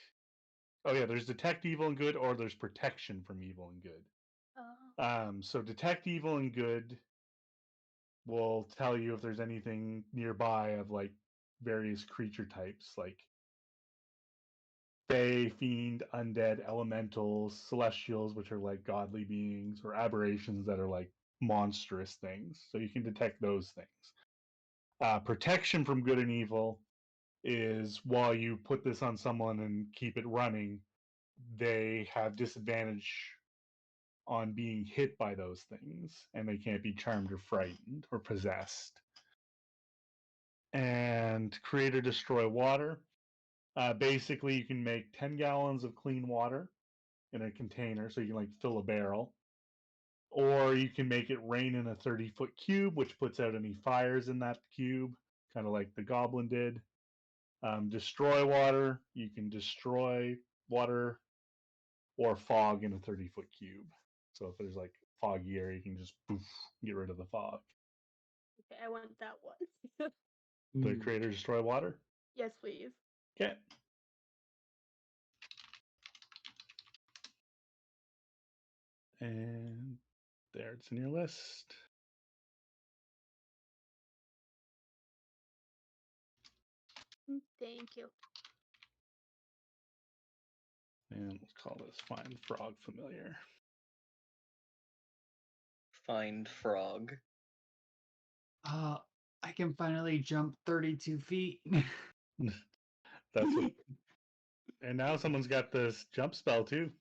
Oh yeah, there's detect evil and good, or there's protection from evil and good. Oh. So detect evil and good will tell you if there's anything nearby of like various creature types, like fae, fiend, undead, elementals, celestials, which are like godly beings, or aberrations that are like monstrous things. So you can detect those things. Protection from good and evil is while you put this on someone and keep it running, they have disadvantage on being hit by those things, and they can't be charmed or frightened or possessed. And create or destroy water. Basically, you can make 10 gallons of clean water in a container, so you can like fill a barrel. Or you can make it rain in a 30-foot cube, which puts out any fires in that cube, kind of like the goblin did. Destroy water. You can destroy water or fog in a 30-foot cube. So if there's like foggy area, you can just poof, get rid of the fog. Okay, I want that one. The creator destroy water? Yes, please. Okay. And there, it's in your list. Thank you. And let's call this Find Frog Familiar. Find frog. I can finally jump 32 feet. That's what. And now someone's got this jump spell too.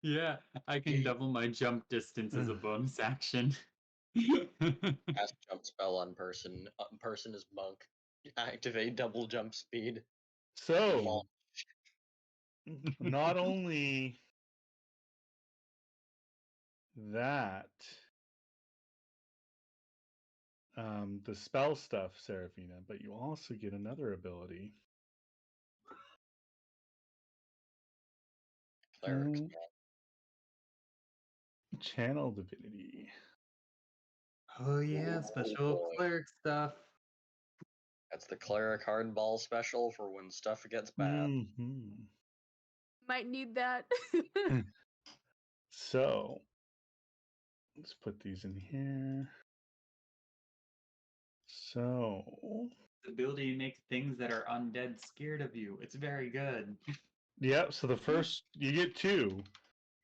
Yeah, I can double my jump distance as a bonus action. Cast jump spell on person. Person is monk. Activate double jump speed. So, not only that, the spell stuff, Seraphina, but you also get another ability. Clerics. Channel Divinity. Oh yeah, special boy. cleric stuff. That's the cleric hardball special for when stuff gets bad. Mm-hmm. Might need that. So, let's put these in here. So, The ability to make things that are undead scared of you. It's very good. yeah, so the first, you get 2.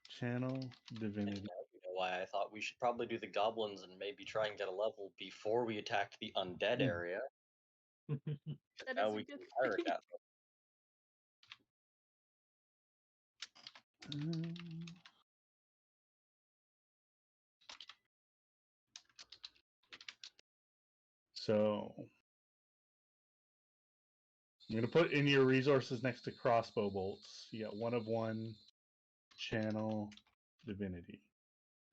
Channel And Divinity. now you know why I thought we should probably do the goblins and maybe try and get a level before we attack the undead area. That Now is we a can good fire thing. at them. So, I'm going to put in your resources next to crossbow bolts. You got 1 of 1, Channel Divinity.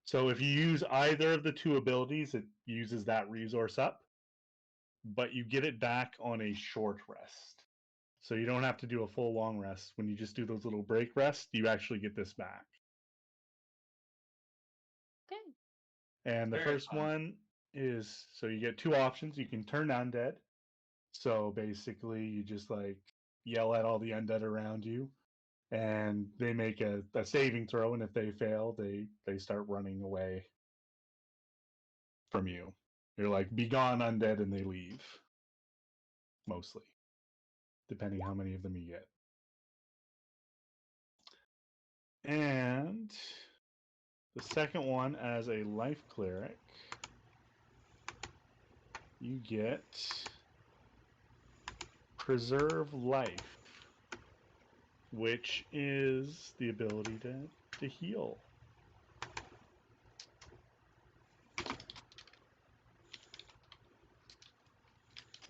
So if you use either of the 2 abilities, it uses that resource up, but you get it back on a short rest. So you don't have to do a full long rest. When you just do those little break rests, you actually get this back. Okay. And the Very first fun. one is, so you get 2 options. You can turn undead. So basically you just like yell at all the undead around you, and they make a saving throw, and if they fail, they start running away from you. You're like, be gone, undead, and they leave. Mostly. Depending how many of them you get. And the second one, as a life cleric, you get Preserve Life, which is the ability to heal.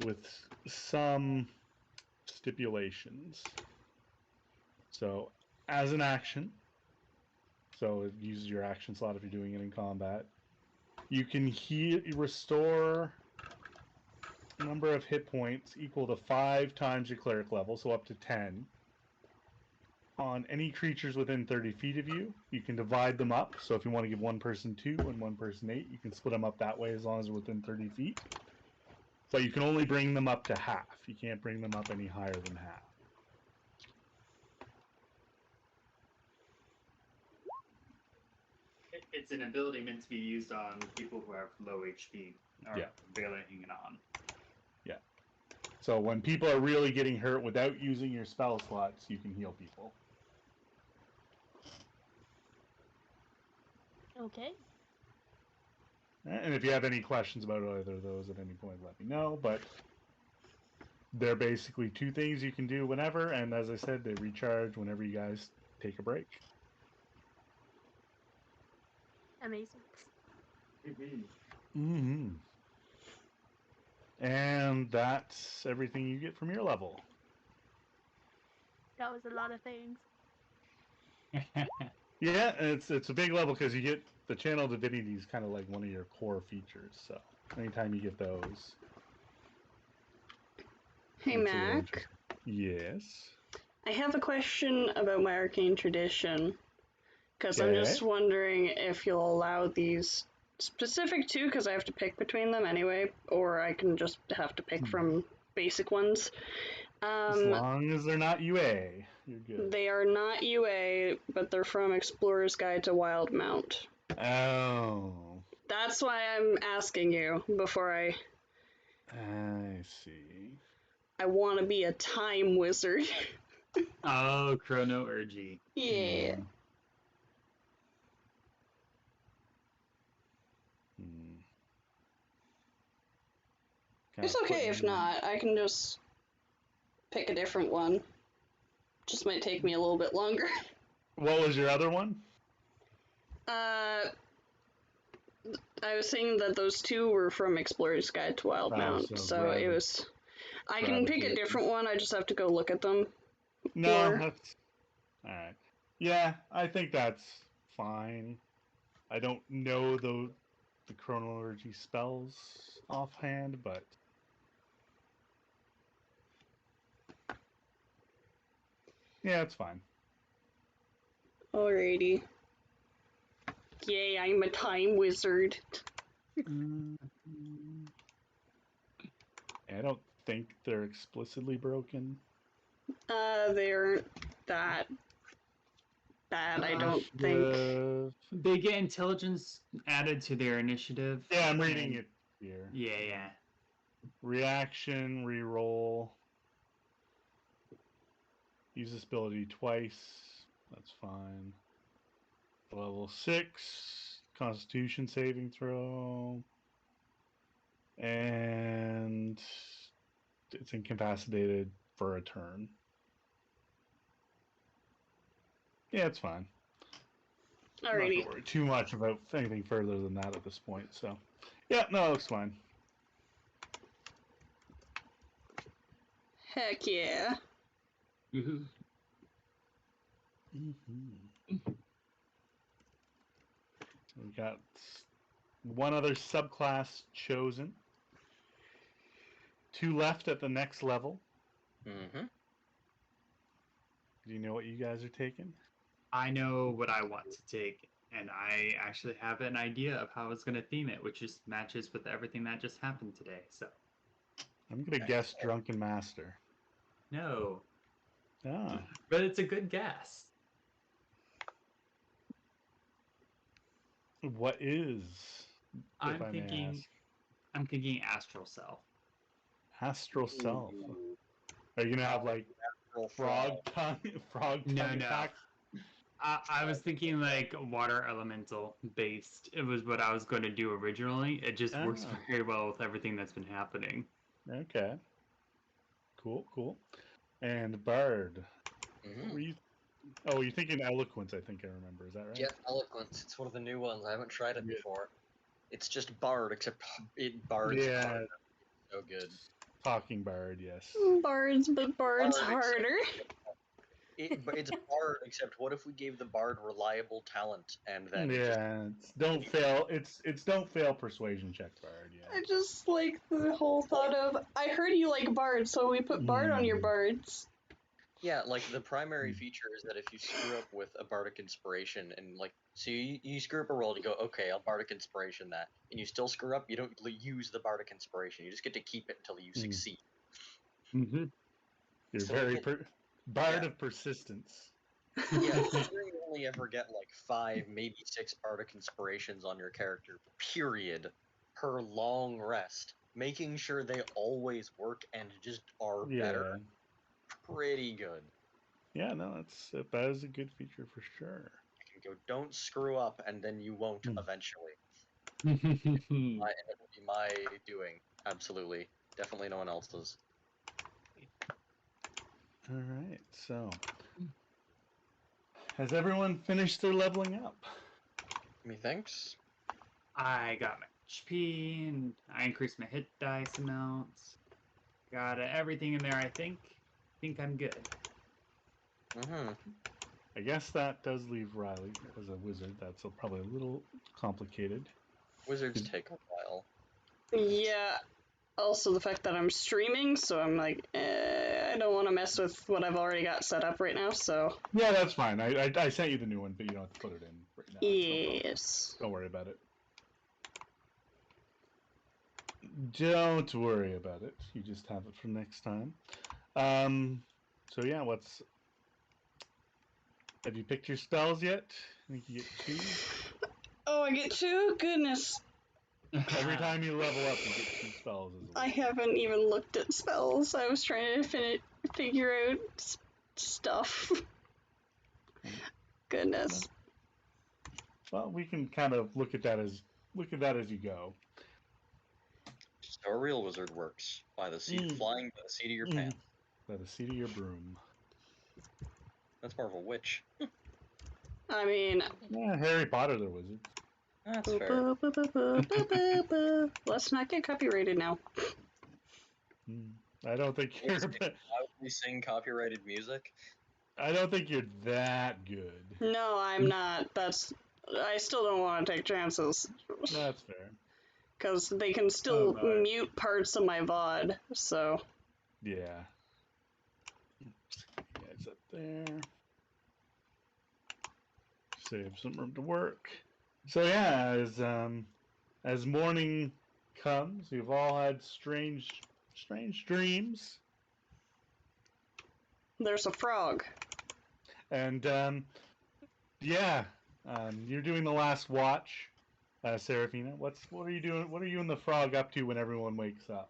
with some stipulations. So, as an action, so it uses your action slot if you're doing it in combat, you can restore number of hit points equal to 5 times your cleric level, so up to 10. On any creatures within 30 feet of you, you can divide them up. So if you want to give one person 2 and one person 8, you can split them up that way as long as they're within 30 feet. But you can only bring them up to half. You can't bring them up any higher than half. It's an ability meant to be used on people who have low HP or Yeah. barely hanging on. Yeah. So when people are really getting hurt without using your spell slots, you can heal people. Okay. And if you have any questions about either of those at any point, let me know. But they're basically 2 things you can do whenever, and as I said, they recharge whenever you guys take a break. Amazing. Mm-hmm. And that's everything you get from your level. That was a lot of things. Yeah, it's a big level because you get the Channel Divinity is kind of like one of your core features. So anytime you get those, Hey, it's a little Mac. interesting. Yes. I have a question about my arcane tradition. Because I'm just Okay. wondering if you'll allow these specific 2, because I have to pick between them anyway, or I can just have to pick from basic ones. As long as they're not UA, you're good. They are not UA, but they're from Explorer's Guide to Wildmount. Oh. That's why I'm asking you before I see. I want to be a time wizard. Oh, chronourgy. Yeah. It's okay if not. I can just pick a different one. Just might take me a little bit longer. What was your other one? I was saying that those 2 were from Explorer's Guide to Wildmount, so it was... I can pick a different one, I just have to go look at them. No, that's... Alright. Yeah, I think that's fine. I don't know the chronology spells offhand, but... Yeah, it's fine. Alrighty. Yay, I'm a time wizard. I don't think they're explicitly broken. They aren't that bad, I don't think. They get intelligence added to their initiative. Yeah, I'm reading it here. Yeah. Reaction, reroll. Use this ability twice. That's fine. Level 6. Constitution saving throw. And it's incapacitated for a turn. Yeah, it's fine. Alrighty. I'm not gonna worry too much about anything further than that at this point, so. Yeah, no, it looks fine. Heck yeah. Woohoo. We got one other subclass chosen. 2 left at the next level. Mm-hmm. Do you know what you guys are taking? I know what I want to take, and I actually have an idea of how it's going to theme it, which just matches with everything that just happened today. So I'm going to guess Drunken Master. no, Ah. but it's a good guess. What is? I'm thinking Astral Self. Astral Self. Are you gonna have like frog tongue No. attack? I was thinking like water elemental based. It was what I was going to do originally. It just works very well with everything that's been happening. Okay. Cool. And Bard. What were you? Oh, you're thinking Eloquence, I think I remember. Is that right? Yeah, Eloquence. It's one of the new ones. I haven't tried it before. It's just Bard, except Bard's Yeah. so good. Talking bard, yes. Bards, but bards Bard, harder. But it's bard, except what if we gave the bard reliable talent and then just Yeah, it's don't fail. It's don't fail persuasion check bard. I Yeah. just like the whole thought of, I heard you like bards, so we put bard on your bards. yeah, like the primary feature is that if you screw up with a bardic inspiration and like so you screw up a roll, you go okay, I'll bardic inspiration that, and you still screw up, you don't use the bardic inspiration. You just get to keep it until you succeed. Mm-hmm. You're So very it- bard yeah. of persistence. Yeah, considering you only ever get like 5, maybe 6 bardic inspirations on your character, period, per long rest, making sure they always work and just are better, pretty good. Yeah, no, that is a good feature for sure. You can go, don't screw up, and then you won't eventually. Hmm. It will be my doing, absolutely. Definitely no one else's. All right, so has everyone finished their leveling up? Methinks? I got my HP, and I increased my hit dice amounts. Got everything in there, I think. Think I'm good. Mm-hmm. I guess that does leave Riley as a wizard. That's probably a little complicated. Wizards take a while. Yeah. Also, the fact that I'm streaming, so I'm like, I don't want to mess with what I've already got set up right now, so. Yeah, that's fine. I sent you the new one, but you don't have to put it in right now. Yes. Don't worry about it. Don't worry about it. You just have it for next time. So yeah, have you picked your spells yet? I think you get 2. Oh, I get 2? Goodness. Every time you level up, you get 2 spells as a I wizard. haven't even looked at spells. I was trying to figure out stuff. Goodness. Well, we can kind of look at that as you go. Just how a real wizard works. By the seat, flying by the seat of your pants. By the seat of your broom. That's more of a witch. I mean, Yeah, Harry Potter, the wizard. That's fair. let's not get copyrighted now. I don't think you're. Loudly sing copyrighted music. I don't think you're that good. No, I'm not. I still don't want to take chances. That's fair. Because they can still mute parts of my VOD, so. Yeah. It's up there. Save some room to work. So yeah, as morning comes, you've all had strange dreams. There's a frog. And you're doing the last watch, Seraphina. What are you doing? What are you and the frog up to when everyone wakes up?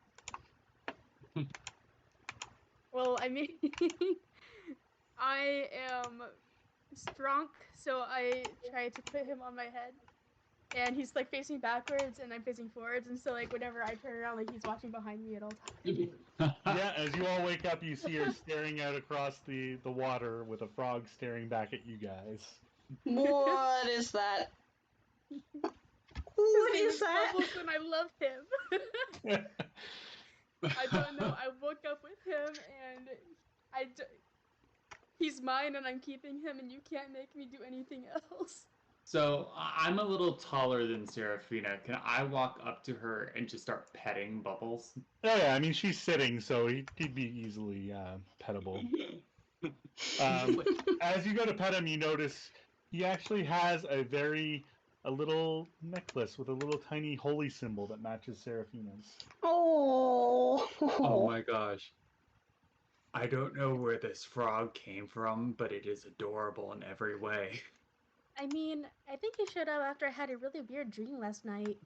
Well, I mean, I am drunk, so I try to put him on my head. And he's like facing backwards and I'm facing forwards, and so like whenever I turn around, like he's watching behind me at all times. Yeah, as you all wake up, you see her staring out across the water with a frog staring back at you guys. What is that? His What name is that? Bubbles, and I love him. I don't know. I woke up with him, and he's mine, and I'm keeping him, and you can't make me do anything else. So I'm a little taller than Seraphina. Can I walk up to her and just start petting Bubbles? Oh yeah, I mean she's sitting, so he'd be easily pettable. As you go to pet him, you notice he actually has a little necklace with a little tiny holy symbol that matches Seraphina's. Oh. Oh my gosh. I don't know where this frog came from, but it is adorable in every way. I mean, I think he showed up after I had a really weird dream last night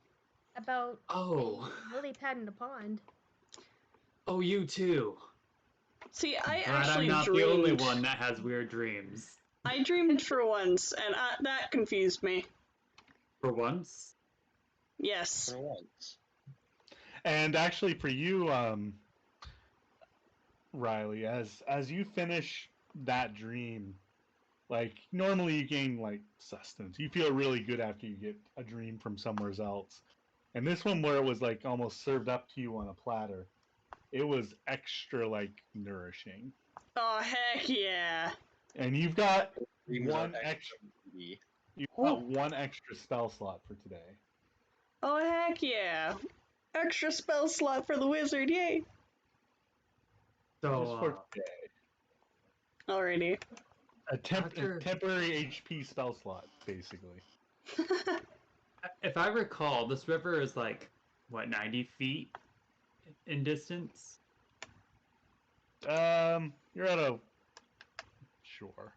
about a lily pad in a pond. Oh, you too. See, I Glad actually I'm not dreamed. the only one that has weird dreams. I dreamed for once, and that confused me. For once? Yes. For once. And actually, for you, Riley, as you finish that dream, like normally you gain like sustenance. You feel really good after you get a dream from somewhere else. And this one, where it was like almost served up to you on a platter, it was extra like nourishing. Oh heck yeah! And you've got Dreams are one extra. meaty. You've got one extra spell slot for today. Oh heck yeah! Extra spell slot for the wizard, yay! Just So, for today. Alrighty. A After- temporary HP spell slot, basically. if I recall, this river is like, what, 90 feet in distance? You're at a. Sure.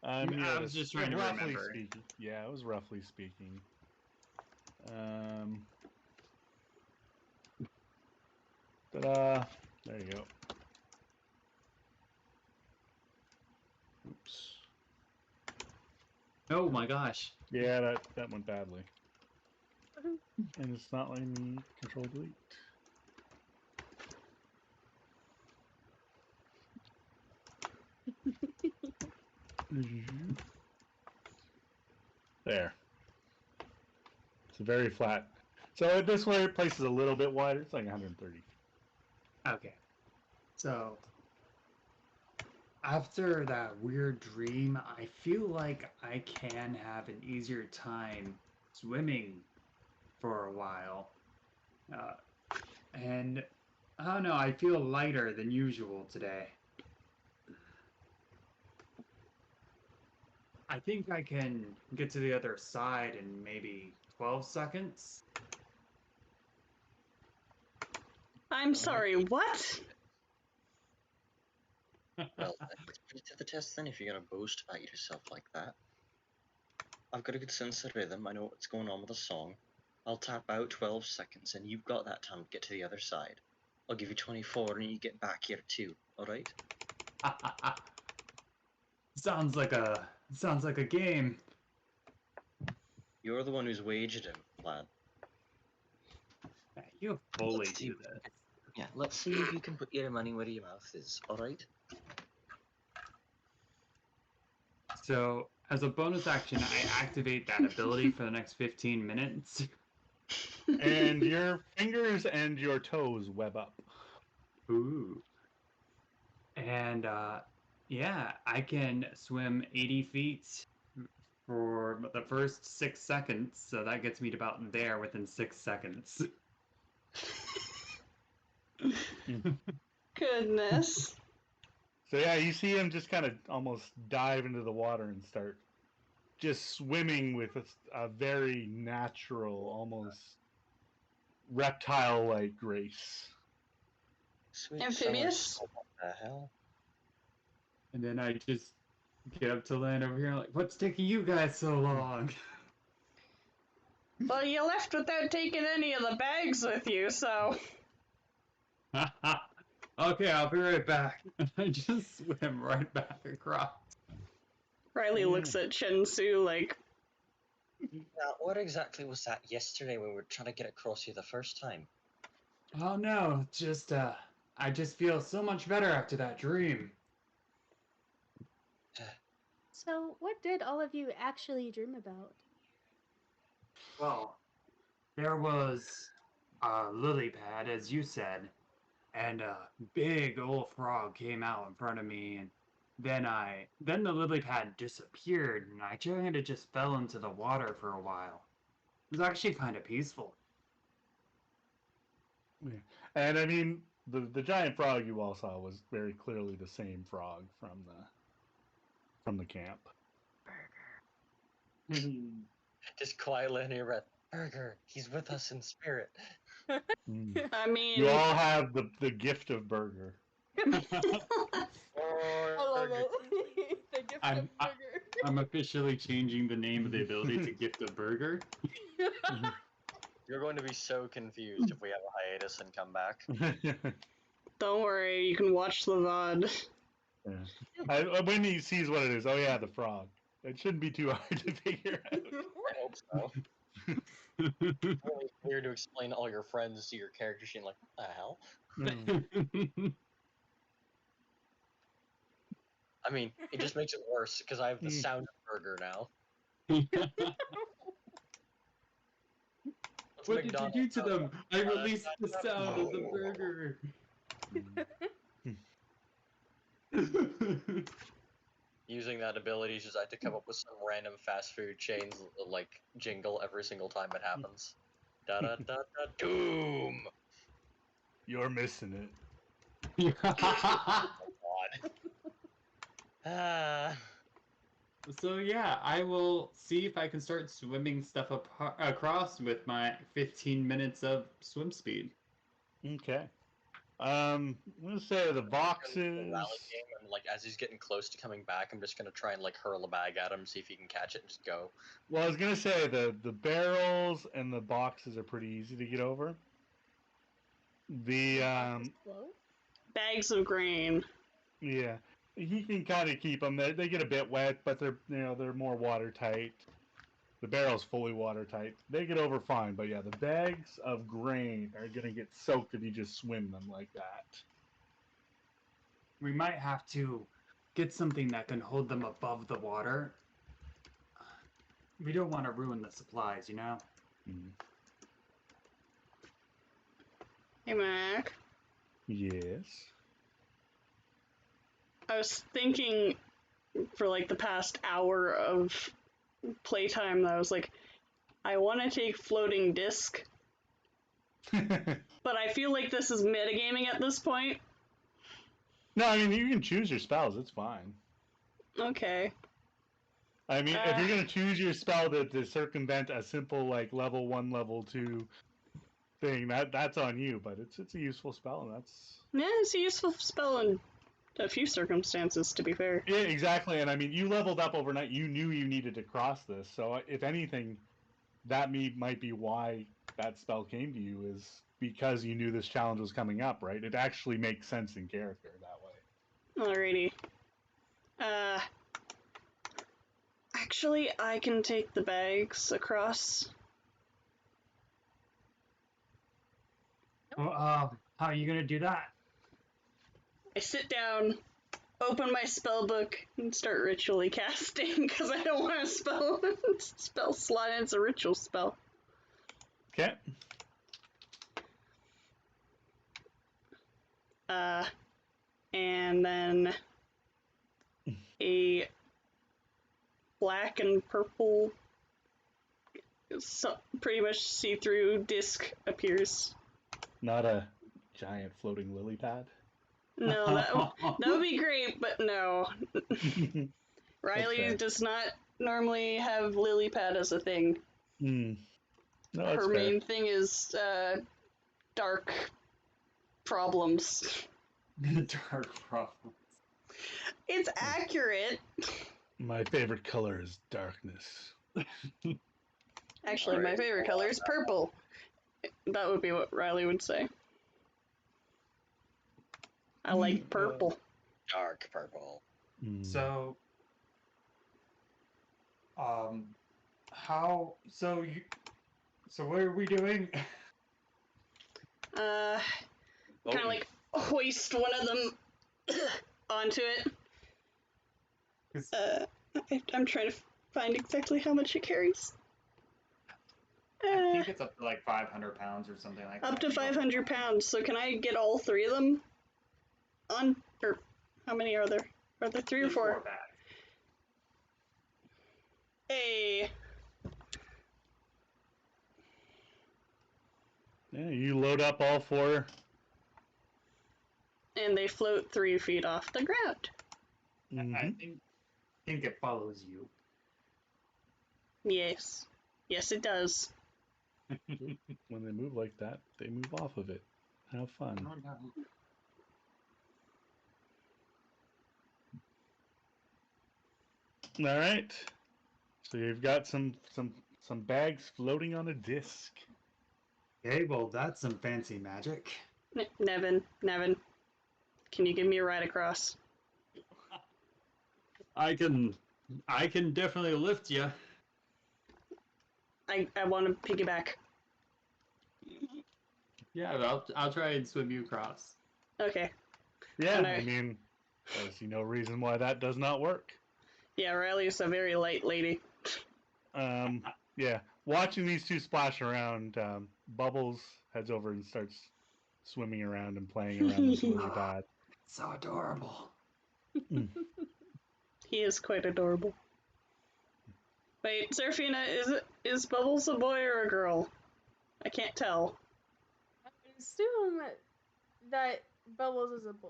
I was just trying to roughly remember. speaking. Yeah, it was roughly speaking. Ta-da! There you go. Oops. Oh my gosh. Yeah, that went badly. And it's not letting me control delete. There. It's very flat. So this way, place is a little bit wider. It's like 130. Okay. So, after that weird dream, I feel like I can have an easier time swimming for a while. And I don't know, I feel lighter than usual today. I think I can get to the other side in maybe 12 seconds. I'm sorry, what? Well, let's put it to the test then if you're going to boast about yourself like that. I've got a good sense of rhythm. I know what's going on with the song. I'll tap out 12 seconds and you've got that time to get to the other side. I'll give you 24 and you get back here too, alright? Sounds like a game. You're the one who's waged him, lad. You fully Let's see do if you this. Yeah, let's see if you can put your money where your mouth is, alright? So, as a bonus action, I activate that ability for the next 15 minutes. And your fingers and your toes web up. Ooh. And, yeah, I can swim 80 feet for the first 6 seconds, so that gets me to about there within 6 seconds. Goodness. So yeah, you see him just kind of almost dive into the water and start just swimming with a very natural, almost reptile-like grace. Sweet Amphibious? summer, what the hell? And then I just get up to land over here, like, what's taking you guys so long? Well, you left without taking any of the bags with you, so. Okay, I'll be right back. And I just swim right back across. Riley looks at Shensu like, Now, what exactly was that yesterday when we were trying to get across here the first time? Oh no, just I just feel so much better after that dream. So, what did all of you actually dream about? Well, there was a lily pad, as you said, and a big old frog came out in front of me, and then the lily pad disappeared, and I kind of just fell into the water for a while. It was actually kind of peaceful. Yeah. And I mean, the giant frog you all saw was very clearly the same frog from the camp. Just quietly in your breath. Burger, he's with us in spirit. Mm. I mean. You all have the gift of burger. I love it. The gift I'm- of burger. I'm officially changing the name of the ability to Gift of Burger. You're going to be so confused if we have a hiatus and come back. Don't worry, you can watch the VOD. Yeah. When he sees what it is, oh yeah, the frog. It shouldn't be too hard to figure out. I hope so. It's really weird to explain to all your friends to your character sheet, like, what the hell? Mm. I mean, it just makes it worse because I have the sound of burger now. What's What did you do McDonald's to sound them? like? I released the sound of the burger. Using that ability, just I have to come up with some random fast food chains like jingle every single time it happens. Da da da da doom. You're missing it. Oh god. Ah. So yeah, I will see if I can start swimming stuff across with my 15 minutes of swim speed. Okay. I'm gonna say the The boxes. rally game, and like as he's getting close to coming back, I'm just gonna try and like hurl a bag at him, see if he can catch it, and just go. Well, I was gonna say the barrels and the boxes are pretty easy to get over. The Float? Bags of grain. yeah, he can kind of keep them. They get a bit wet, but they're more watertight. The barrel's fully watertight. They get over fine, but yeah, the bags of grain are gonna get soaked if you just swim them like that. We might have to get something that can hold them above the water. We don't want to ruin the supplies, you know? Hey, Mac. Yes. I was thinking for like the past hour of playtime that I was like, I want to take floating disc, but I feel like this is metagaming at this point. No, I mean you can choose your spells. It's fine. Okay. I mean, if you're gonna choose your spell to circumvent a simple like level 1, level 2 thing, that's on you. But it's a useful spell, and that's Yeah, it's a useful spell in a few circumstances, to be fair. yeah, exactly. And I mean, you leveled up overnight. You knew you needed to cross this. So if anything, might be why that spell came to you is because you knew this challenge was coming up, right? It actually makes sense in character that way. Alrighty. Actually, I can take the bags across. Well, how are you gonna do that? I sit down, open my spell book, and start ritually casting because I don't want to spell slot. And it's a ritual spell. Okay. And then a black and purple, pretty much see-through disc appears. Not a giant floating lily pad. No, that would be great, but no. Riley fair. does not normally have lily pad as a thing. No, that's Her fair. main thing is dark problems. Dark problem. It's accurate. My favorite color is darkness. Actually, my favorite color is purple. That would be what Riley would say. I like purple. Dark purple. So, so what are we doing? Kind of like hoist one of them onto it. I'm trying to find exactly how much it carries. I think it's up to like 500 pounds or something like that. Up to 500 pounds. So can I get all three of them on? Or how many are there? Are there three or There's four? 4 bags. Hey. Yeah, you load up all 4. And they float 3 feet off the ground. I think it follows you. Yes. Yes, it does. When they move like that, they move off of it. Have fun. Oh, no. All right. So you've got some bags floating on a disc. Okay, well, that's some fancy magic. Nevin, can you give me a ride across? I can definitely lift you. I want to piggyback. Yeah, I'll try and swim you across. Okay. Yeah, And I mean, I see no reason why that does not work. Yeah, Riley's a very light lady. Yeah, watching these two splash around, Bubbles heads over and starts swimming around and playing around this lily pad. So adorable. He is quite adorable. Wait, Seraphina, is Bubbles a boy or a girl? I can't tell. I would assume that Bubbles is a boy.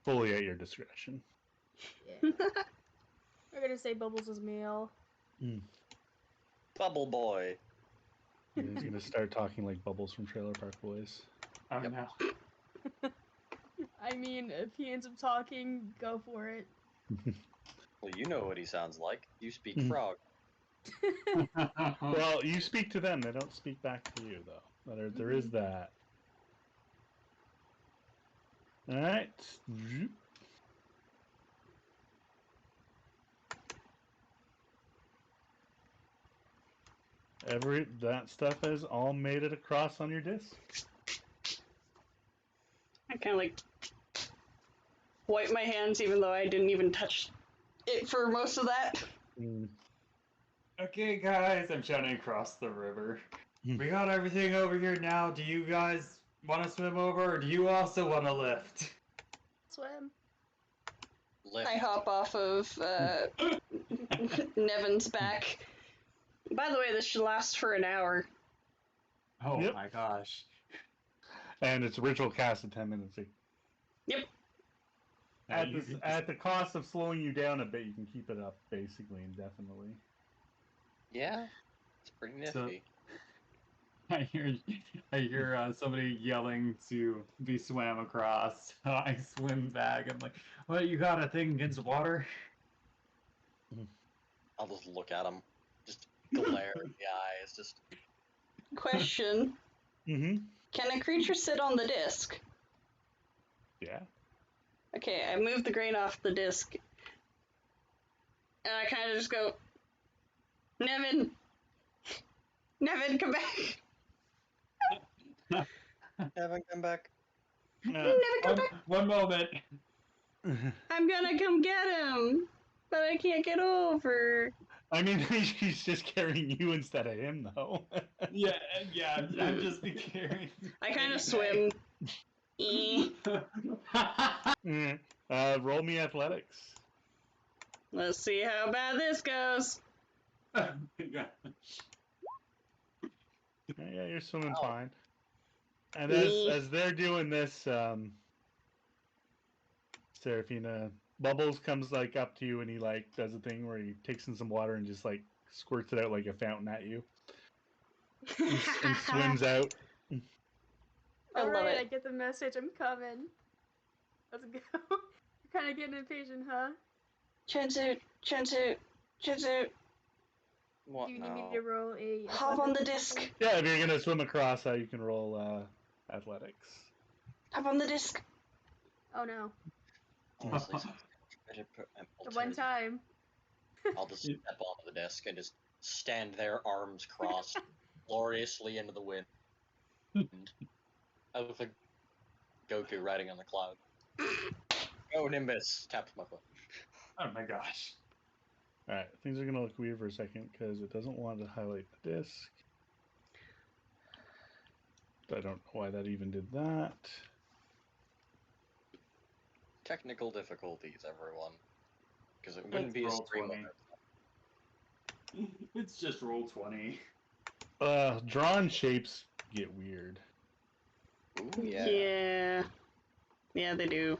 Fully at your discretion. Yeah. We're gonna say Bubbles is male. Bubble boy. He's gonna start talking like Bubbles from Trailer Park Boys. Oh Yep. no. I mean, if he ends up talking, go for it. Well, you know what he sounds like. You speak Mhm. frog. Well, you speak to them; they don't speak back to you, though. There is that. All right. That stuff has all made it across on your disc. I kind of like wipe my hands, even though I didn't even touch it for most of that. Okay, guys, I'm shouting across the river. Hmm. We got everything over here now. Do you guys want to swim over, or do you also want to lift? Swim. Lift. I hop off of Nevin's back. By the way, this should last for an hour. Oh Yep. my gosh. And its original cast of 10 minutes. Yep. At the cost of slowing you down a bit, you can keep it up basically indefinitely. Yeah, it's pretty nifty. I hear somebody yelling to be swam across. I swim back. I'm like, "What? You got a thing against water?" I'll just look at him, just glare in the eyes, just. Question. Mm-hmm. Can a creature sit on the disc? Yeah. Okay, I move the grain off the disc. And I kind of just go, Nevin! Nevin, come back! Haven't come back. Nevin, come back! One moment. I'm gonna come get him! But I can't get over. I mean, he's just carrying you instead of him, though. Yeah. I'm just be carrying. I kind of swim. Roll me athletics. Let's see how bad this goes. Oh my gosh. Yeah, you're swimming Ow. fine. And as they're doing this, Seraphina, Bubbles comes like up to you and he like does a thing where he takes in some water and just like squirts it out like a fountain at you and swims out. I love Alright, it. I get the message. I'm coming. Let's go. You're kind of getting impatient, huh? Chansu. What Do you need now? me to roll a... Hop on the athletics disc. check? Yeah, if you're gonna swim across, you can roll athletics. Hop on the disc. Oh no. Honestly, sounds like I should put an The one alternative. time. I'll just step onto the desk and just stand there, arms crossed, gloriously into the wind. I look like Goku riding on the cloud. Go Nimbus! Taps my foot. Oh my gosh. Alright, things are gonna look weird for a second because it doesn't want to highlight the disc. I don't know why that even did that. Technical difficulties, everyone. Because it wouldn't be a Roll stream 20. without It's just roll 20. Drawn shapes get weird. Ooh, yeah. Yeah, they do.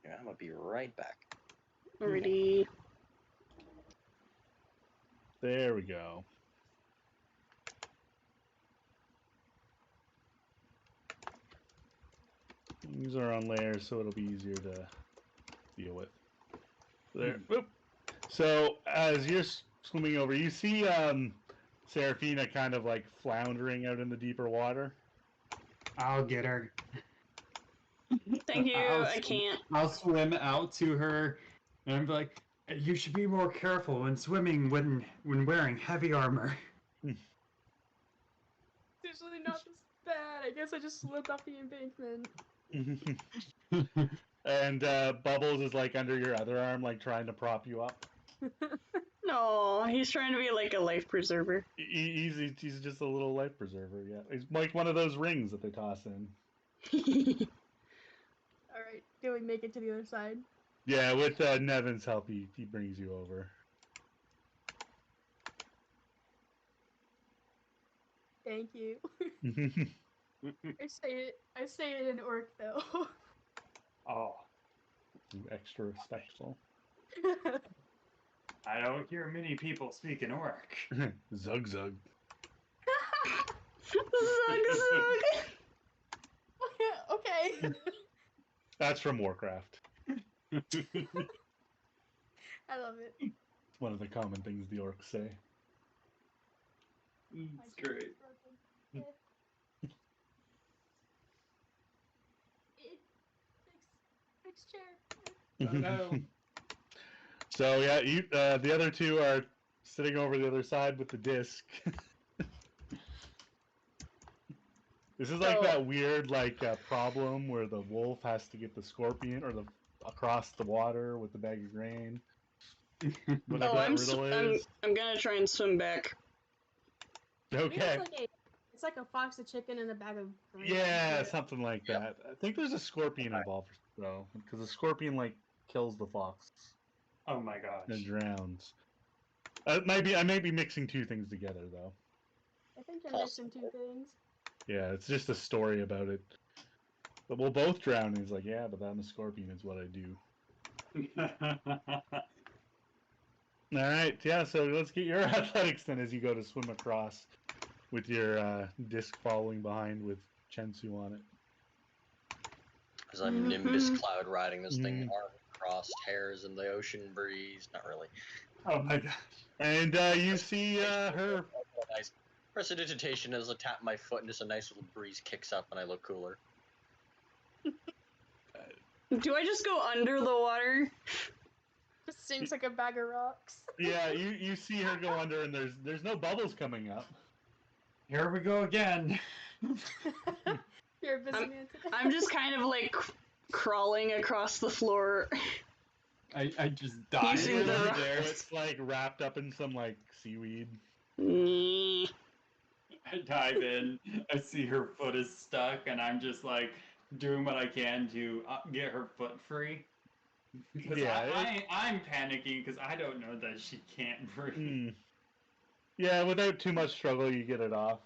Yeah, I'm gonna be right back. Already. There we go. These are on layers, so it'll be easier to deal with. There. Whoop. So as you're swimming over, you see Seraphina kind of like floundering out in the deeper water. I'll get her. Thank you, I can't. I'll swim out to her and be like, "You should be more careful when swimming when wearing heavy armor." It's usually not this bad. I guess I just slipped off the embankment. And Bubbles is like under your other arm, like trying to prop you up. Oh, he's trying to be like a life preserver. He's just a little life preserver. Yeah, he's like one of those rings that they toss in. Alright, do we make it to the other side? Yeah, with Nevin's help, he brings you over. Thank you. I say it in orc though. Oh, you extra respectful. I don't hear many people speaking orc. Zug zug. Zug zug. Okay. That's from Warcraft. I love it. It's one of the common things the orcs say. It's great. Okay. Fix chair. Oh no. So yeah, you the other two are sitting over the other side with the disc. This is like So- that weird problem where the wolf has to get the scorpion or the across the water with the bag of grain. Whatever Oh, that riddle is. I'm gonna try and swim back. Okay. It's like a fox, a chicken, and a bag of grain. Yeah, something like that. I think there's a scorpion involved though, because the scorpion kills the fox Oh my and gosh. drowns. I may be mixing two things together though. I think you're mixing two things. Yeah, it's just a story about it. But we'll both drown. And he's like, yeah, but I'm a scorpion is what I do. All right, yeah. So let's get your athletics then as you go to swim across with your disc following behind with Chensu on it. As I'm Nimbus Cloud riding this thing, arm crossed, hairs in the ocean breeze. Not really. Oh my gosh. And you see her. Nice prestidigitation as I tap my foot and just a nice little breeze kicks up and I look cooler. Do I just go under the water? Just seems like a bag of rocks. Yeah, you see her go under, and there's no bubbles coming up. Here we go again. You're a busy man today. I'm just kind of like crawling across the floor. I just died Using right the- there. It's wrapped up in some seaweed. Nyeh. I dive in. I see her foot is stuck, and I'm just doing what I can to get her foot free. Because Yeah, I'm panicking because I don't know that she can't breathe. Yeah, without too much struggle, you get it off.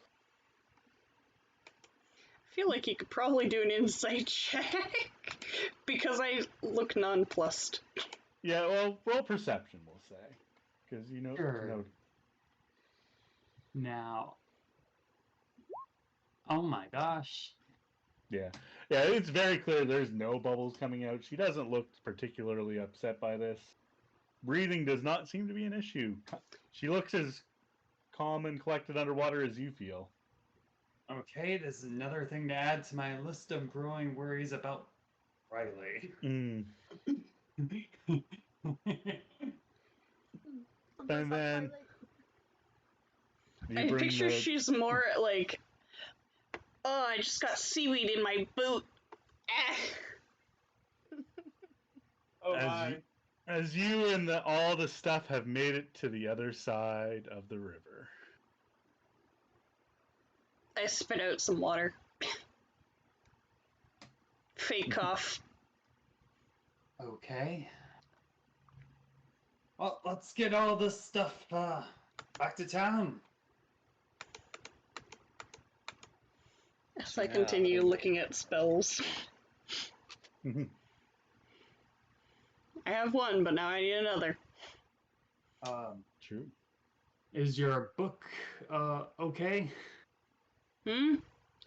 I feel like you could probably do an insight check because I look nonplussed. Yeah, well, roll perception, we'll say, because Sure. Now. Oh my gosh. Yeah, it's very clear there's no bubbles coming out. She doesn't look particularly upset by this. Breathing does not seem to be an issue. She looks as calm and collected underwater as you feel. Okay, this is another thing to add to my list of growing worries about Riley. And then I picture she's more like, oh, I just got seaweed in my boot. Ah. Oh my. As you and all the stuff have made it to the other side of the river. I spit out some water. Fake cough. Okay. Well, let's get all this stuff back to town. As I continue looking at spells. I have one, but now I need another. True. Is your book okay?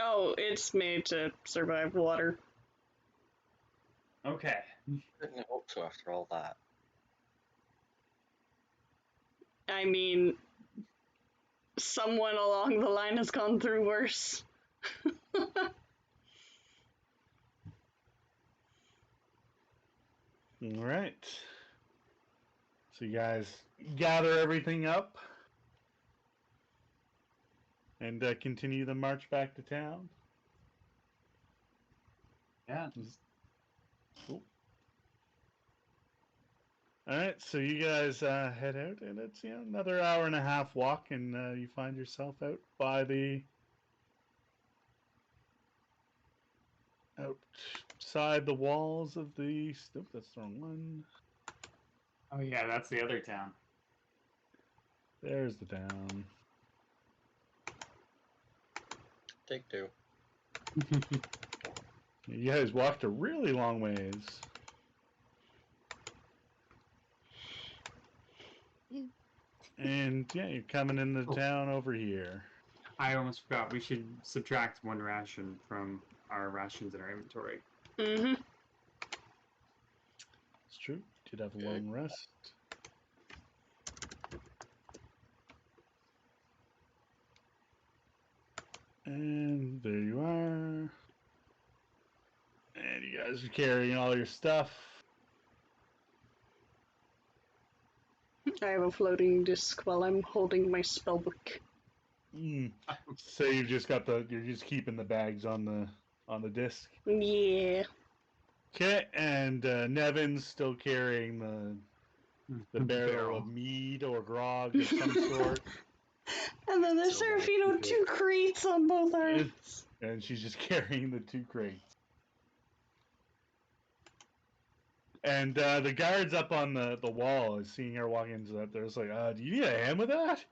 Oh, it's made to survive water. Okay. Couldn't hope so after all that. I mean, someone along the line has gone through worse. All right. So you guys gather everything up and continue the march back to town. Yeah. Cool. All right, so you guys head out, and it's another hour and a half walk, and you find yourself out by the outside the walls of the. Nope, that's the wrong one. Oh yeah, that's the other town. There's the town. Take two. You guys walked a really long ways. And yeah, you're coming in the town over here. I almost forgot. We should subtract 1 ration from our rations in our inventory. Mm-hmm. It's true. Did have a long rest. And there you are. And you guys are carrying all your stuff. I have a floating disc while I'm holding my spellbook. So you've just got you're just keeping the bags on the disc. Yeah. Okay, and Nevin's still carrying the barrel of mead or grog of some sort. And then there's So Serafino, 2 crates on both arms. And she's just carrying the 2 crates. And the guards up on the wall is seeing her walk into that. They're just like, do you need a hand with that?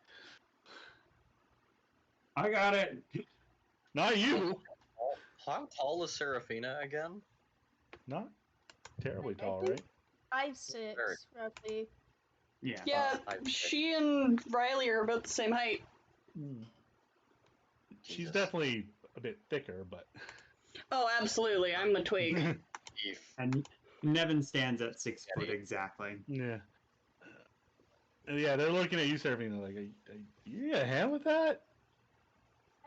I got it. Not you. How tall is Serafina again? Not terribly I tall, think right? 5'6", Very. roughly. Yeah. Yeah, she and Riley are about the same height. She's Jesus. definitely a bit thicker, but Oh, absolutely. I'm a twig. If And Nevin stands at 6 foot exactly. yeah. Yeah, they're looking at you, Serafina, like, you need a hand with that?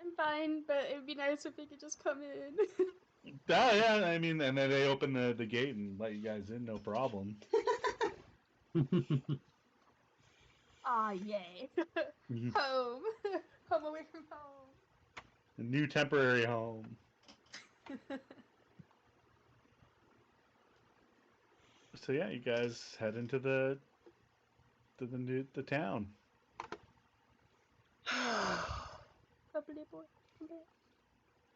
I'm fine, but it would be nice if we could just come in. Oh, yeah, I mean, and then they open the gate and let you guys in, no problem. Ah, yay. Home. Home away from home. A new temporary home. So yeah, you guys head into the town. Bubbly boy.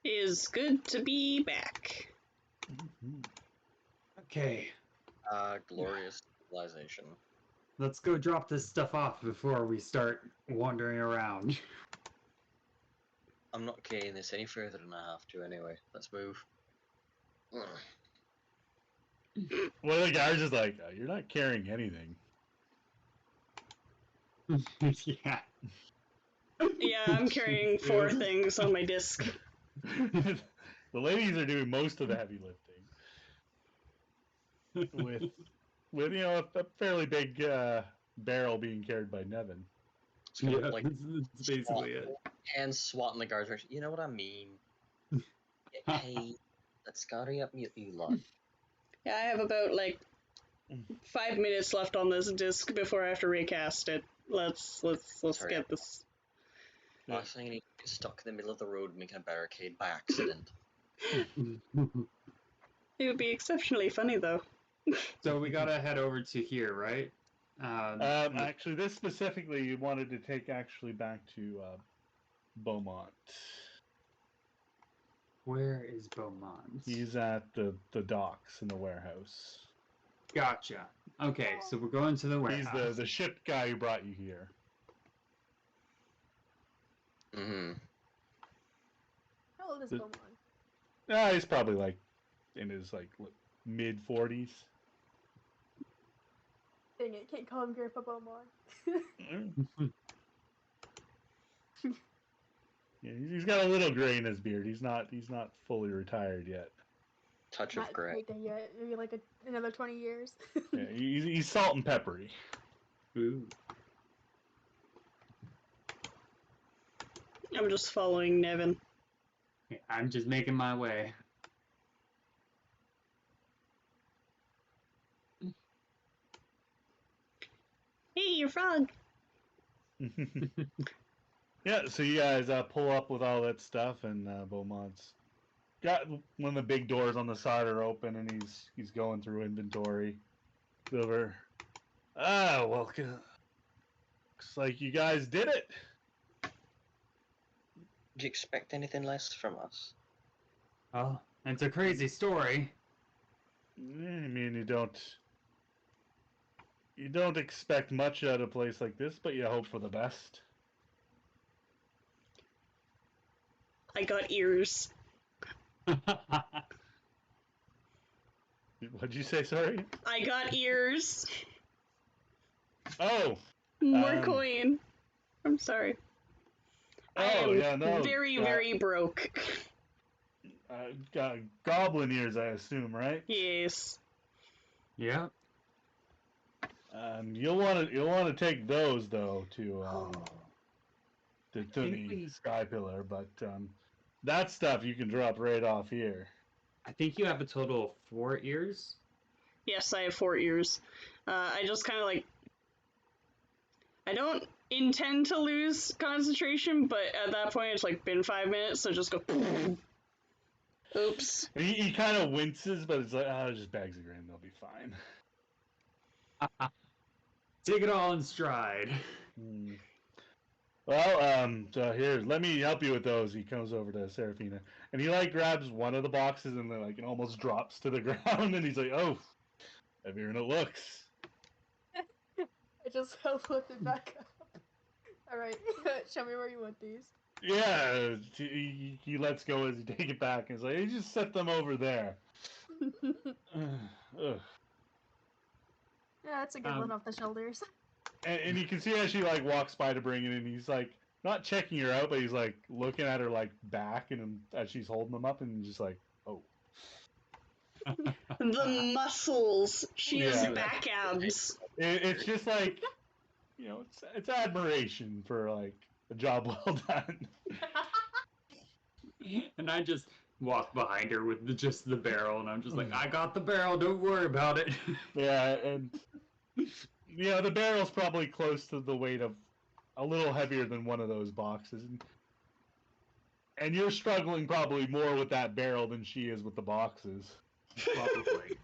Is good to be back. Okay, glorious civilization. let's go drop this stuff off before we start wandering around. I'm not carrying this any further than I have to anyway. Let's move. One of the guys is like, "You're not carrying anything." Yeah. Yeah, I'm carrying 4 things on my disc. The ladies are doing most of the heavy lifting, with a fairly big barrel being carried by Nevin. It's kind Yeah, of like that's basically it. and swatting the guards. You know what I mean? Get paid. Let's scurry up you lot. Yeah, I have about 5 minutes left on this disc before I have to recast it. Let's Hurry get up. this. Yeah. Last thing I need to get stuck in the middle of the road making a barricade by accident. It would be exceptionally funny though. So we gotta head over to here, right? Actually, this specifically you wanted to take back to Beaumont. Where is Beaumont? He's at the docks in the warehouse. Gotcha. Okay, so we're going to the warehouse. He's the ship guy who brought you here. Mm-hmm. How old is The- Beaumont? He's probably in his mid 40s. Dang it, can't call him Grandpa Beaumont. Yeah, he's got a little gray in his beard. He's not fully retired yet. Touch Not of gray. quite there yet. Maybe another 20 years. Yeah, he's salt and peppery. Ooh. I'm just following Nevin. Yeah, I'm just making my way. Hey, your frog. Yeah, so you guys pull up with all that stuff, and Beaumont's got one of the big doors on the side are open, and he's going through inventory. Silver. Ah, well, looks like you guys did it. Do you expect anything less from us? Oh, it's a crazy story. I mean, you don't expect much out of a place like this, but you hope for the best. I got ears. What'd you say? Sorry. I got ears. Oh. More coin. I'm sorry. I am yeah, no. very, very broke. Goblin ears, I assume, right? Yes. Yeah. You'll want to take those though to think the we- Sky Pillar, but that stuff you can drop right off here. I think you have a total of 4 ears. Yes, I have 4 ears. I just kind of like... I don't intend to lose concentration, but at that point it's like been 5 minutes, so just go... Oops. He kind of winces, but it's like, just bags of grain, they'll be fine. Take it all in stride. Well, so here, let me help you with those. He comes over to Seraphina, and he like grabs one of the boxes, and then like it almost drops to the ground, and he's like, "Oh, heavier than it looks." I just flipped it back up. Alright, show me where you want these. Yeah, he lets go as he take it back, and he's like, "You just set them over there." Ugh. Yeah, that's a good one off the shoulders. And you can see as she like walks by to bring it in, he's like not checking her out, but he's like looking at her like back, and as she's holding them up, and just like, oh. The muscles. She has Yeah. back abs. It's just like, it's admiration for like a job well done. And I just walk behind her with just the barrel, and I'm just like, I got the barrel, don't worry about it. Yeah, and the barrel's probably close to the weight of a little heavier than one of those boxes. And you're struggling probably more with that barrel than she is with the boxes. Probably.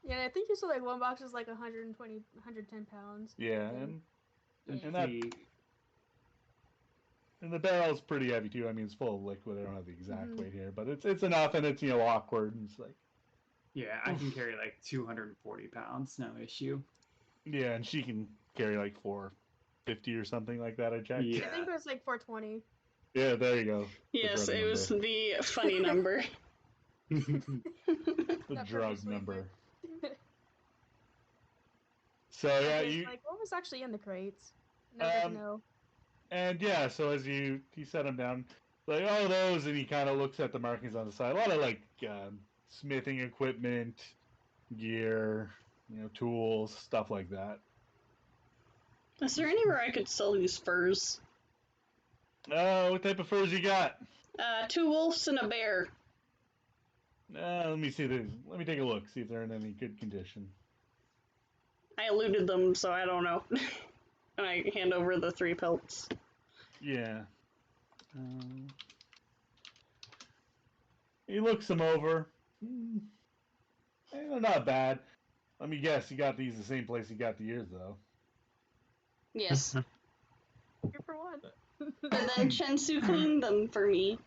Yeah, I think you said like one box is like 120, 110 pounds. Yeah, Yeah. and the barrel's pretty heavy too. I mean, it's full of liquid. I don't have the exact Mhm. weight here, but it's enough, and it's awkward. And it's like, Yeah, I can carry like 240 pounds, no issue. yeah, and she can carry like 450 or something like that. I checked. Yeah. I think it was like 420. Yeah, there you go. Yes, drug it was number. the funny number. The Not drug purposely, number. but- So yeah, Okay, like what was actually in the crates? No good to know. and yeah, so as he set him down, like, oh, those, and he kind of looks at the markings on the side. A lot of like smithing equipment, gear, tools, stuff like that. Is there anywhere I could sell these furs? What type of furs you got? 2 wolves and a bear. Let me see these. Let me take a look, see if they're in any good condition. I eluded them, so I don't know. And I hand over the 3 pelts. Yeah. He looks them over. They're not bad. Let me guess, you got these the same place you got the ears, though. Yes. Here for one. And then Chensu cleaned them for me.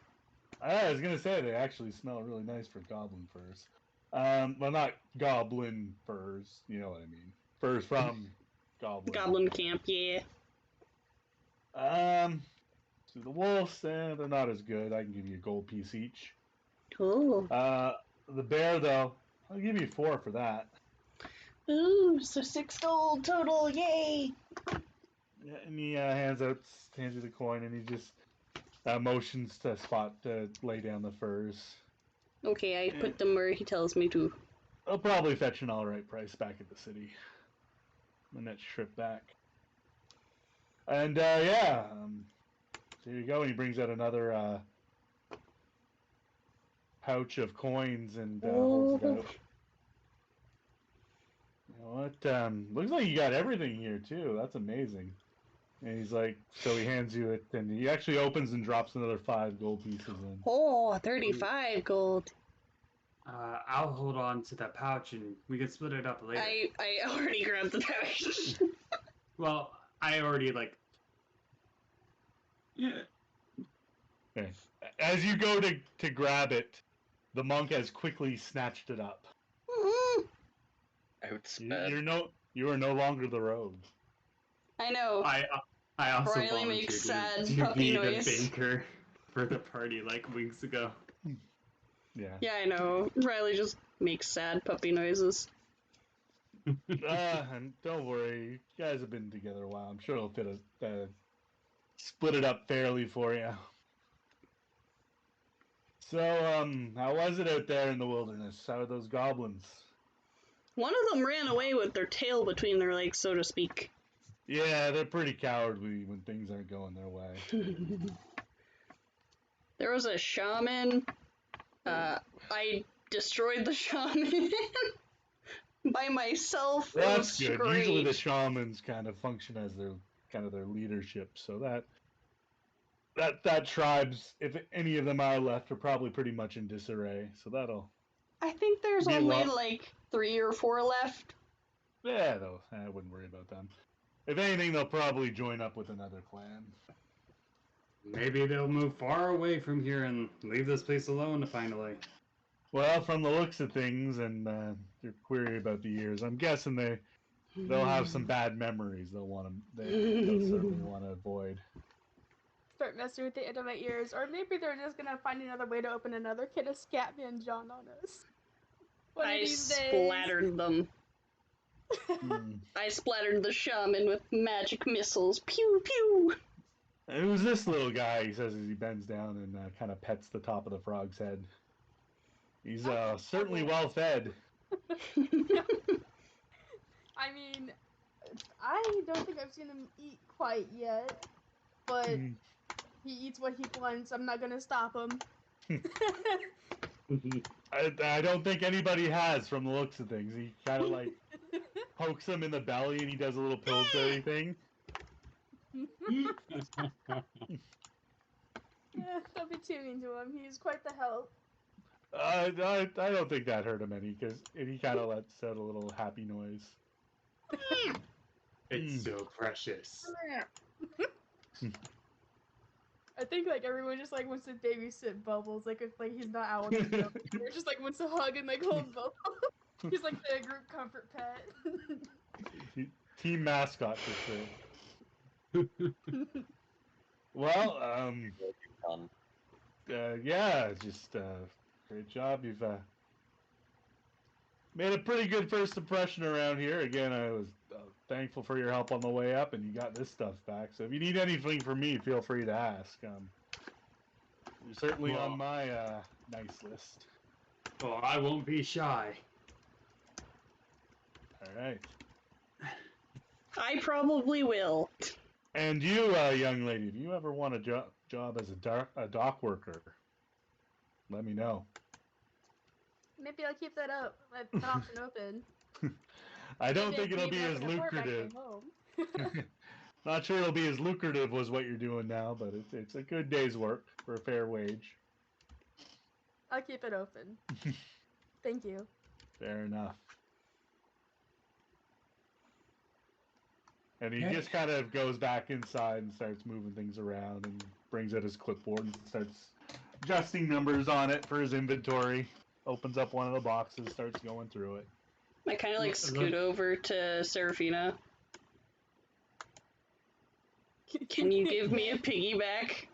I was gonna say they actually smell really nice for goblin furs. Well, not goblin furs. You know what I mean? Furs from goblin. Goblin camp, yeah. So the wolves, they're not as good. I can give you a gold piece each. Cool. The bear, though, I'll give you 4 for that. Ooh, so 6 gold total, yay! Yeah, and he hands you the coin, and he just motions to Spot to lay down the furs. Okay, I put them where he tells me to. I'll probably fetch an alright price back at the city. The next trip back. And yeah, so here you go. And he brings out another pouch of coins and holds it out. You know what? Looks like you got everything here too. That's amazing. And he's like, so he hands you it, and he actually opens and drops another 5 gold pieces in. Oh, 35 gold. I'll hold on to that pouch and we can split it up later. I already grabbed the pouch. Well, I already like. Yeah. Okay. As you go to grab it, the monk has quickly snatched it up. Outsped. You are no longer the rogue. I know. I also Riley makes volunteered sad to puppy be noise. the banker for the party like weeks ago. Yeah. Yeah, I know. Riley just makes sad puppy noises. And don't worry, you guys have been together a while. I'm sure it'll fit split it up fairly for you. So, how was it out there in the wilderness? How are those goblins? One of them ran away with their tail between their legs, so to speak. Yeah, they're pretty cowardly when things aren't going their way. There was a shaman. I destroyed the shaman by myself. Well, It that's was good. great. Usually the shamans kind of function as their leadership, so that tribe's, if any of them are left, are probably pretty much in disarray. So that'll I think there's be a only lot. like 3 or 4 left. Yeah, though I wouldn't worry about them. If anything, they'll probably join up with another clan. Maybe they'll move far away from here and leave this place alone finally. Well, from the looks of things and your query about the years, I'm guessing they'll have some bad memories they'll certainly want to avoid. Start messing with the end of my ears, or maybe they're just gonna find another way to open another can of Scatman John on us. One of I these days. splattered them. Hmm. I splattered the shaman with magic missiles. Pew pew. Who's this little guy? He says as he bends down and kind of pets the top of the frog's head. He's certainly well fed. I mean, I don't think I've seen him eat quite yet, but he eats what he wants. I'm not gonna stop him. I don't think anybody has, from the looks of things. He kind of like pokes him in the belly and he does a little Pillsbury thing. Don't be too mean to him. He's quite the help. I don't think that hurt him any, because he kind of lets out a little happy noise. It's so precious. I think like everyone just like wants to babysit Bubbles, like if like he's not out with them. Or just like wants to hug and like hold Bubbles. He's like the group comfort pet. Team mascot for sure. Well, yeah, just great job. You've made a pretty good first impression around here. Again, I was thankful for your help on the way up, and you got this stuff back. So if you need anything from me, feel free to ask. You're certainly on my nice list. Well, I won't be shy. All right. I probably will. And you, young lady, if you ever want a job as a dock worker, let me know. Maybe I'll keep that up. That option open. I don't Maybe think it'll be as lucrative. Not sure it'll be as lucrative as what you're doing now, but it's a good day's work for a fair wage. I'll keep it open. Thank you. Fair enough. And he just kind of goes back inside and starts moving things around and brings out his clipboard and starts adjusting numbers on it for his inventory. Opens up one of the boxes, starts going through it. I kind of like scoot over to Serafina. Can you give me a piggyback?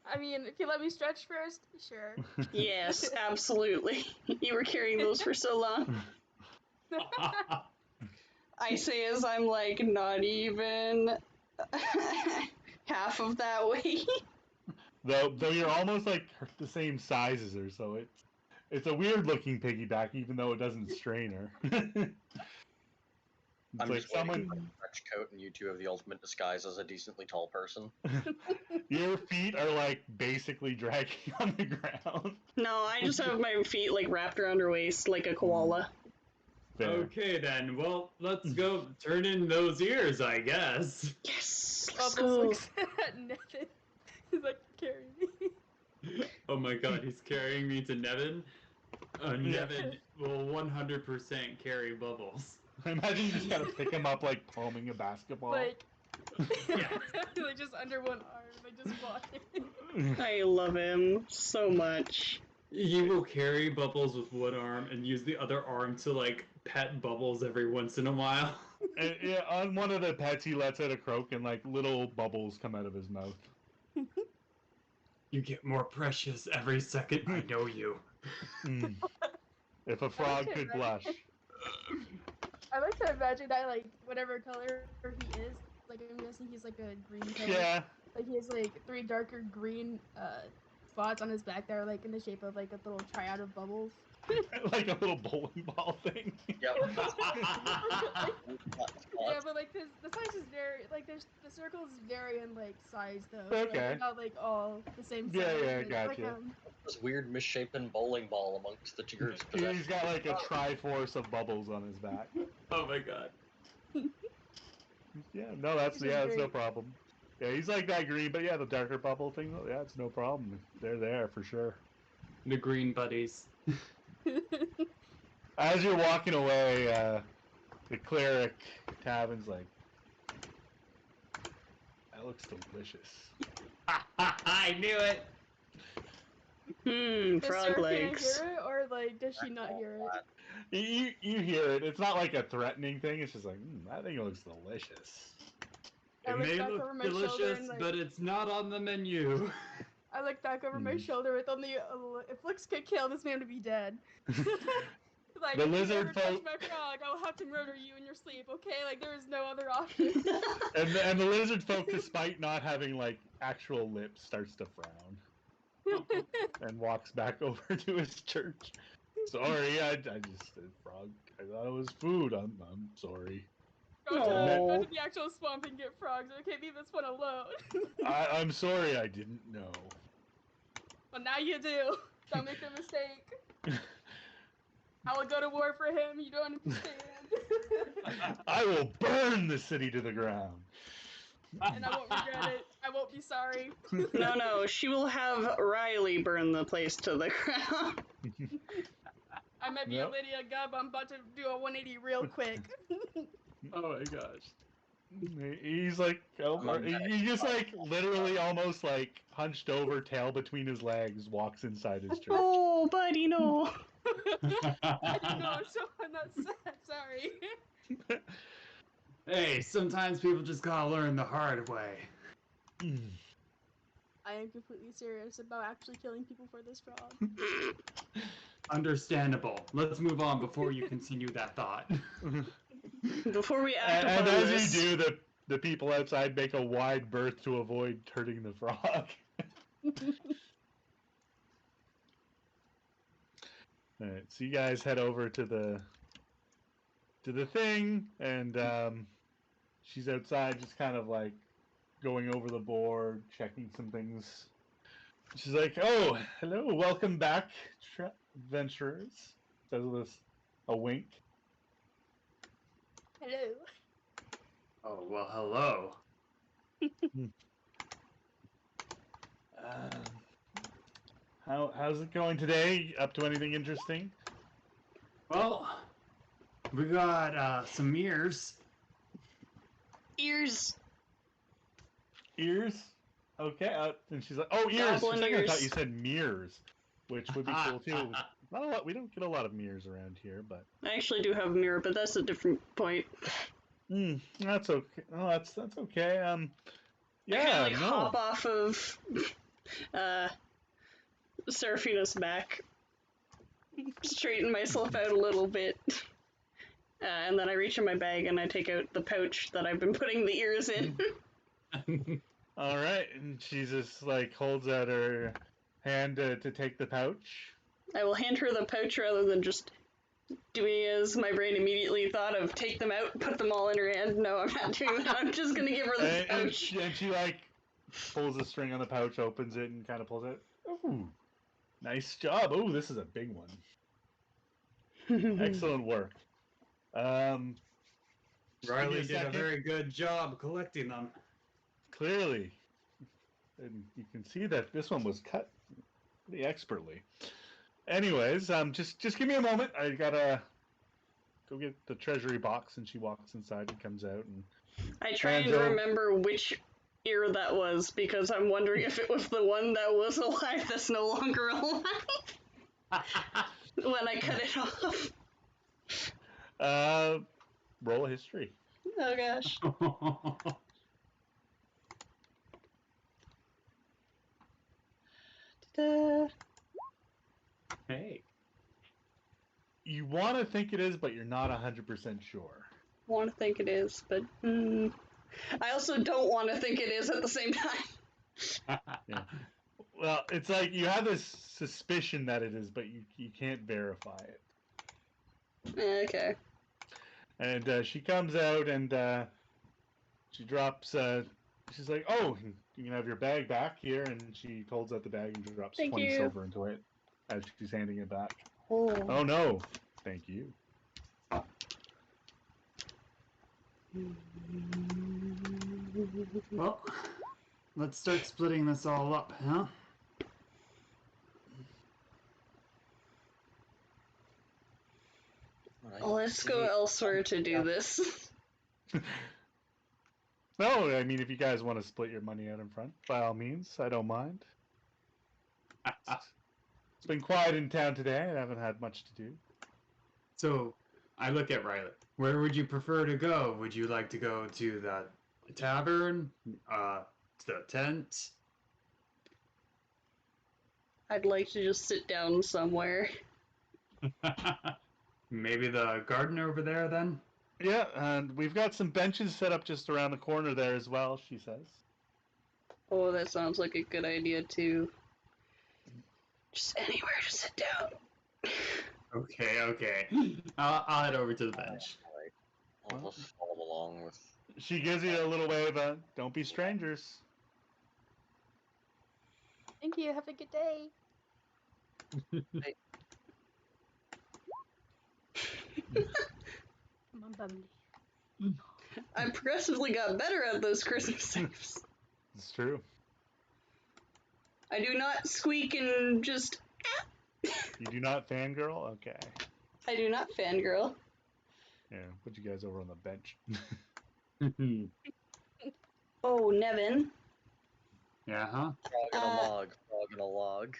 I mean, if you let me stretch first, sure. Yes, absolutely. You were carrying those for so long. I say as I'm like not even half of that weight. Though you're almost like the same size as her, so it's a weird looking piggyback, even though it doesn't strain her. I'm like just wearing a trench coat and you two have the ultimate disguise as a decently tall person. Your feet are like basically dragging on the ground. No, I just have my feet like wrapped around her waist like a koala. Fair. Okay then, well, let's go turn in those ears, I guess. Yes, let's Bubbles go. looks at Nathan. He's like, carry me. Oh my god, he's carrying me to Nevin. Nevin will 100% carry Bubbles. I imagine you just gotta pick him up like palming a basketball. Like, Yeah. like just under one arm, like just walking. I love him so much. He will carry Bubbles with one arm and use the other arm to like pet Bubbles every once in a while. And, yeah, on one of the pets, he lets out a croak, and like little bubbles come out of his mouth. You get more precious every second I know you. Mm. If a frog Okay, could right. blush. I like to imagine that, like, whatever color he is, like, I'm guessing he's like a green color. Yeah. Like, he has like 3 darker green spots on his back that are like in the shape of like a little triad of bubbles. Like a little bowling ball thing. Yep. Yeah, but like the size is very like the circles vary in like size though. So, like, Okay. they're not like all the same size. Yeah, yeah, like, gotcha. This weird misshapen bowling ball amongst the Tigger's possessions. He's got like a triforce of bubbles on his back. Oh my god. Yeah, no, that's Which is that's no great. problem. Yeah, he's like that green, but yeah, the darker bubble thing, yeah, it's no problem. They're there for sure. The green buddies. As you're walking away, the cleric Tavin's like, that looks delicious. I knew it. Hmm, Does frog Seraphina legs. hear it, or like does she not hear it? You hear it. It's not like a threatening thing. It's just like, that thing looks delicious. I It look may back look over my shoulder delicious, and, like, but it's not on the menu. I look back over my shoulder with only if looks could kill this man to be dead. Like, The if you lizard ever touch folk- my frog, I will have to murder you in your sleep. Okay, like there is no other option. And the lizard folk, despite not having like actual lips, starts to frown and walks back over to his church. Sorry, I just frog. I thought it was food. I'm sorry. Go Aw. to the actual swamp and get frogs. Okay, leave this one alone. I'm sorry. I didn't know. Well, now you do. Don't make the mistake. I will go to war for him. You don't understand. I will burn the city to the ground. And I won't regret it. I won't be sorry. No, she will have Riley burn the place to the ground. I might be Yep. a Lydia Gubb. I'm about to do a 180 real quick. Oh my gosh. He's like, he just like literally almost like hunched over, tail between his legs, walks inside his church. Oh, buddy, no. I didn't know, so I'm not sad. Sorry. Hey, sometimes people just gotta learn the hard way. I am completely serious about actually killing people for this frog. Understandable. Let's move on before you continue that thought. Before we act And upon as this, you do, the people outside make a wide berth to avoid hurting the frog. Alright, so you guys head over to the thing, and she's outside just kind of like going over the board, checking some things. She's like, "Oh, hello, welcome back, adventurers." Says with a wink. Hello. Oh, well, hello. How's it going today? Up to anything interesting? Well, we got some ears. ears. Ears? Okay. And she's like, "Oh, ears." For a Goblin second, I thought ears. you said mirrors, which would be cool too. Not a lot. We don't get a lot of mirrors around here, but I actually do have a mirror, but that's a different point. that's okay. Oh, that's okay. I kind Yeah, of like no. hop off of Seraphina's back, straighten myself out a little bit, and then I reach in my bag and I take out the pouch that I've been putting the ears in. All right, and she just like holds out her hand to take the pouch. I will hand her the pouch rather than just doing as my brain immediately thought of take them out, put them all in her hand. No, I'm not doing that. I'm just gonna give her the And pouch. she like pulls the string on the pouch, opens it, and kind of pulls it. Ooh, nice job. Oh, this is a big one. Excellent work. Riley give me a did a second. very good job collecting them. Clearly, and you can see that this one was cut pretty expertly. Anyways, just give me a moment. I gotta go get the treasury box, and she walks inside and comes out and I try and hands over. remember which ear that was because I'm wondering if it was the one that was alive that's no longer alive when I cut it off. Roll a history. Oh gosh. Hey. You want to think it is, but you're not 100% sure. Want to think it is, but I also don't want to think it is at the same time. Yeah. Well, it's like you have this suspicion that it is, but you can't verify it. Okay. And she comes out and she drops. She's like, "Oh, you can have your bag back here," and she holds out the bag and drops Thank 20 you. silver into it as she's handing it back. Oh. Oh no, thank you. Well, let's start splitting this all up, huh? Right. Let's go elsewhere to do this. No, I mean, if you guys want to split your money out in front, by all means, I don't mind. It's been quiet in town today. I haven't had much to do. So, I look at Riley. Where would you prefer to go? Would you like to go to the tavern? To the tent? I'd like to just sit down somewhere. Maybe the garden over there, then? Yeah, and we've got some benches set up just around the corner there as well, she says. Oh, that sounds like a good idea too. Just anywhere to sit down. Okay. I'll head over to the bench. Right. I'll just follow along with. She gives you a little wave of, don't be strangers. Thank you. Have a good day. Come on, Bumby. I progressively got better at those Christmas saves. It's true. I do not squeak and just. You do not fangirl? Okay. I do not fangirl. Yeah, put you guys over on the bench. Oh, Nevin. Yeah, huh? Frog in a log, frog in a log.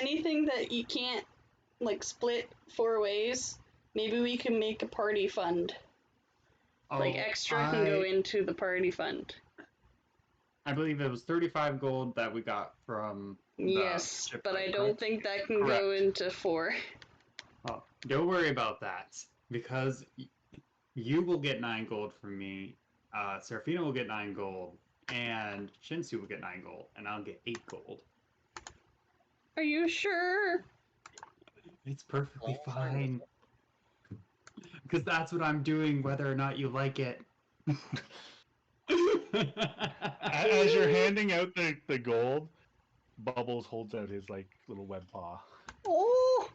Anything that you can't, like, split 4 ways, maybe we can make a party fund. Like, extra can go into the party fund. I believe it was 35 gold that we got from the Yes, shipwreck, but I don't correct? think that can go Correct. into 4. Oh, don't worry about that, because you will get 9 gold from me, Serafina will get 9 gold, and Shinsu will get 9 gold, and I'll get 8 gold. Are you sure? It's perfectly Oh, fine. Because that's what I'm doing, whether or not you like it. As you're handing out the gold, Bubbles holds out his, like, little web paw. Oh!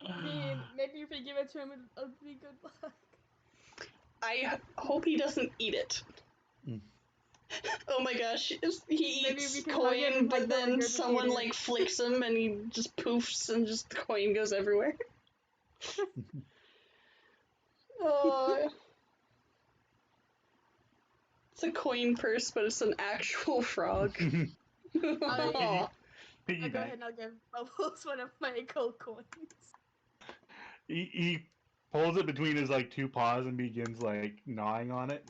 I mean, maybe if we give it to him, it'll be good luck. I hope he doesn't eat it. Mm. Oh my gosh, he Maybe eats we can hug him coin, and, but like, then regurgitate someone, it. like, flicks him and he just poofs and just the coin goes everywhere. It's a coin purse, but it's an actual frog. I'll go Piggyback. ahead and I'll give Bubbles one of my gold coins. He pulls it between his, like, 2 paws and begins, like, gnawing on it.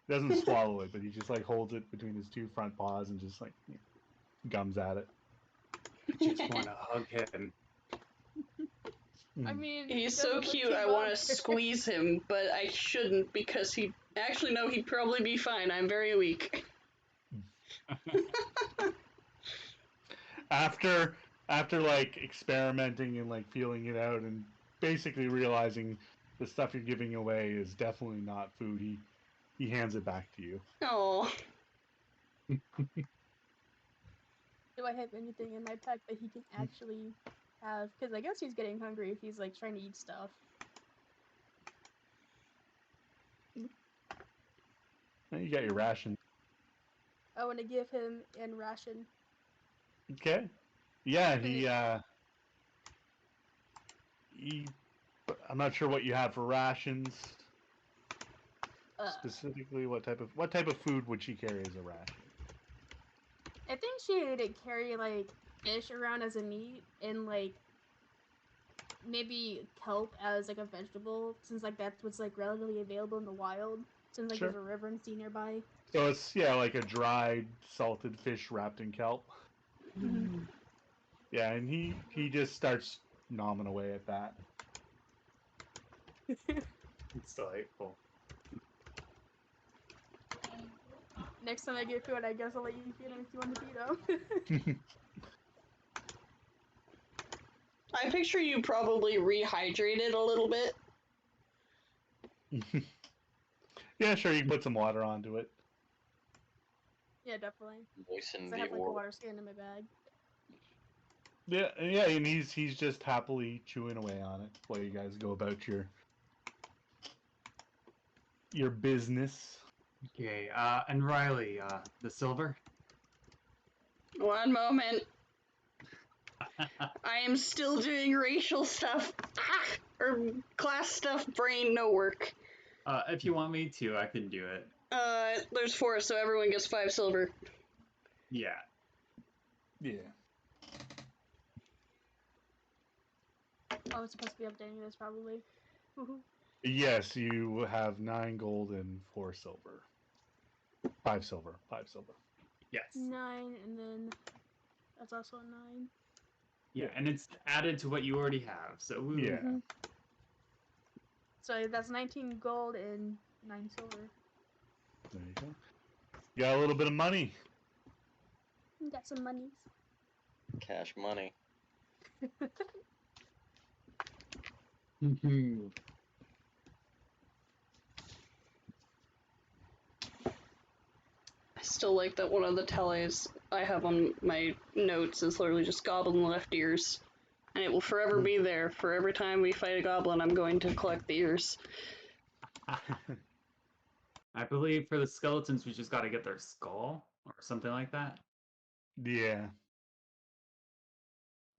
Doesn't swallow it, but he just, like, holds it between his 2 front paws and just, like, gums at it. Just want to hug him. I mean, He's he doesn't so look cute, too I want to bothered. squeeze him, but I shouldn't because he... Actually, no, he'd probably be fine. I'm very weak. After like experimenting and like feeling it out and basically realizing the stuff you're giving away is definitely not food, he hands it back to you. Oh. Do I have anything in my pack that he can actually have? Because I guess he's getting hungry if he's like trying to eat stuff. You got your ration. I want to give him in ration. Okay. Yeah, he. I'm not sure what you have for rations. Specifically, what type of food would she carry as a ration? I think she would carry like fish around as a meat and like maybe kelp as like a vegetable, since like that's what's like relatively available in the wild. Since like Sure. there's a river and sea nearby. So it's like a dried salted fish wrapped in kelp. Mhm. Yeah, and he just starts nomming away at that. It's delightful. Next time I get food, I guess I'll let you feed him if you want to feed him. I picture you probably rehydrated a little bit. Yeah, sure. You can put some water onto it. Yeah, definitely. Moisten 'Cause I the have like a orb. water skin in my bag. Yeah, and he's just happily chewing away on it while you guys go about your business. Okay, and Riley, the silver? One moment. I am still doing racial stuff. Or class stuff, brain, no work. If you want me to, I can do it. There's 4, so everyone gets 5 silver. Yeah. Yeah. I was supposed to be updating this probably. Yes, you have 9 gold and 4 silver. 5 silver. 5 silver. Yes. 9, and then that's also a 9. Yeah, Yeah. and it's added to what you already have, so woo. Yeah. Mhm. So that's 19 gold and 9 silver. There you go. You got a little bit of money. Got some monies. Cash money. I still like that one of the tallies I have on my notes is literally just goblin left ears. And it will forever be there. For every time we fight a goblin, I'm going to collect the ears. I believe for the skeletons, we just got to get their skull or something like that. Yeah.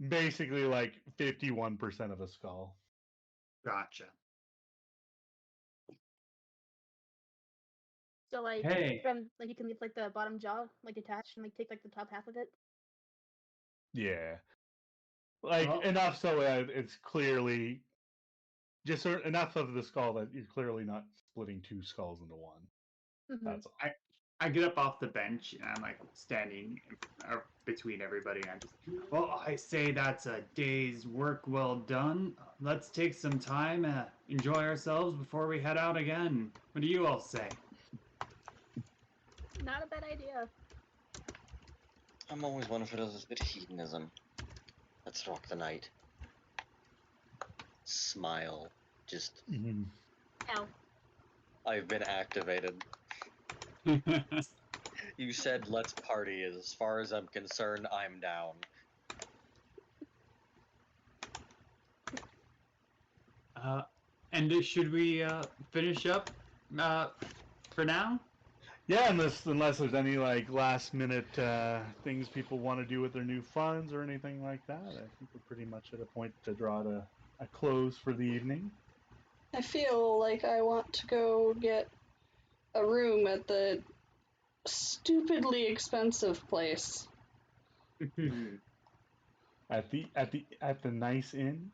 Basically, like 51% of a skull. Gotcha. So like Hey. from like you can leave like the bottom jaw like attached and like take like the top half of it. Yeah. Like Well, enough so that it's clearly just enough of the skull that you're clearly not splitting 2 skulls into one. Mm-hmm. That's all. I get up off the bench and I'm like standing between everybody. And I'm just, well, I say that's a day's work well done. Let's take some time, enjoy ourselves before we head out again. What do you all say? Not a bad idea. I'm always one for a bit of hedonism. Let's rock the night. Smile. Just. Mm-hmm. Ow. I've been activated. You said let's party. As far as I'm concerned, I'm down. And should we finish up for now? Yeah, unless there's any like last minute things people want to do with their new funds or anything like that, I think we're pretty much at a point to draw to a close for the evening. I feel like I want to go get a room at the stupidly expensive place. At the nice inn.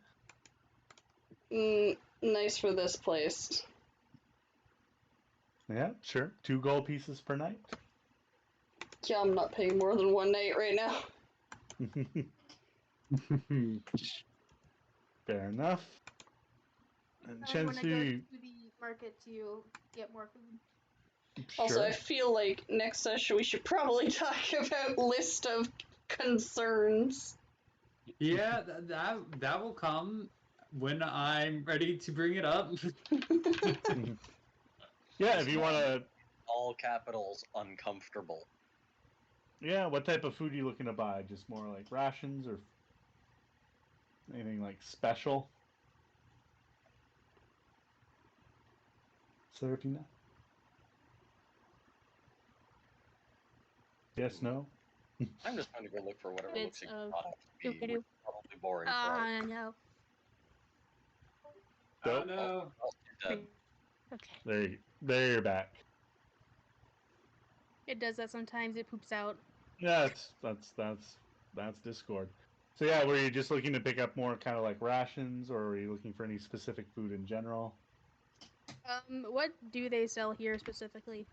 Nice for this place. Yeah, sure. 2 gold pieces per night. Yeah, I'm not paying more than 1 night right now. Fair enough. And I want to go Shensu, to the market to get more food. Also, I sure. feel like next session we should probably talk about list of concerns. Yeah, that will come when I'm ready to bring it up. Yeah, if you want to. All capitals, uncomfortable. Yeah, what type of food are you looking to buy? Just more like rations or anything like special? Serafina? Yes, no? I'm just going to go look for whatever looks Bits like of not have to be, which doo-doo. is probably boring for other Ah, no. Oh Nope. no. you're dead. Okay. There you're back. It does that sometimes. It poops out. Yeah, that's Discord. So yeah, were you just looking to pick up more kind of like rations, or were you looking for any specific food in general? What do they sell here specifically?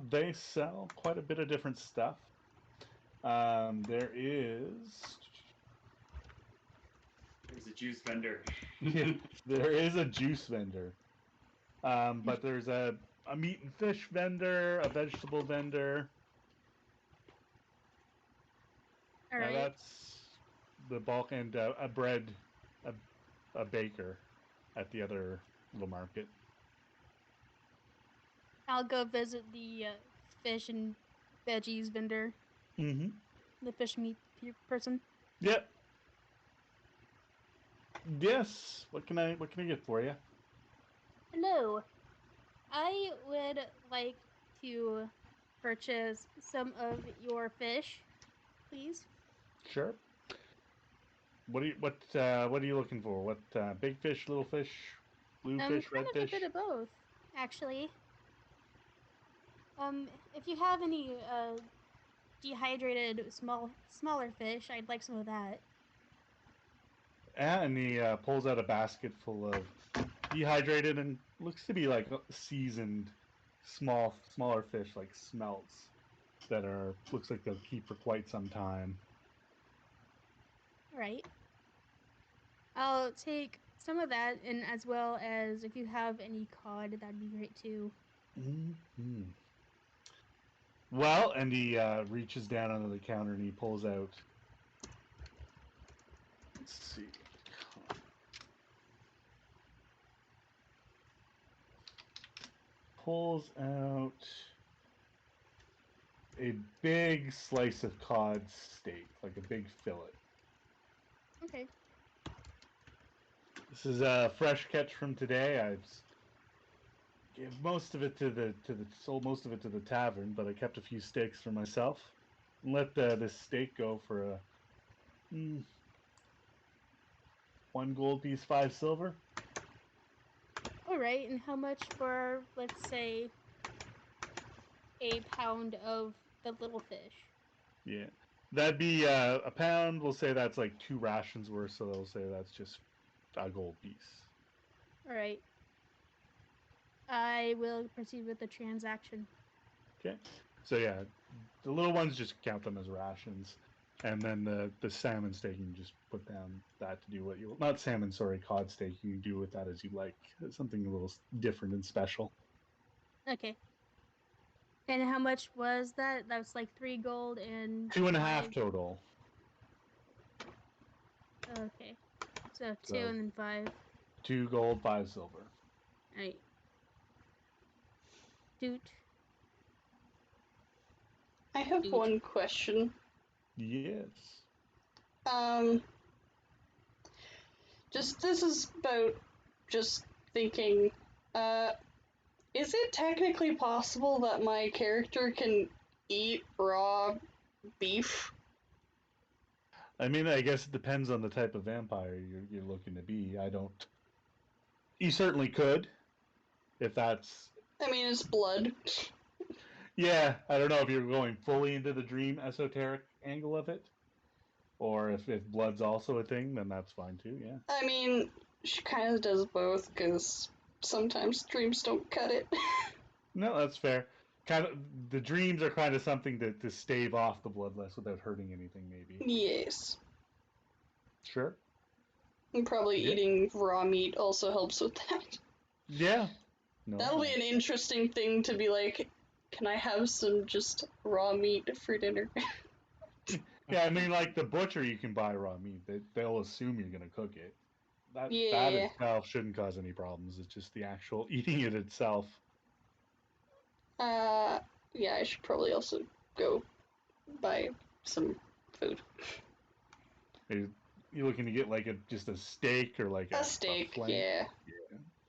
They sell quite a bit of different stuff. There is There's a juice vendor. there is a juice vendor. But there's a meat and fish vendor, a vegetable vendor. All right. That's the bulk, and a bread, a baker at the other little market. I'll go visit the fish and veggies vendor, Mm-hmm. the fish meat person. Yep. Yes. What can I get for you? Hello. I would like to purchase some of your fish, please. Sure. What are you looking for? What big fish, little fish, blue fish, red Kind of fish? a bit of both, actually. If you have any dehydrated smaller fish, I'd like some of that. And he pulls out a basket full of dehydrated and looks to be like seasoned smaller fish, like smelts that looks like they'll keep for quite some time. All right. I'll take some of that, and as well as if you have any cod, that'd be great too. Mm-hmm. Well, and he reaches down under the counter and he pulls out. Let's see. Pulls out a big slice of cod steak, like a big fillet. Okay. This is a fresh catch from today. I've sold most of it to the tavern, but I kept a few steaks for myself. And let this steak go for a 1 gold piece, 5 silver. All right, and how much for, let's say, a pound of the little fish? Yeah, that'd be a pound. We'll say that's like 2 rations worth, so they'll say that's just a gold piece. All right. I will proceed with the transaction. Okay, so yeah, the little ones just count them as rations, and then the salmon steak you can just put down that to do what you not salmon, sorry, cod steak. You can do with that as you like. Something a little different and special. Okay. And how much was that? That was like 3 gold and 2.5 5. total. Okay. So 2 So- and then 5. 2 gold, 5 silver. Alright. Doot. I have Dude. one question. Yes. This is about just thinking, is it technically possible that my character can eat raw beef? I mean, I guess it depends on the type of vampire you're looking to be. I don't. You certainly could, if that's. I mean, it's blood. Yeah, I don't know if you're going fully into the dream esoteric angle of it, or if blood's also a thing, then that's fine too. Yeah. I mean, she kind of does both, because sometimes dreams don't cut it. No, that's fair. Kind of, the dreams are kind of something to stave off the bloodlust without hurting anything, maybe. Yes. Sure. And probably Yeah. eating raw meat also helps with that. Yeah. No. That'll be an interesting thing to be like, can I have some just raw meat for dinner? Yeah, I mean, like the butcher, you can buy raw meat. They'll assume you're gonna cook it. That Yeah. itself shouldn't cause any problems. It's just the actual eating it itself. Yeah, I should probably also go buy some food. Are you looking to get like just a steak or like A steak, flank? yeah.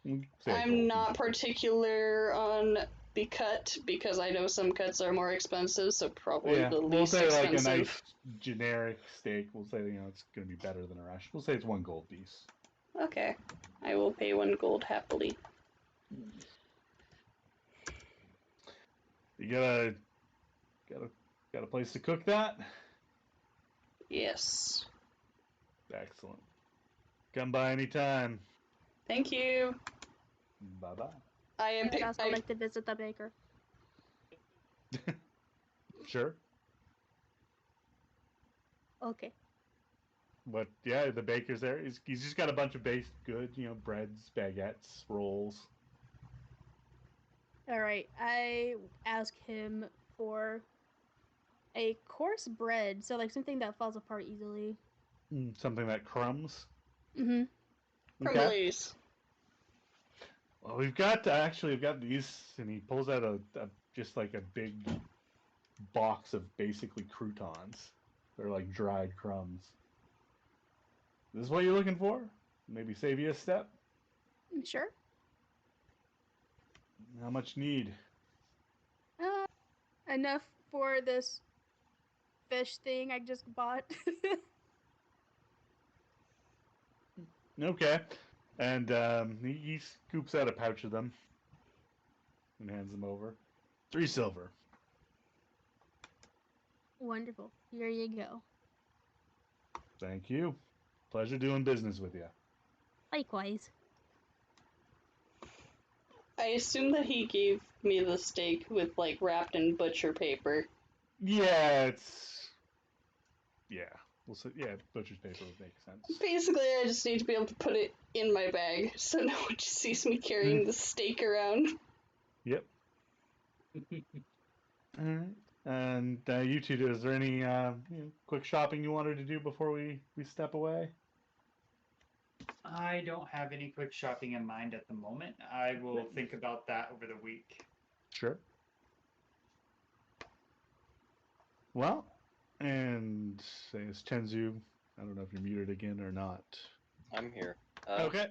Say a I'm gold not piece. particular on be cut because I know some cuts are more expensive, so probably Yeah, the we'll least say like a expensive. nice generic steak. We'll say it's going to be better than a rush. We'll say it's 1 gold piece. Okay, I will pay 1 gold happily. You got a place to cook that? Yes. Excellent. Come by anytime. Thank you. Bye bye. I am. I'd also like to visit the baker. Sure. Okay. But yeah, the baker's there. He's just got a bunch of baked goods, breads, baguettes, rolls. All right. I ask him for a coarse bread, so like something that falls apart easily. Something that crumbs. Mm-hmm. Okay. Crumbly's. Well, we've got these, and he pulls out a just like a big box of basically croutons. They're like dried crumbs. This is what you're looking for? Maybe save you a step? Sure. How much need? Enough for this fish thing I just bought. Okay. And he scoops out a pouch of them and hands them over. 3 silver. Wonderful. Here you go. Thank you. Pleasure doing business with you. Likewise. I assume that he gave me the steak with like wrapped in butcher paper. Yeah, we'll say butcher's paper would make sense. Basically, I just need to be able to put it in my bag so no one just sees me carrying the steak around. Yep. All right. And you two, is there any quick shopping you wanted to do before we step away? I don't have any quick shopping in mind at the moment. I will think about that over the week. Sure. Well, and it's Chenzu. I don't know if you're muted again or not. I'm here. Okay.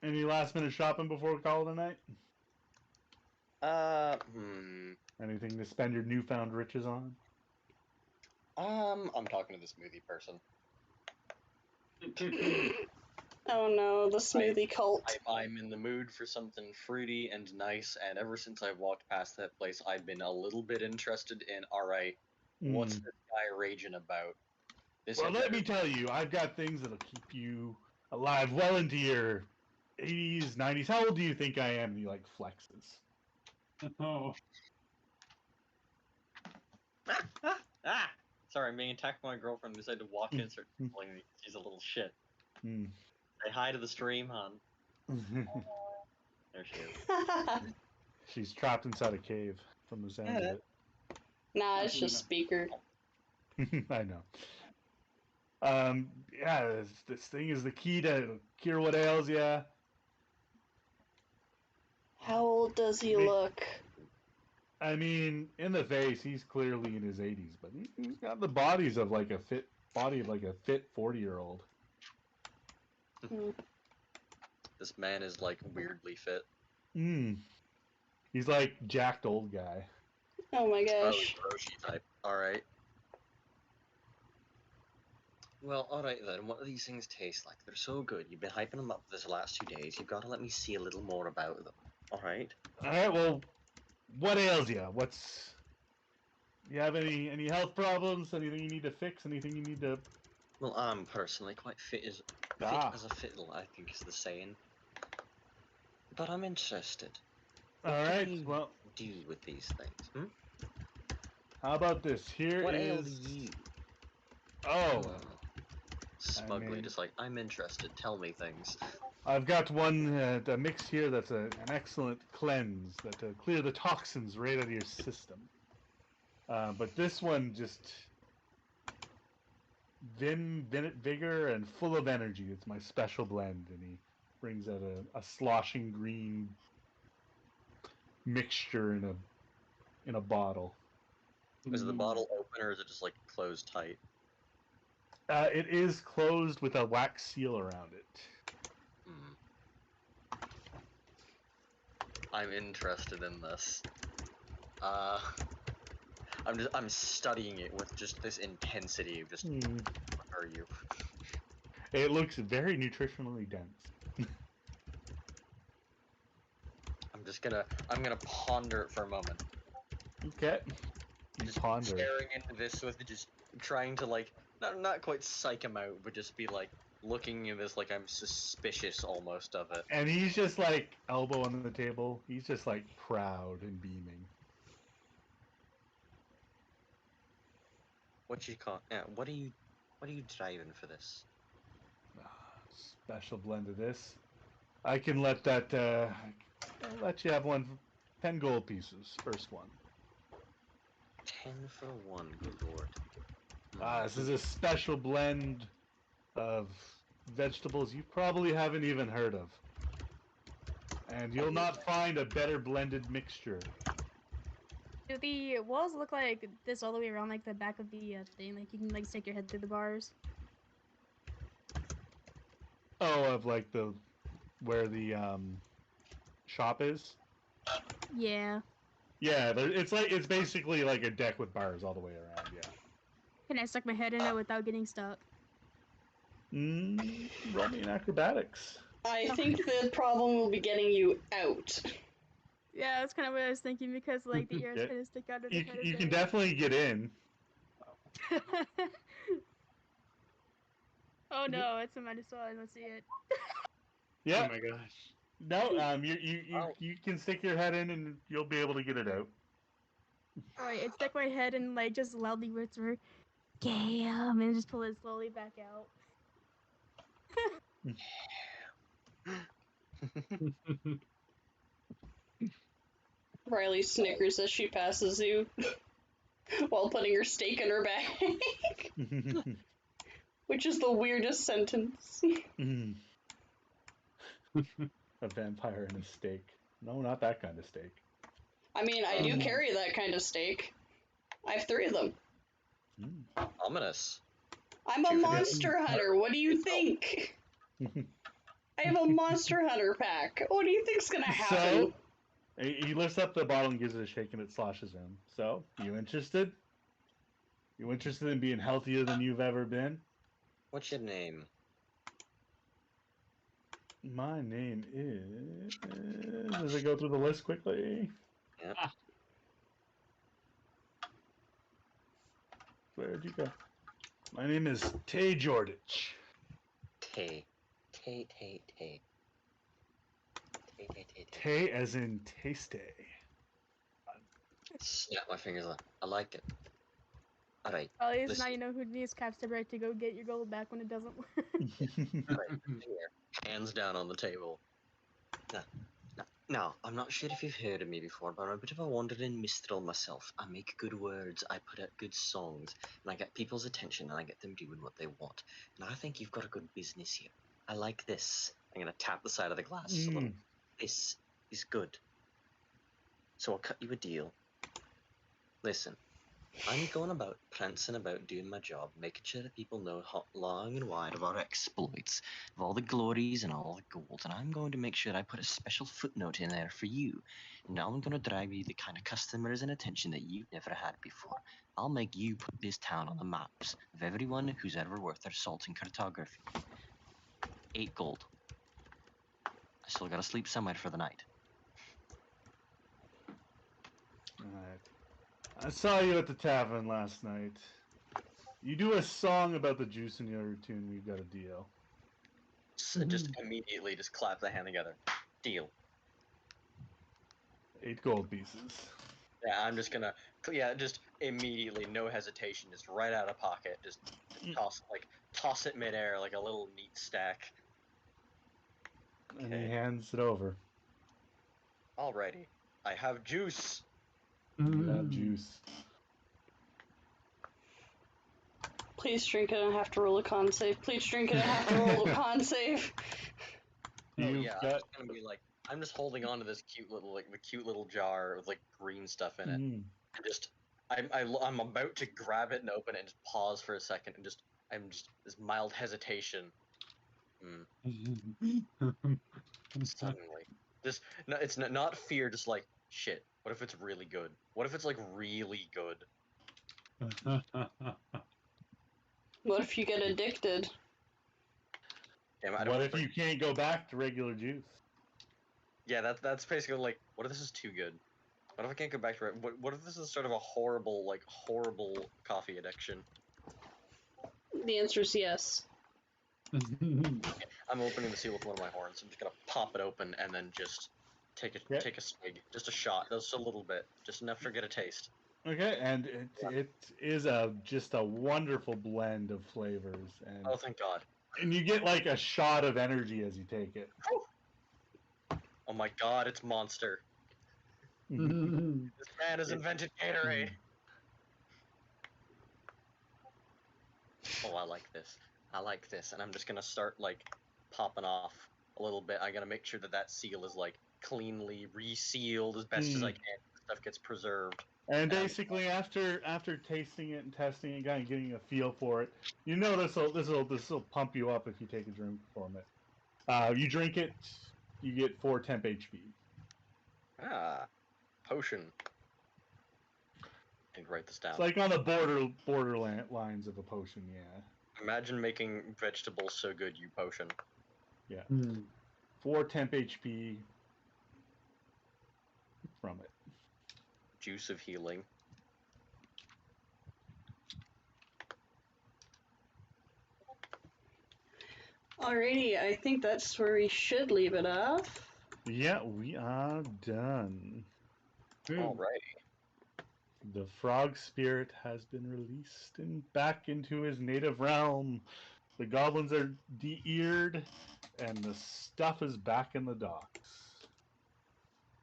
Any last minute shopping before we call it a night? Anything to spend your newfound riches on? I'm talking to the smoothie person. Oh no, the smoothie cult. I'm in the mood for something fruity and nice, and ever since I've walked past that place, I've been a little bit interested in, alright, what's this guy raging about? Well, let me tell you, I've got things that'll keep you alive well into your 80s, 90s. How old do you think I am? And he, flexes. Oh. Sorry, I'm being attacked by my girlfriend. Decided to walk in and start telling me she's a little shit. Say hi to the stream, hon. There she is. She's trapped inside a cave from the sounds of it. Nah, it's just speaker. I know. Yeah, this thing is the key to cure what ails ya. How old does he look? I mean, in the face, he's clearly in his 80s, but he's got the bodies of a fit 40-year-old. This man is weirdly fit. He's like jacked old guy. Oh my gosh. Roshi type. Alright. Well, alright then. What do these things taste like? They're so good. You've been hyping them up this last 2 days. You've got to let me see a little more about them. Alright? Alright, well, what ails you? You have any health problems? Anything you need to fix? Anything you need to... Well, I'm personally quite fit as a fiddle, I think is the saying. But I'm interested. Alright, What do you do with these things? How about this? What ails you? Oh. Smugly, I'm interested. Tell me things. I've got one a mix here that's an excellent cleanse that clear the toxins right out of your system. But this one just vigor and full of energy. It's my special blend, and he brings out a sloshing green mixture in a bottle. Is the bottle open or is it just closed tight? It is closed with a wax seal around it. I'm interested in this. I'm studying it with just this intensity of just. What are you? It looks very nutritionally dense. I'm gonna ponder it for a moment. Okay. You Just ponder. staring into this with just trying to like not quite psych him out, but just be like looking at this like I'm suspicious almost of it. And he's just like elbow on the table. He's just like proud and beaming. What you call? Yeah. What are you driving for this? Special blend of this. I can let that. I'll let you have 10 gold pieces. First one. 10 for 1, good lord. This is a special blend of vegetables you probably haven't even heard of. And you'll not find a better blended mixture. Do the walls look like this all the way around, like the back of the thing? Like you can like stick your head through the bars? Oh, of like where the shop is? Yeah. Yeah, it's basically like a deck with bars all the way around, yeah. Can I stick my head in it without getting stuck? Roll me in acrobatics. I think the problem will be getting you out. Yeah, that's kind of what I was thinking because like the ears Yeah. kind of stick out of the head. You can definitely get in. Oh no, it's a -1. Let's see it. Yeah. Oh my gosh. No, you can stick your head in and you'll be able to get it out. Alright, it stuck my head and like just loudly whisper, "Damn," and just pull it slowly back out. Riley snickers as she passes you while putting her steak in her bag. Which is the weirdest sentence. A vampire and a steak. No, not that kind of steak. I mean, I do carry that kind of steak. I have 3 of them. Ominous. I'm a monster hunter. What do you think? I have a monster hunter pack. What do you think's gonna happen? So, he lifts up the bottle and gives it a shake and it sloshes in. So, you interested? You interested in being healthier than you've ever been? What's your name? My name is... Does it go through the list quickly? Yeah. Where'd you go? My name is Tay Jordich. Tay. Tay as in tasty. Snap my fingers. I like it. All right. At least Listen. now you know who needs capture break to go get your gold back when it doesn't work. Right here. Hands down on the table. Now, I'm not sure if you've heard of me before, but I'm a bit of a wandering minstrel myself. I make good words, I put out good songs, and I get people's attention, and I get them doing what they want. And I think you've got a good business here. I like this. I'm gonna tap the side of the glass a little. This is good. So I'll cut you a deal. Listen, I'm going about prancing about doing my job, making sure that people know long and wide of our exploits, of all the glories and all the gold, and I'm going to make sure I put a special footnote in there for you. And now I'm going to drive you the kind of customers and attention that you've never had before. I'll make you put this town on the maps of everyone who's ever worth their salt in cartography. 8 gold. I still gotta sleep somewhere for the night. Alright. I saw you at the tavern last night. You do a song about the juice in your tune, we've got a deal. So just immediately just clap the hand together. Deal. 8 gold pieces. Yeah, I'm just gonna, just immediately, no hesitation, just right out of pocket, just toss it midair like a little neat stack. And he hands it over. Alrighty, I have juice. You have juice. Please drink it and I have to roll a con save. Please drink it and I have to roll a con save. You've I'm got... just gonna be like, I'm just holding on to this cute little jar with like green stuff in it. And just, I'm about to grab it and open it and just pause for a second and I'm just this mild hesitation. Suddenly, Just no, it's not fear. Just like shit. What if it's really good? What if it's like really good? What if you get addicted? Damn, I What don't if you can't go back to regular juice? Yeah, that's basically like, what if this is too good? What if I can't go back to it? What if this is sort of a horrible coffee addiction? The answer is yes. I'm opening the seal with one of my horns. I'm just gonna pop it open and then just take a swig, just a shot, just a little bit, just enough to get a taste. Okay, and it is just a wonderful blend of flavors, and Oh, thank God! you get like a shot of energy as you take it. Oh my God, it's Monster. This man has invented Gatorade. Oh, I like this. I like this, and I'm just gonna start like popping off a little bit. I gotta make sure that seal is like cleanly resealed as best as I can. Stuff gets preserved. And basically, after tasting it and testing it, and getting a feel for it, you know this will pump you up if you take a drink from it. You drink it, you get 4 temp HP. Ah, potion. I can write this down. It's like on the borderlines of a potion, yeah. Imagine making vegetables so good you potion. Yeah. 4 temp HP from it. Juice of healing. Alrighty, I think that's where we should leave it off. Yeah, we are done. Alrighty. The frog spirit has been released and back into his native realm. The goblins are de-eared, and the stuff is back in the docks.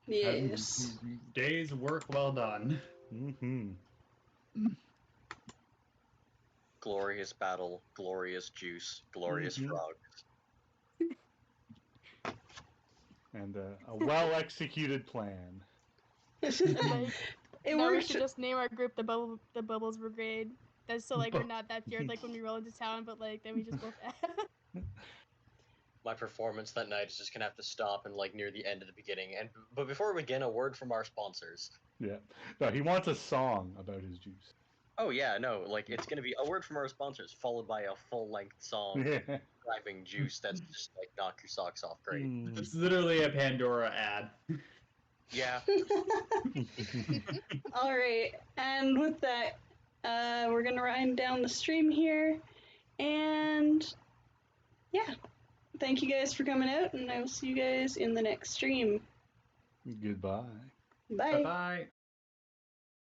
Yes. Day's work well done. Glorious battle, glorious juice, glorious frogs. And a well-executed plan. It Now we worked. should just name our group the Bubbles Brigade. That's so like we're not that feared like when we roll into town, but like then we just go fast. My performance that night is just gonna have to stop and like near the end of the beginning. But before we begin, a word from our sponsors. Yeah. No, he wants a song about his juice. Oh yeah, no, like it's gonna be a word from our sponsors followed by a full-length song describing juice that's just like knock your socks off. Great. It's literally a Pandora ad. Yeah. Alright, and with that, we're gonna wind down the stream here. And yeah, thank you guys for coming out, and I will see you guys in the next stream. Goodbye. Bye. Bye-bye.